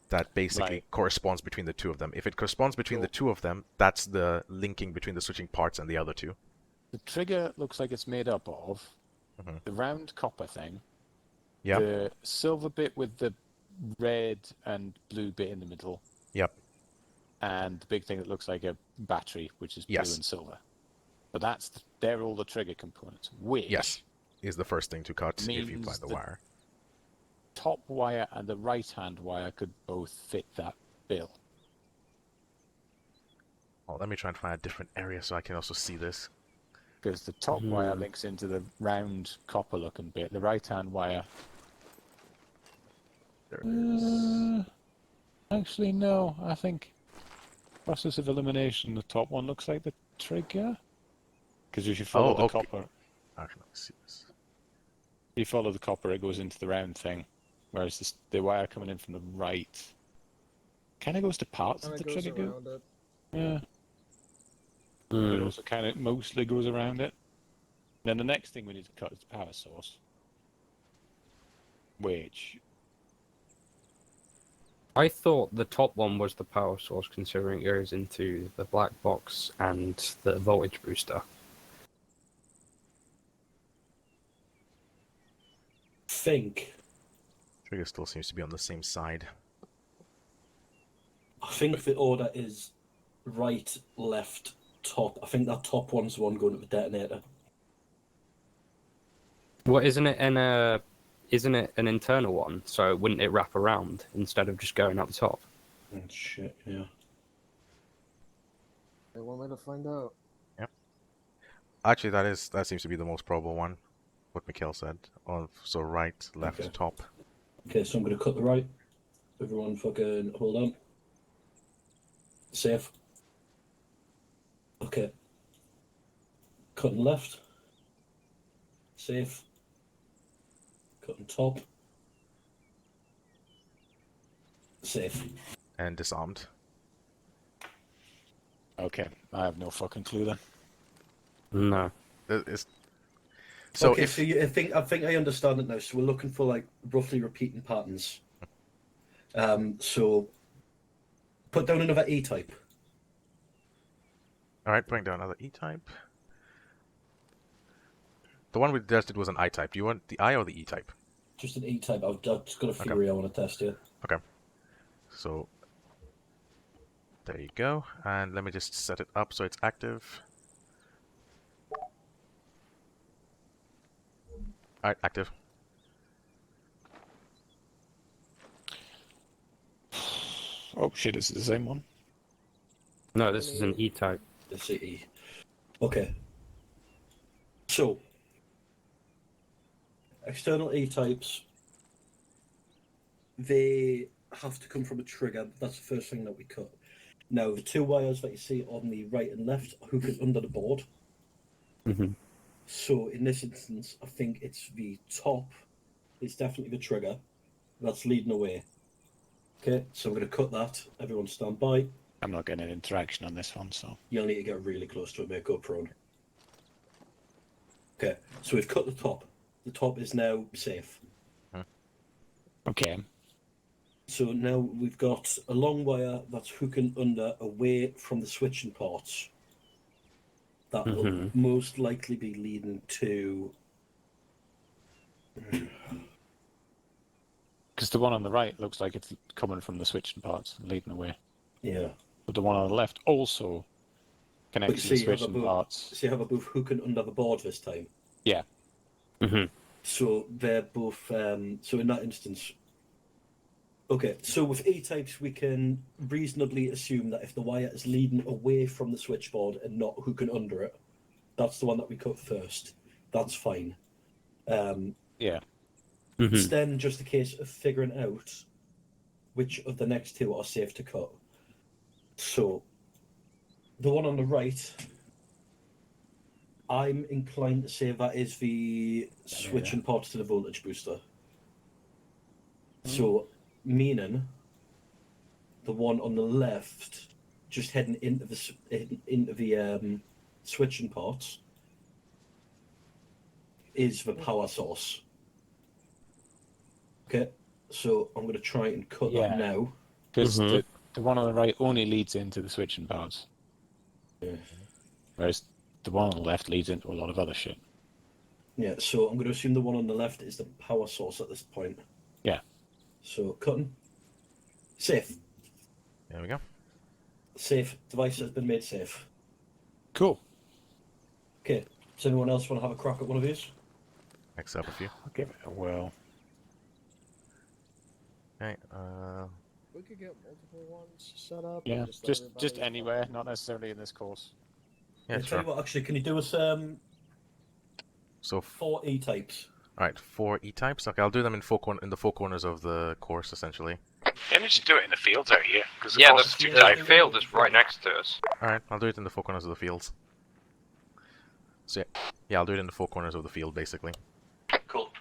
that basically corresponds between the two of them. If it corresponds between the two of them, that's the linking between the switching parts and the other two. The trigger looks like it's made up of the round copper thing, the silver bit with the red and blue bit in the middle, and the big thing that looks like a battery, which is blue and silver. But they're all the trigger components, which is the first thing to cut if you find the wire. Top wire and the right-hand wire could both fit that bill. Oh, let me try and find a different area so I can also see this. Because the top wire links into the round copper-looking bit. The right-hand wire... There it is. Actually, no. I think process of elimination, the top one looks like the trigger. Because if you follow the copper... Actually, let me see this. If you follow the copper, it goes into the round thing. Whereas the wire coming in from the right kind of goes to parts of the trigger group. Yeah. It also kind of mostly goes around it. Then the next thing we need to cut is the power source. Which... I thought the top one was the power source, considering it goes into the black box and the voltage booster. Trigger still seems to be on the same side. I think the order is right, left, top. I think that top one's the one going to the detonator. Well, isn't it an internal one? So wouldn't it wrap around instead of just going out the top? Oh, shit, yeah. They want me to find out. Yep. Actually, that seems to be the most probable one. What Mikhail said. So right, left, top. Okay, so I'm going to cut the right. Everyone fucking hold on. Safe. Okay. Cutting left. Safe. Cutting top. Safe. And disarmed. Okay, I have no fucking clue then. No. So okay, so I think I understand it now. So we're looking for like roughly repeating patterns. So put down another E-type. All right, putting down another E-type. The one we tested was an I-type. Do you want the I or the E-type? Just an E-type. I've just got a theory I want to test here. Okay. So there you go. And let me just set it up so it's active. Alright, active. Oh shit, is it the same one? No, this is an E-type. It's E. Okay. So, external E-types, they have to come from a trigger. That's the first thing that we cut. Now, the two wires that you see on the right and left are hooked under the board. Mm-hmm. So, in this instance, I think it's the top. It's definitely the trigger. That's leading away. Okay, so I'm going to cut that. Everyone stand by. I'm not getting an interaction on this one, so... You'll need to get really close to it, make up prone. Okay, so we've cut the top. The top is now safe. Okay. So now we've got a long wire that's hooking under away from the switching ports. That will most likely be leading to... Because the one on the right looks like it's coming from the switching parts, leading away. Yeah. But the one on the left also connects to the switching parts. So you have a both hooking under the board this time. Yeah. So they're both... so in that instance... Okay, so with E-types, we can reasonably assume that if the wire is leading away from the switchboard and not hooking under it, that's the one that we cut first. That's fine. Yeah. It's then just a case of figuring out which of the next two are safe to cut. So, the one on the right, I'm inclined to say that is the switching port to the voltage booster. So, meaning the one on the left, just heading into the switching ports, is the power source. Okay, so I'm going to try and cut that now. Because the one on the right only leads into the switching parts. Yeah. Whereas the one on the left leads into a lot of other shit. Yeah, so I'm going to assume the one on the left is the power source at this point. Yeah. So, cutting. Safe. There we go. Safe. Device has been made safe. Cool. Okay, does anyone else want to have a crack at one of these? Except a few. I'll give it a whirl. Okay, We could get multiple ones set up. Yeah, and just anywhere, not necessarily in this course. Yeah, I'll tell you what, actually, can you do us so 4 E-types? Alright, 4 E-types. Okay, I'll do them in the four corners of the course, essentially. Can you just do it in the fields out here? Yeah, the field is right next to us. Alright, I'll do it in the four corners of the fields. So yeah, I'll do it in the four corners of the field, basically. Cool.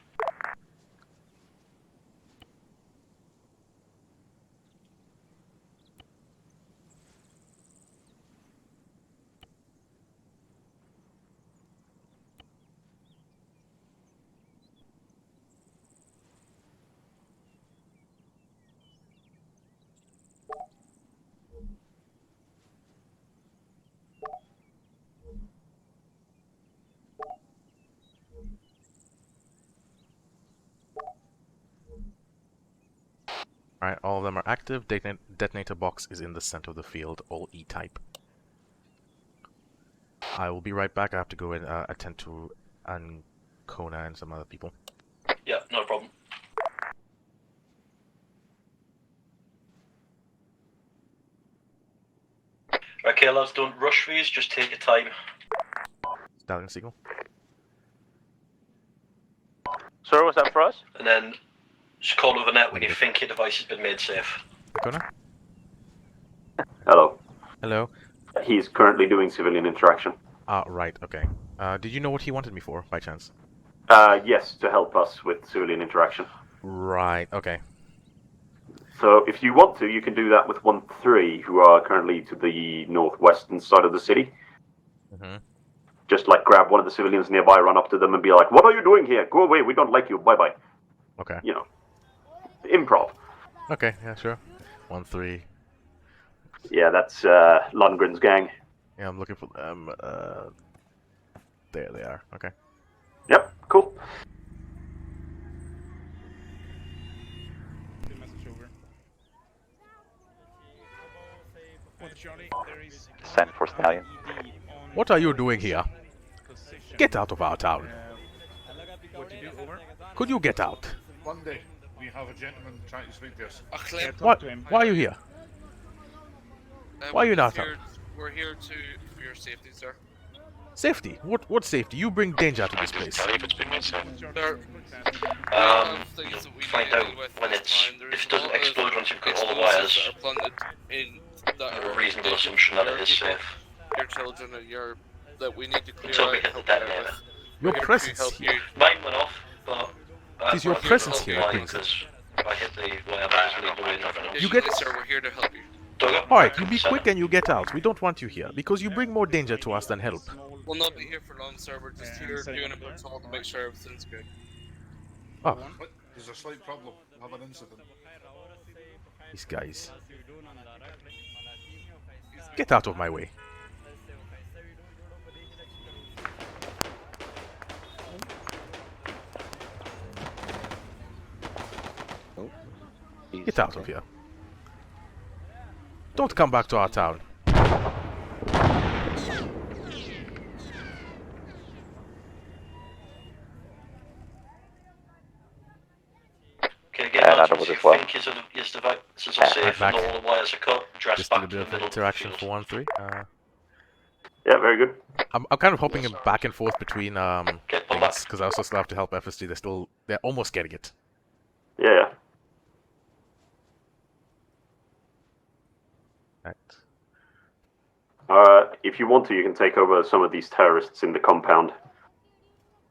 Alright, all of them are active. Detonator box is in the center of the field, all E-type. I will be right back. I have to go and attend to Ancona and some other people. Yeah, no problem. Okay, lads, don't rush these, just take your time. Stallion Seagull. Sir, what's that for us? And then just call over net when you think your device has been made safe. Ancona? Hello. Hello. He's currently doing civilian interaction. Ah, right, okay. Did you know what he wanted me for, by chance? Yes, to help us with civilian interaction. Right, okay. So if you want to, you can do that with 1-3, who are currently to the northwestern side of the city. Just like grab one of the civilians nearby, run up to them and be like, "What are you doing here? Go away, we don't like you, bye-bye." Okay. You know, improv. Okay, yeah, sure. 1-3. Yeah, that's Lundgren's gang. Yeah, I'm looking for them. There they are, okay. Yep, cool. Send for Stallion. What are you doing here? Get out of our town. Could you get out? Monday, we have a gentleman trying to speak to us. Why are you here? Why are you not out? We're here for your safety, sir. Safety? What safety? You bring danger to this place. There Find out when if it doesn't explode once you've got all the wires. That are planted in that A reasonable assumption that it is safe. Your children and that we need to clear Until we out hit and the help you detonator. with. Your We're here to presence help here. you. Mine went off, but It is your presence here that brings it. if I hit the wire that is leading away, nothing You get- Yes, sir, we're here to help you. Alright, you be quick and you get out. We don't want you here, because you bring more danger to us than help. We'll not be here for long, sir. We're just here setting doing a up there. patrol to make sure everything's good. Oh, What? There's a slight problem. We have an incident. these guys. Get out of my way. Get out of here. Don't come back to our town. Okay, Yeah, again, that lads, was what as you well. think is the devices are safe back. and all the wires are cut? Dress Just a back little to bit the of middle. interaction for 1-3. Yeah, very good. I'm kind of hopping back and forth between things because I also still have to help FSD. They're almost getting it. Yeah. Right. If you want to, you can take over some of these terrorists in the compound.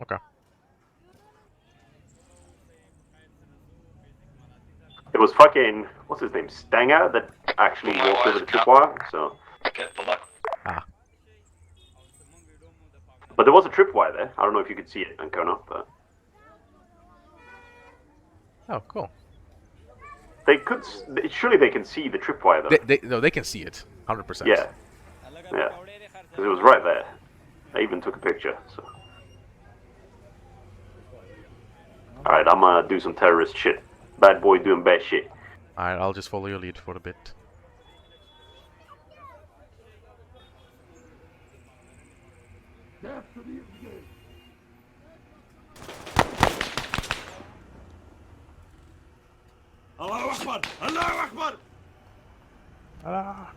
Okay. It was fucking, what's his name, Stanger that actually walked over the tripwire, so... Ah. But there was a tripwire there. I don't know if you could see it, Ancona, but... Oh, cool. They could... Surely they can see the tripwire, though. No, they can see it. 100%. Yeah. Yeah. Because it was right there. I even took a picture, so... Alright, I'm gonna do some terrorist shit. Bad boy doing bad shit. Alright, I'll just follow your lead for a bit. Allahu Akbar! Allahu Akbar! Allah.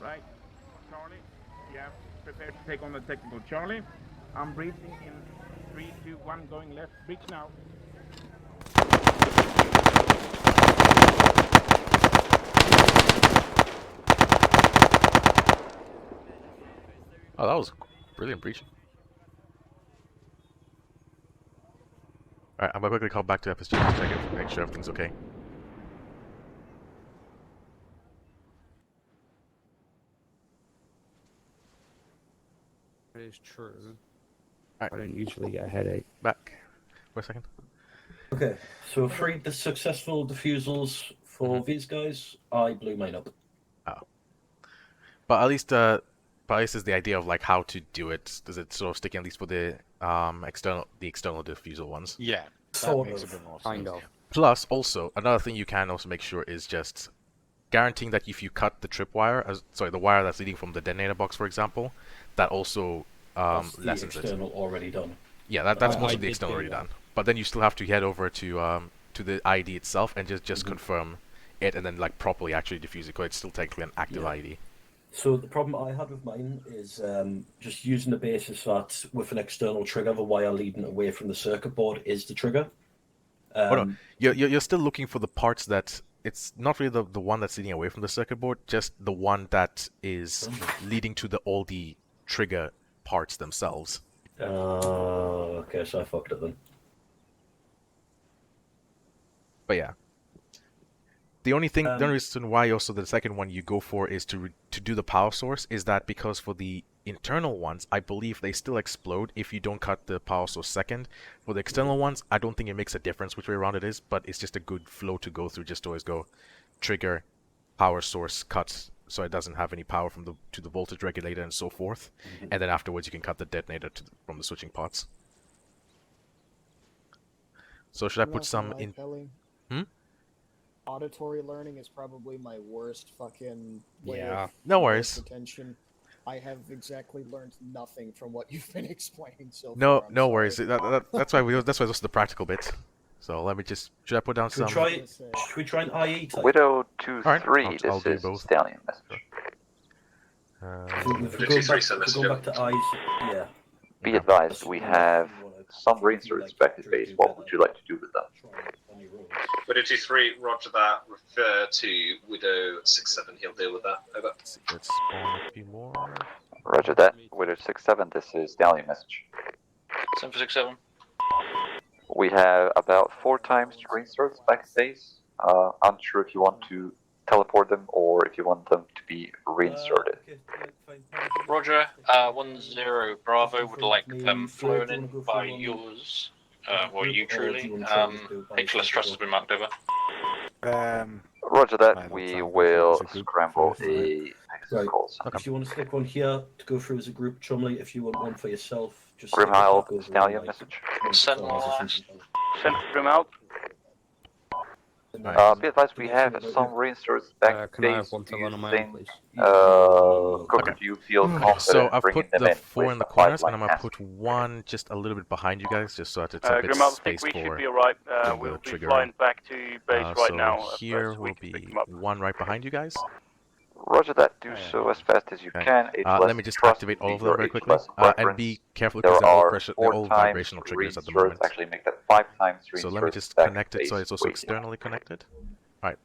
Right, Charlie, yeah, prepare to take on the technical. Charlie, I'm breaching in 3, 2, 1, going left. Breach now. Oh, that was brilliant breaching. Alright, I'm gonna quickly call back to FSG to check it, make sure everything's okay. That is true. Right. I don't usually get a headache. Back. Wait a second. Okay, so 3 successful defusals for these guys. I blew mine up. Oh. But at least is the idea of like how to do it. Does it sort of stick in at least for the external diffusal ones? Yeah. Sort makes of. a bit more Kind sense. of. Plus, also another thing you can also make sure is just guaranteeing that if you cut the tripwire, the wire that's leading from the detonator box, for example, that also That's the lessens external already done. Yeah, that's I most of the did external do already that. done. But then you still have to head over to the ID itself and just confirm it, and then like properly actually diffuse it, because it's still technically an active ID. So the problem I had with mine is just using the basis that with an external trigger, the wire leading away from the circuit board is the trigger. Oh no, you're still looking for the parts that it's not really the one that's leading away from the circuit board, just the one that is leading to all the trigger parts themselves. Okay, so I fucked it then. But yeah, the only reason why also the second one you go for is to do the power source is that because for the internal ones, I believe they still explode if you don't cut the power source second. For the external ones, I don't think it makes a difference which way around it is, but it's just a good flow to go through. Just to always go trigger, power source, cut, so it doesn't have any power from to the voltage regulator and so forth. And then afterwards you can cut the detonator from the switching pots. So should I put some in? Kelly. Auditory learning is probably my worst fucking way of no worries. attention. I have exactly learned nothing from what you've been explaining so No, far. I'm no sorry. worries. That's why that's why this is the practical bit. So let me just. Should I put down Should some? we try an IE type? Widow Alright, 2-3, I'll this do is both. Stallion message. If we're going back to eyes, yeah. Be advised, we have some reinserts back at base. What would you like to do with them? Widow 2-3, roger that. Refer to Widow 6-7. He'll deal with that. Over. Let's spawn a few more. Roger that. Widow 6-7, this is Stallion message. 7 for 6-7. We have about 4 times to reinserts back at base. I'm sure if you want to teleport them or if you want them to be reinserted. Roger, 1-0 Bravo would like them flown in by yours, or you truly. HLS Trust has been marked over. Roger that, we will scramble a Right. call sign. If you want to stick one here to go through as a group, Chumley, if you want one for yourself, just Grimhild, stick it back over Stallion like, message. Send Send Grimhild. Be advised, we have some reinserts back Can I have base one to run on my own, using, please? Cooker, do you feel confident So I've bringing put them the in 4 with in the a corners, and 5-line I'm gonna task? put one just a little bit behind you guys, just so that it's a bit Grimhild, I space think we should for be alright. the We'll be trigger. flying back to base right so now, here so we will can be one right behind you guys. Roger that, do so as fast as you Okay. can. Let me just activate all of them very quickly, and be careful because they're all pressure, they're all vibrational triggers at the moment. Actually make that 5 times So let me just back connect it base so it's also waiting. externally connected. Alright.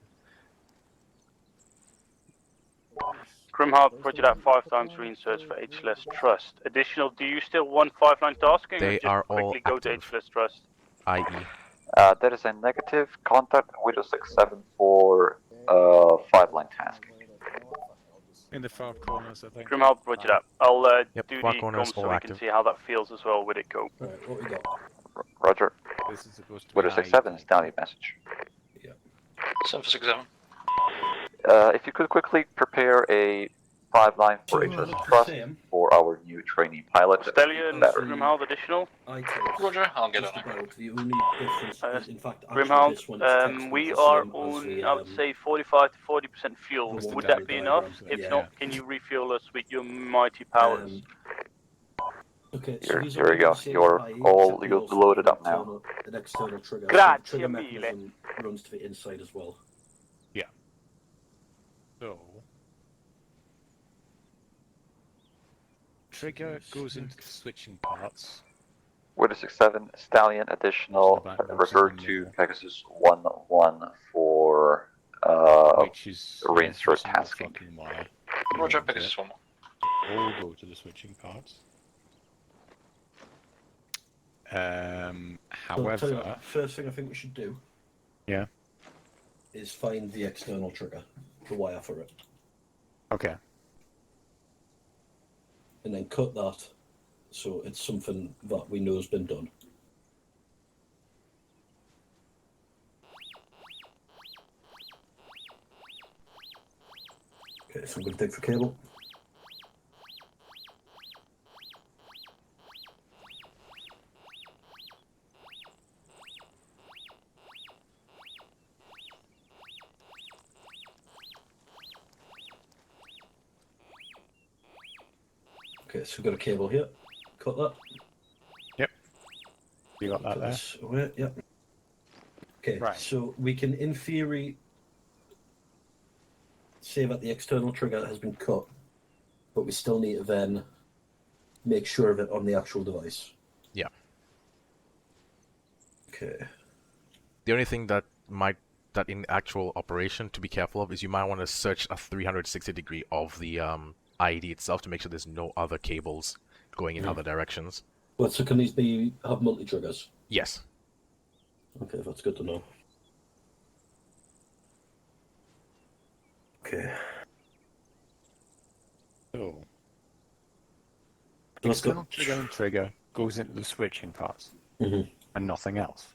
Grimhild, roger that 5 times reinserts for HLS Trust. Additional, do you still want 5-line tasking They or just are all quickly go to active. HLS Trust? IE. That is a negative. Contact Widow 6-7 for 5-line task. In the far corners, I think. Grimhild, roger that. I'll do far the corners, comms so all we active. can see how that feels as well with it go. Right, what we got? Roger. This is supposed to be Widow 6-7, Stallion message. 7 for 6-7. If you could quickly prepare a 5-line for HLS Trust for our new trainee pilot. Stallion, Better. Grimhild, additional. Roger, I'll get on it. The only difference is, in fact, actually Grimhild, this one is textbook we the are same as on, the, I would say, 45 to 40% fuel. the one Would down that the be enough? diagram. If Yeah. not, can you refuel us with your mighty powers? Okay, Here, these here are we go. the same You're IE, all except they you're also loaded have up now. an external trigger. Grazie So the trigger mille. mechanism runs to the inside as well. Yeah. So trigger goes into the switching parts. Widow 6-7, Stallion additional. Refer to Pegasus 1-1 for Which is reinsert reinforcing the tasking. fucking wire. Roger, Pegasus 1. All go to the switching parts. So tell you However, what, first thing I think we should do yeah. is find the external trigger, the wire for it, Okay. and then cut that so it's something that we know has been done. Okay, so I'm going to dig for cable. Okay, so we've got a cable here. Cut that. Yep. You got that Put there? this away. Yep. Okay, Right. so we can, in theory, say that the external trigger has been cut, but we still need to then make sure of it on the actual device. Yeah. Okay. The only thing that in actual operation to be careful of is you might want to search a 360 degree of the IED itself to make sure there's no other cables going in other directions. Well, so can these have multi-triggers? Yes. Okay, that's good to know. Okay. So Let's go. external trigger and trigger goes into the switching parts Mhm. and nothing else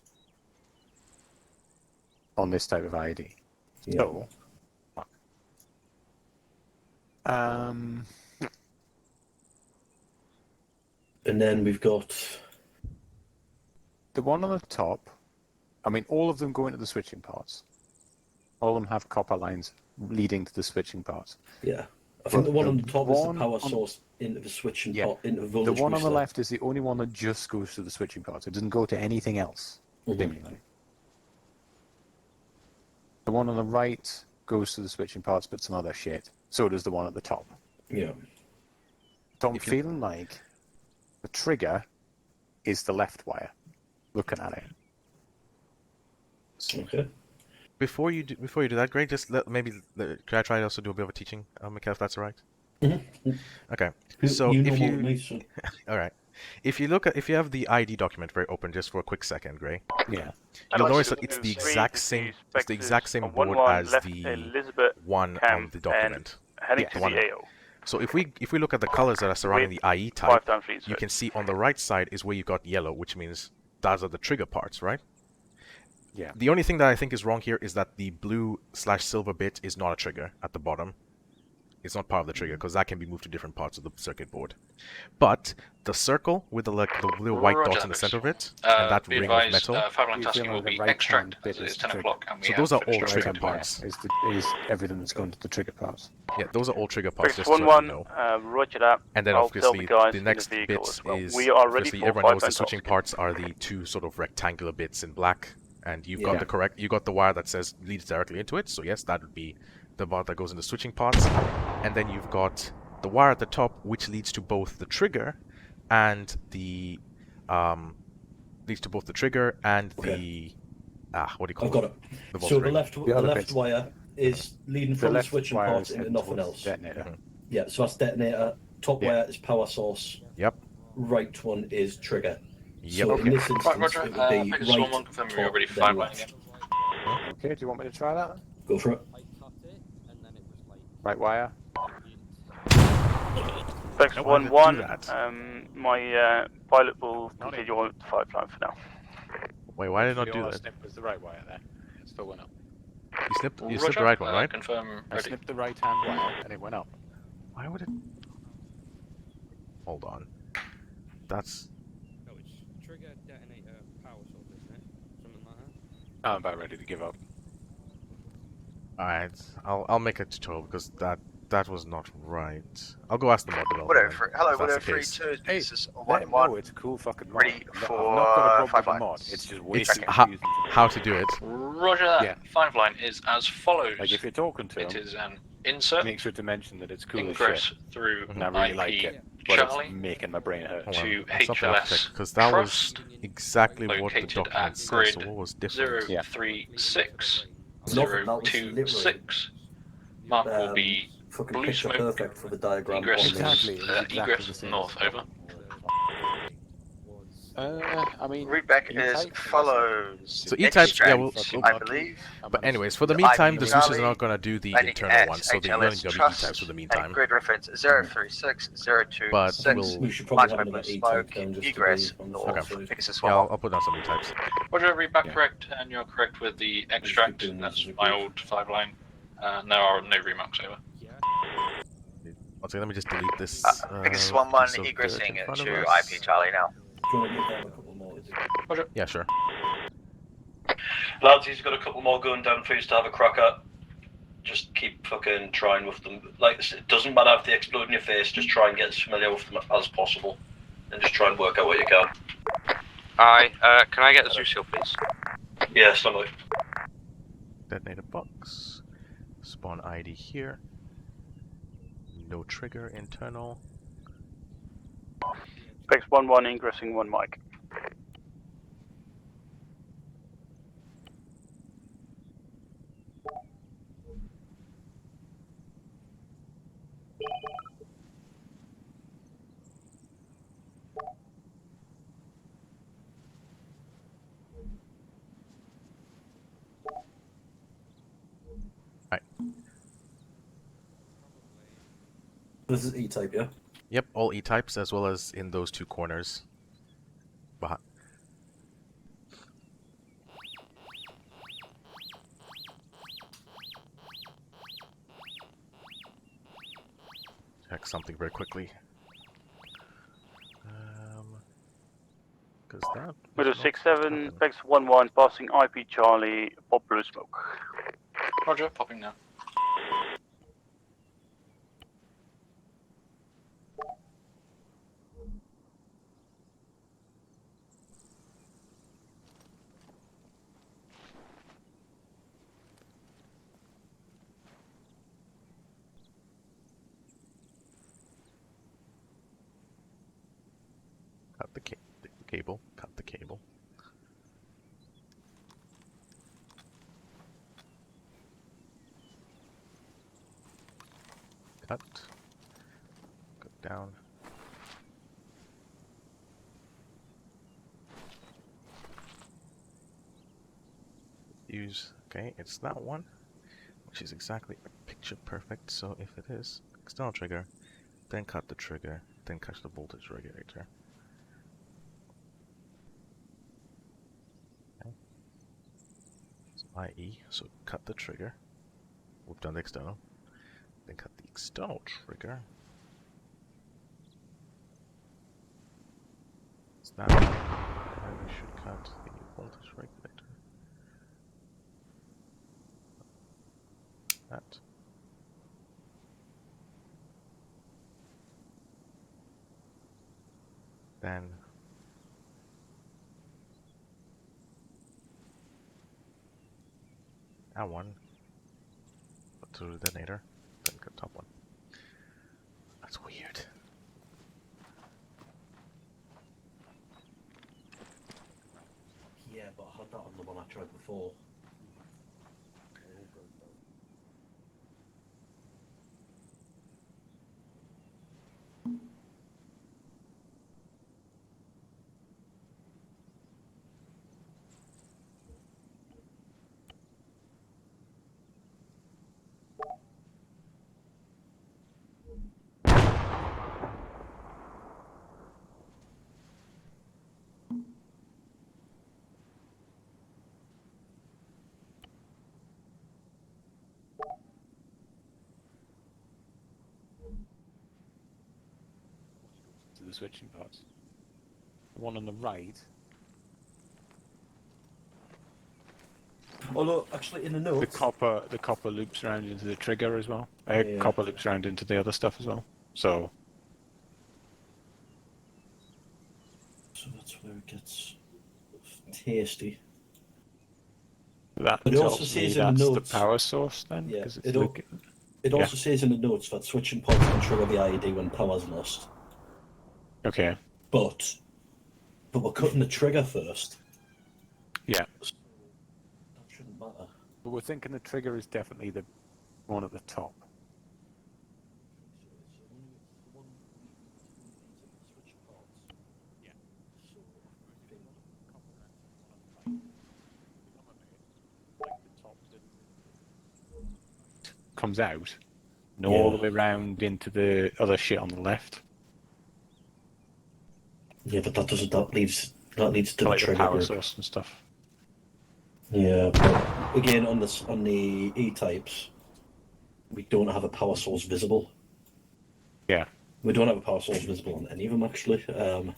on this type of IED. Yeah. So And then we've got the one on the top. I mean, all of them go into the switching parts. All of them have copper lines leading to the switching parts. Yeah. I think the one on the top is the one power on- source into the switching Yeah. pot, into the voltage The one on the booster. left is the only one that just goes to the switching parts. It doesn't go to anything else, seemingly. The one on the right goes to the switching parts, but some other shit. So does the one at the top. Yeah. So I'm feeling like the trigger is the left wire. Looking at it. Okay. Before you do that, Greg, just can I try to also do a bit of a teaching, Mikael, if that's all right? Okay. So You know if more you, than me, so. all right, if you have the ID document very open, just for a quick second, Gray. Yeah. You'll notice that it's the exact same. It's the exact same board as the one on the document. Heading to the one. the AO. So if we look at the colors that are surrounding the IE type, you can see on the right side is where you got yellow, which means those are the trigger parts, right? Yeah. The only thing that I think is wrong here is that the blue/silver bit is not a trigger at the bottom. It's not part of the trigger because that can be moved to different parts of the circuit board. But the circle with the little white dots in the center of it, and that be ring of advised, metal. 5-line tasking will be extract as it's 10 o'clock. And we So those are all finished trigger already. parts. Is everything that's going to the trigger parts. Yeah, those are all trigger parts. Fix Just so you 1-1, know. roger that. And then I'll tell obviously the guys the in next the bit vehicle as well. is We are ready obviously for everyone knows the 5-line switching tasking. parts are the two sort of rectangular bits in black, and you've got Yeah. you got the wire that says leads directly into it. So yes, that would be the part that goes into switching parts, and then you've got the wire at the top which leads to both the trigger and the what do you call I've got it. The So the voltmeter. left wire is leading from the left switching wire parts is into heading nothing towards else. detonator. Yeah, so that's detonator. Top wire is power source. Yep. Right one is trigger. Yep. So in this instance, Right, Roger. it would be Pegasus right, 1-1, confirm top, you're already then 5-line left. again. Okay, do you want me to try that? Go for it. Right wire. Fix I wanted to do 1-1, that. my pilot will continue on with the 5-line for now. Wait, why did I not do All I that? snipped was the right wire there. It still went up. You snipped Roger, the right one, right? Confirm I ready. snipped the right hand wire and it went up. Why would it? Hold on. That's No, it's trigger, detonator, power source, isn't it? Something like that. I'm about ready to give up. alright. I'll make a tutorial because that was not right. I'll go ask the mod developer. Widow then, free. Hello, if that's Widow the free case. 2. Hey, This is let 1-1. him know it's a cool fucking mod. Ready I'm for not got a problem 5 with the mod. lines. It's just way It's too how, confusing. how to do it. Roger Yeah. that. 5-line is as follows. Like if you're talking to It him, is an insert, make sure to mention that it's cool as ingress shit. through And I really IP like it, but Charlie it's making my brain hurt. Hold on, to I'll stop and HLS because that was Trust, exactly what the located document at says. grid So what was different? 036 Nothing, that was 026. Mark will be Fucking blue picture smoke. perfect for the diagram. Egress, Exactly, it was exactly egress the same north, as over. I mean, Readback is E-type? follows. So E-types, yeah, well, I believe. but anyways, for the IP meantime, the Zeus is Charlie, not going to do the landing internal at ones, so they're HLS only going to be Trust, E-types for the and meantime. grid reference 036 But 026. We should probably have Marked by another blue E-type smoke. down just Egress to be on the north. safe side. Pegasus Yeah, 1-1. I'll put down some E-types. Roger, read back Yeah. correct, and you're correct with the extract. doing That's this as a my group. old 5-line. No remarks, over. One second, let me just delete this. Pegasus piece 1-1 of dirt in egressing front of to us. IP Charlie now. Do you want to give them a couple more? Roger. Yeah, sure. Lads, he's got a couple more going down for you to have a crack at. Just keep fucking trying with them. Like, it doesn't matter if they explode in your face, just try and get as familiar with them as possible. And just try and work out what you can. Aye, can I get the Zeus seal, please? Yeah, somebody. Detonator box. Spawn ID here. No trigger internal. Fix 1-1, ingressing 1 mic. This is E-type, yeah? Yep, all E-types as well as in those two corners. Behind. Check something very quickly. Because that. Widow 6-7, Fix 1-1, passing IP Charlie, pop blue smoke. Roger, popping now. the cable. Cut the cable. Cut. Go down. Use. Okay, it's that one, which is exactly picture perfect. So if it is external trigger, then cut the trigger, then catch the voltage regulator. Okay. So IE, so cut the trigger. We've done the external. Then cut the external trigger. It's that one. And we should cut the voltage regulator. That. Then that one. Put through the detonator. Then cut top one. That's weird. Yeah, but I had that on the one I tried before. To the switching parts. The one on the right. Although, actually, in the notes, the copper loops around into the trigger as well. Yeah. Copper loops around into the other stuff as well. So that's where it gets tasty. that But it also tells me says in that's the the notes. power source then. Yeah, 'Cause it's it also says in the notes that switching pods can trigger the IED when power's lost. Okay. But we're cutting the trigger first. Yeah. That shouldn't matter. But we're thinking the trigger is definitely the one at the top. Comes out and all the way round into the other shit on the left. Yeah, but that doesn't. That leads to Like the the trigger power group. source and stuff. Yeah, but again on the E-types, we don't have a power source visible. Yeah. We don't have a power source visible on any of them actually. Do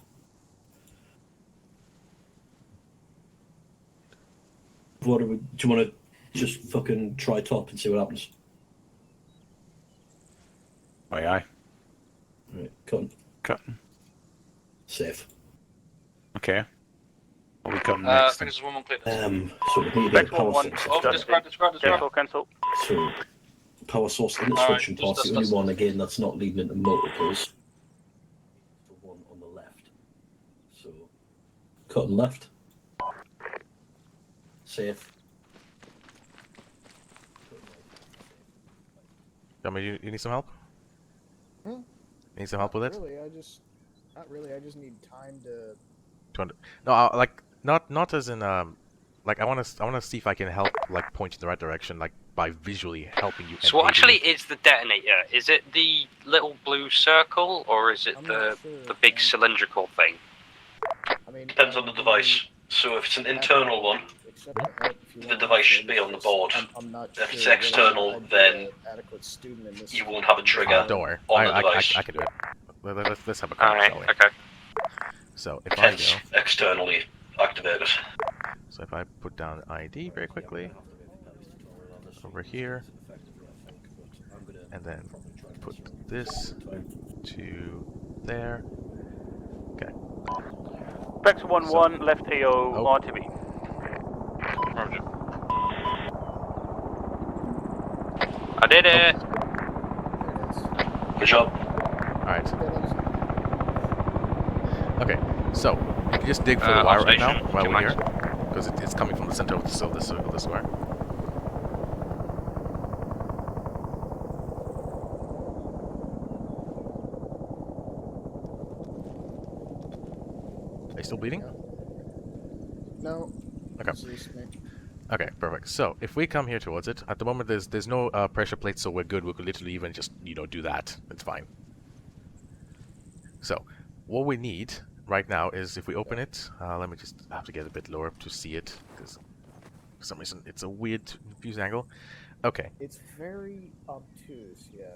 you want to just fucking try top and see what happens? Aye, aye. Right, cutting. Cutting. Safe. Okay. What are we cutting I next? think there's one more clip. So we need a power source. Oh, describe. Cancel. So power source in the Alright, switching just parts. The only one again that's not leading into multiples. The one on the left. So cutting left. Safe. You need some help? Hmm? Need some help with it? Not really. I just need time to. No, like not as in like I want to see if I can help like point you in the right direction, like by visually helping you. So what actually is the detonator? Is it the little blue circle or is it the big cylindrical thing? I mean, depends on the device. So if it's an internal one, the device should be on the board. If it's external, then you won't have a trigger Don't worry. on the device. I can do it. Let's have a call, shall we? Okay. So if Hence, I go externally activated. So if I put down ID very quickly over here, and then put this to there. Okay. Bex 1-1, left AO, RTV. Roger. I did it! Good job. Alright. Okay, So, you can just dig for the wire right now observation, while do you we're here. mind? Because it's coming from the center of the square. Are you still bleeding? No. Okay. Release me. Okay, perfect. So, if we come here towards it, at the moment there's no pressure plate, so we're good. We could literally even just, do that. It's fine. So, what we need right now is if we open it, let me just have to get a bit lower to see it, because for some reason it's a weird view angle. Okay. It's very obtuse, yeah.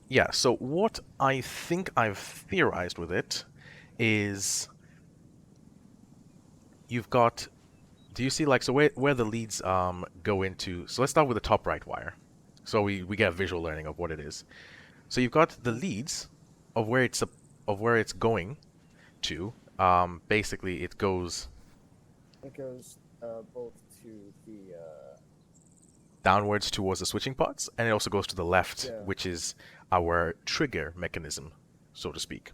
Yeah, so what I think I've theorized with it is you've got, do you see, like, so where the leads go into, so let's start with the top right wire, so we get a visual learning of what it is. So you've got the leads of where it's going to. Basically it goes both to the downwards towards the switching pods, and it also goes to the left, Yeah. which is our trigger mechanism, so to speak.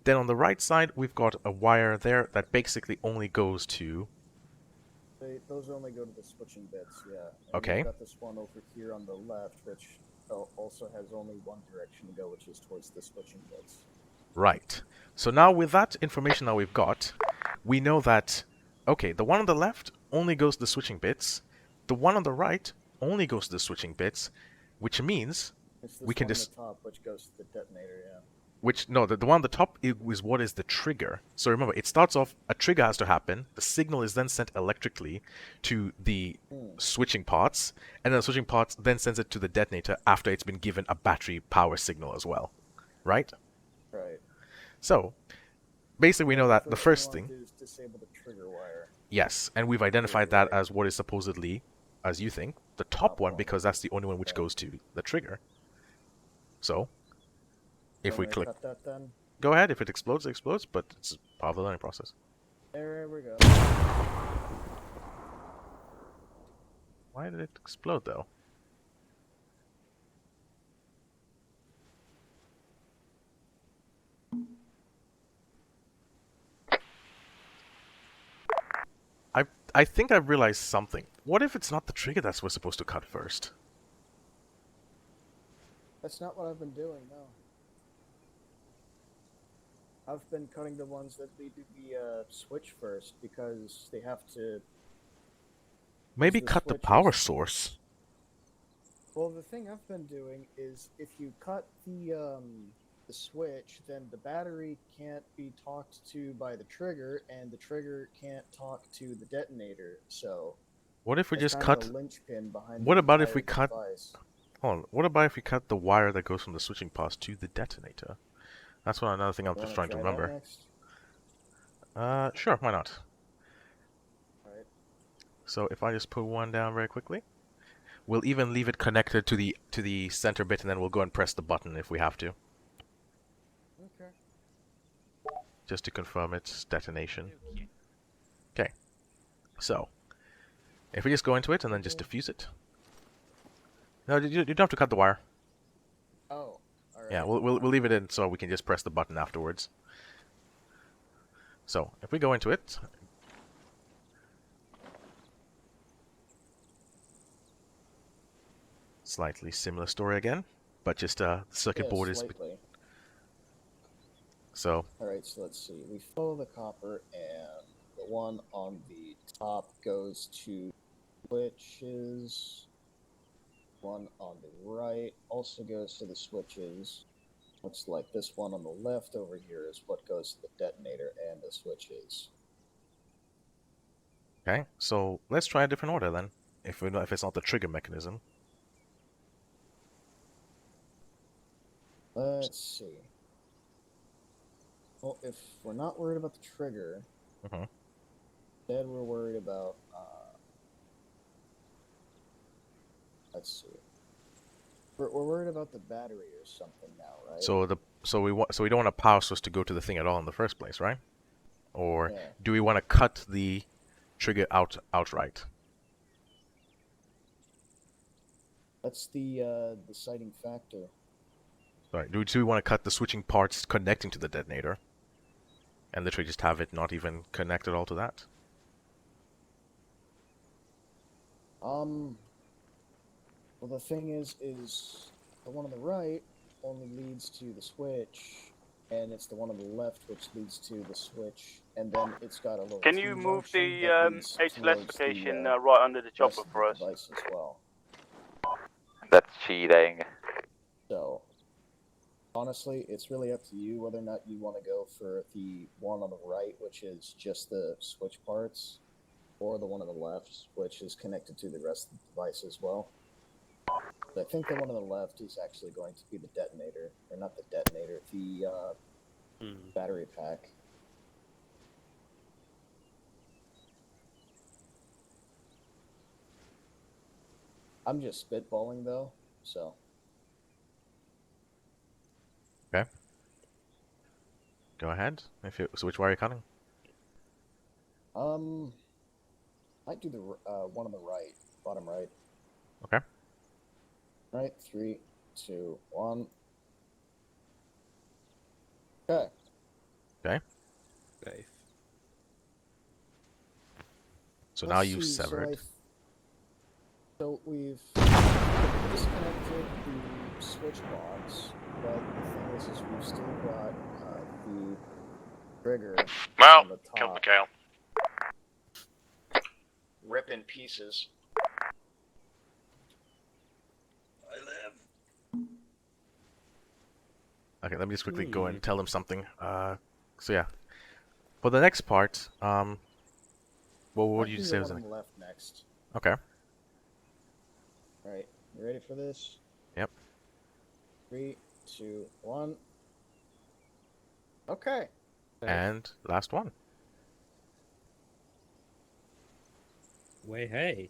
Then on the right side, we've got a wire there that basically only goes to... those only go to the switching bits, yeah. And Okay. We've got this one over here on the left, which also has only one direction to go, which is towards the switching bits. Right. So now with that information that we've got, we know that, okay, the one on the left only goes to the switching bits, the one on the right only goes to the switching bits, which means It's this we can one just... on the top, which goes to the detonator, yeah. The one on the top is what is the trigger. So remember, it starts off, a trigger has to happen, the signal is then sent electrically to the switching parts, and then the switching parts then sends it to the detonator after it's been given a battery power signal as well. Right? Right. So, basically we know that the first thing thing... we want to do is disable the trigger wire. Yes, and we've identified that as what is supposedly, as you think, the top one, because that's the only one which goes to the trigger. So, if we click... Cut that then? Go ahead, if it explodes, it explodes, but it's part of the learning process. There we go. Why did it explode, though? I think I've realized something. What if it's not the trigger that we're supposed to cut first? That's not what I've been doing, no. I've been cutting the ones that lead to the switch first, because they have to... Maybe cut the power source. Well, the thing I've been doing is if you cut the switch, then the battery can't be talked to by the trigger, and the trigger can't talk to the detonator. So, what if we that's just kind of cut? the linchpin behind What the about if we entire cut? device. Hold on. What about if we cut the wire that goes from the switching pods to the detonator? That's another thing I'm just trying to remember. Sure, why not? Alright. So if I just put one down very quickly, we'll even leave it connected to the center bit, and then we'll go and press the button if we have to. Okay. Just to confirm its detonation. Okay. So, if we just go into it and then just diffuse it. No, you don't have to cut the wire. Oh, alright. Yeah, we'll leave it in so we can just press the button afterwards. So, if we go into it, slightly similar story again, but just the circuit board is... So... Alright, so let's see. We follow the copper, and the one on the top goes to switches. One on the right also goes to the switches. Looks like this one on the left over here is what goes to the detonator and the switches. Okay, so let's try a different order then, if it's not the trigger mechanism. Let's see. Well, if we're not worried about the trigger, instead we're worried about, let's see. We're worried about the battery or something now, right? So we don't want a power source to go to the thing at all in the first place, right? Or do we want to cut the trigger outright? That's the deciding factor. Sorry, do we want to cut the switching parts connecting to the detonator? And literally just have it not even connected all to that? Well, the thing is the one on the right only leads to the switch, and it's the one on the left which leads to the switch, and then it's got a little Can you move T-junction the that leads HLS towards location the right under the chopper rest of for the us? device as well. That's cheating. So, honestly, it's really up to you whether or not you want to go for the one on the right, which is just the switch parts, or the one on the left, which is connected to the rest of the device as well. But I think the one on the left is actually going to be the detonator, or not the detonator, the battery pack. I'm just spitballing though, so. Okay. Go ahead. So which wire are you cutting? Might do the one on the right, bottom right. Okay. Right, 3, 2, 1. Okay. Okay. Okay. So Let's now you've see, severed. So we've disconnected the switch box, but the thing is we've still got the trigger Well, on the top. killed Mikhail. Rip in pieces. I live. Okay, let me just quickly go and tell him something. So yeah, for the next part, what would you say was the on the left next? Okay. All right, you ready for this? Yep. 3, 2, 1. Okay. And last one. Way hey.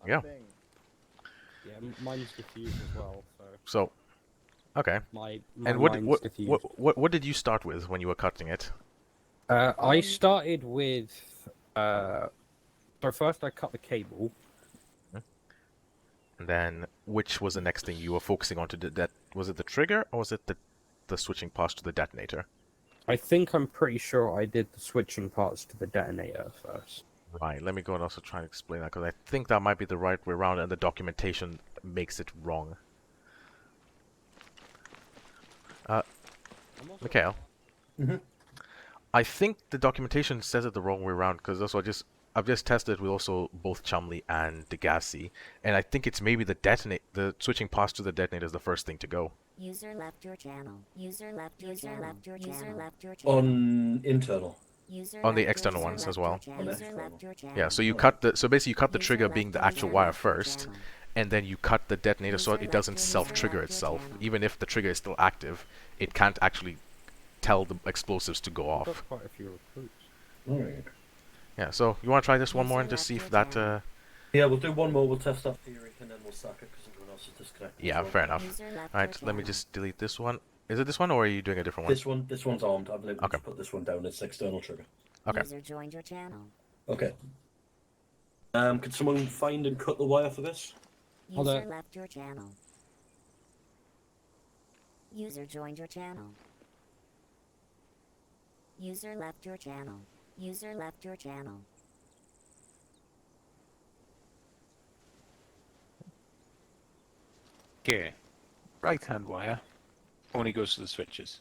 Yeah. Yeah, mine's diffused as well. So, okay. My and mine's diffused. what did you start with when you were cutting it? I started with. So first I cut the cable. And then, which was the next thing you were focusing on to do that? Was it the trigger, or was it the switching parts to the detonator? I'm pretty sure I did the switching parts to the detonator first. Right, let me go and also try and explain that, because I think that might be the right way around, and the documentation makes it wrong. Mikhail? Mm-hmm. I think the documentation says it the wrong way around, because also I've just tested with also both Chumley and Degassi, and I think it's maybe the switching parts to the detonator is the first thing to go. User left your channel. User left your channel. User left your channel. On internal. On the external ones as well. Yeah, Yeah, so you so basically you cut the trigger being the actual wire first, and then you cut the detonator so it doesn't self-trigger itself. Even if the trigger is still active, it can't actually tell the explosives to go off. Quite a few recruits. Alright. Yeah, so you want to try this one more and just see if that... Yeah, we'll do one more, we'll test that theory, and then we'll sack it because everyone else is disconnected. Yeah, fair enough. Alright, let me just delete this one. Is it this one, or are you doing a different one? This one's armed. I've literally just put this one down. It's external trigger. Okay. User joined your channel. Okay. Could someone find and cut the wire for this? User left your channel. User joined your channel. User left your channel. User left your channel. Okay. Right-hand wire only goes to the switches.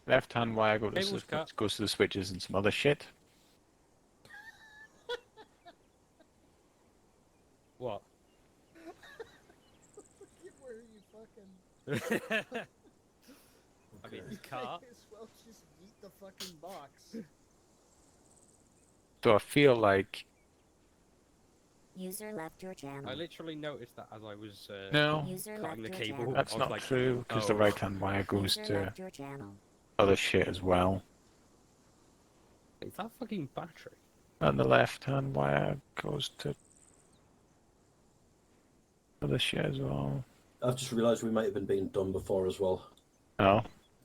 Left-hand wire goes to the switches and some other shit. What? Where are you fucking... I mean, car. Might as well just eat the fucking box. So I feel like... User left your channel. I literally noticed that as I was No, cutting the cable. that's I was not like, true, because the oh. right-hand wire goes User to left your channel. other shit as well. Is that fucking battery? And the left-hand wire goes to other shit as well. I've just realised we might have been being done before as well. Oh.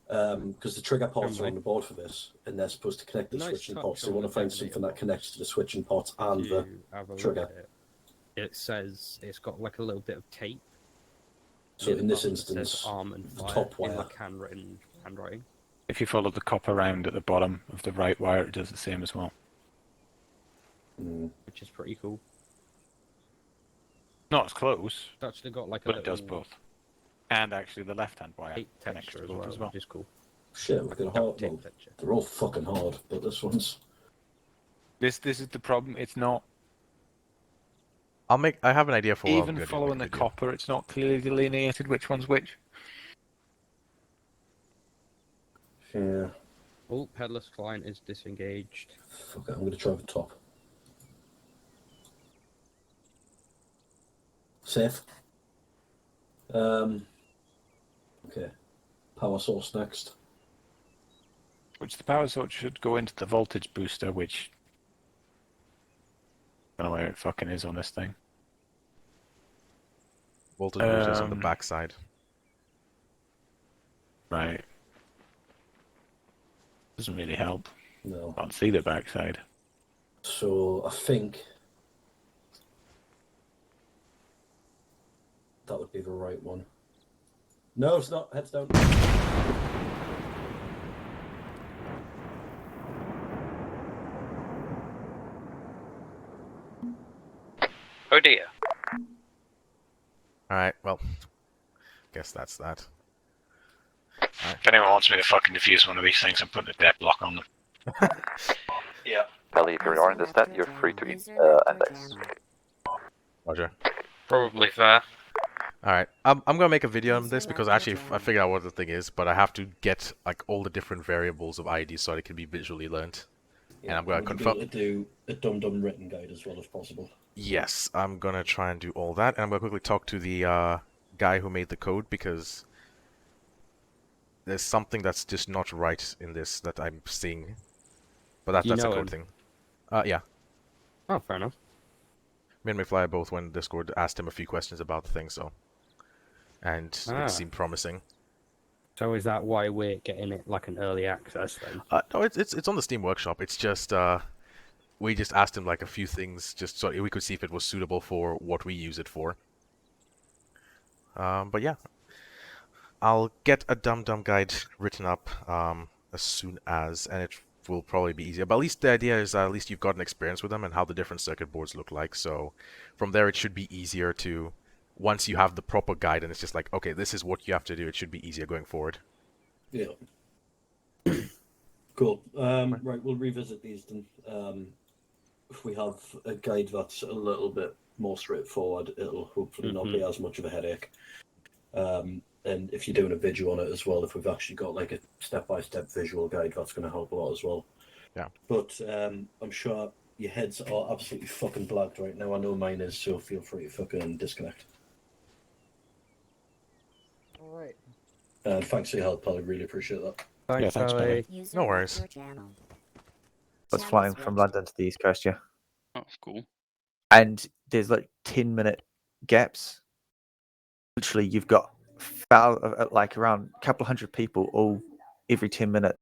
Because the trigger ports are on the board for this, and they're supposed to connect the Nice switching touch ports. So on we want the to find detonator something that connects to the switching ports and the Have a look trigger. at it. It says it's got like a little bit of tape So in this button that says instance, arm and the fire top in wire. like handwriting. If you follow the copper round at the bottom of the right wire, it does the same as well. Which is pretty cool. Not as close, It's actually got like a but it does little both. And actually, the left-hand wire tape connects texture to as both well, as well. which is cool. Shit, we've got a hard Tape one. texture. They're all fucking hard, but this one's. This is the problem. It's not. I have an idea for what I'm Even gonna do, following make a the video. copper, it's not clearly delineated which one's which. Yeah. Oh, headless client is disengaged. Fuck it, I'm going to try the top. Safe. Okay. Power source next. Which the power source should go into the voltage booster, which I don't know where it fucking is on this thing. Voltage boosters on the back side. Right. Doesn't really help. No. Can't see the backside. So I think that would be the right one. No, it's not. Heads down. Oh dear. Alright, well, guess that's that. If anyone wants me to fucking defuse one of these things, I'm putting a dead block on them. Yeah. Belly, if you're on this stat, you're free to index. Roger. Probably fair. Alright, I'm gonna make a video on this because actually I figured out what the thing is, but I have to get like all the different variables of IDs so it can be visually learned. Yeah, And I'm gonna would you be confirm. able to do a dum-dum written guide as well as possible. Yes, I'm gonna try and do all that, and I'm gonna quickly talk to the guy who made the code because there's something that's just not right in this that I'm seeing. But that's a code thing. Yeah. Oh, fair enough. Me and McFly both went in Discord, asked him a few questions about the thing, so. And it seemed promising. So is that why we're getting it like an early access then? No, it's on the Steam Workshop. It's just we just asked him like a few things just so we could see if it was suitable for what we use it for. But yeah, I'll get a dum-dum guide written up as soon as, and it will probably be easier. But at least the idea is at least you've got an experience with them and how the different circuit boards look like. So from there, it should be easier to. Once you have the proper guide and it's just like, okay, this is what you have to do, it should be easier going forward. Yeah. Cool. Right, we'll revisit these then. If we have a guide that's a little bit more straightforward, it'll hopefully not be as much of a headache. And if you're doing a video on it as well, if we've actually got like a step-by-step visual guide, that's going to help a lot as well. Yeah. But I'm sure your heads are absolutely fucking blacked right now. I know mine is, so feel free to fucking disconnect. All right. Thanks for your help, pal. I really appreciate that. Thanks, Billy. No worries. Was flying from London to the East Coast, yeah. Oh, cool. And there's like 10-minute gaps. Literally, you've got like around a couple of hundred people all every 10 minutes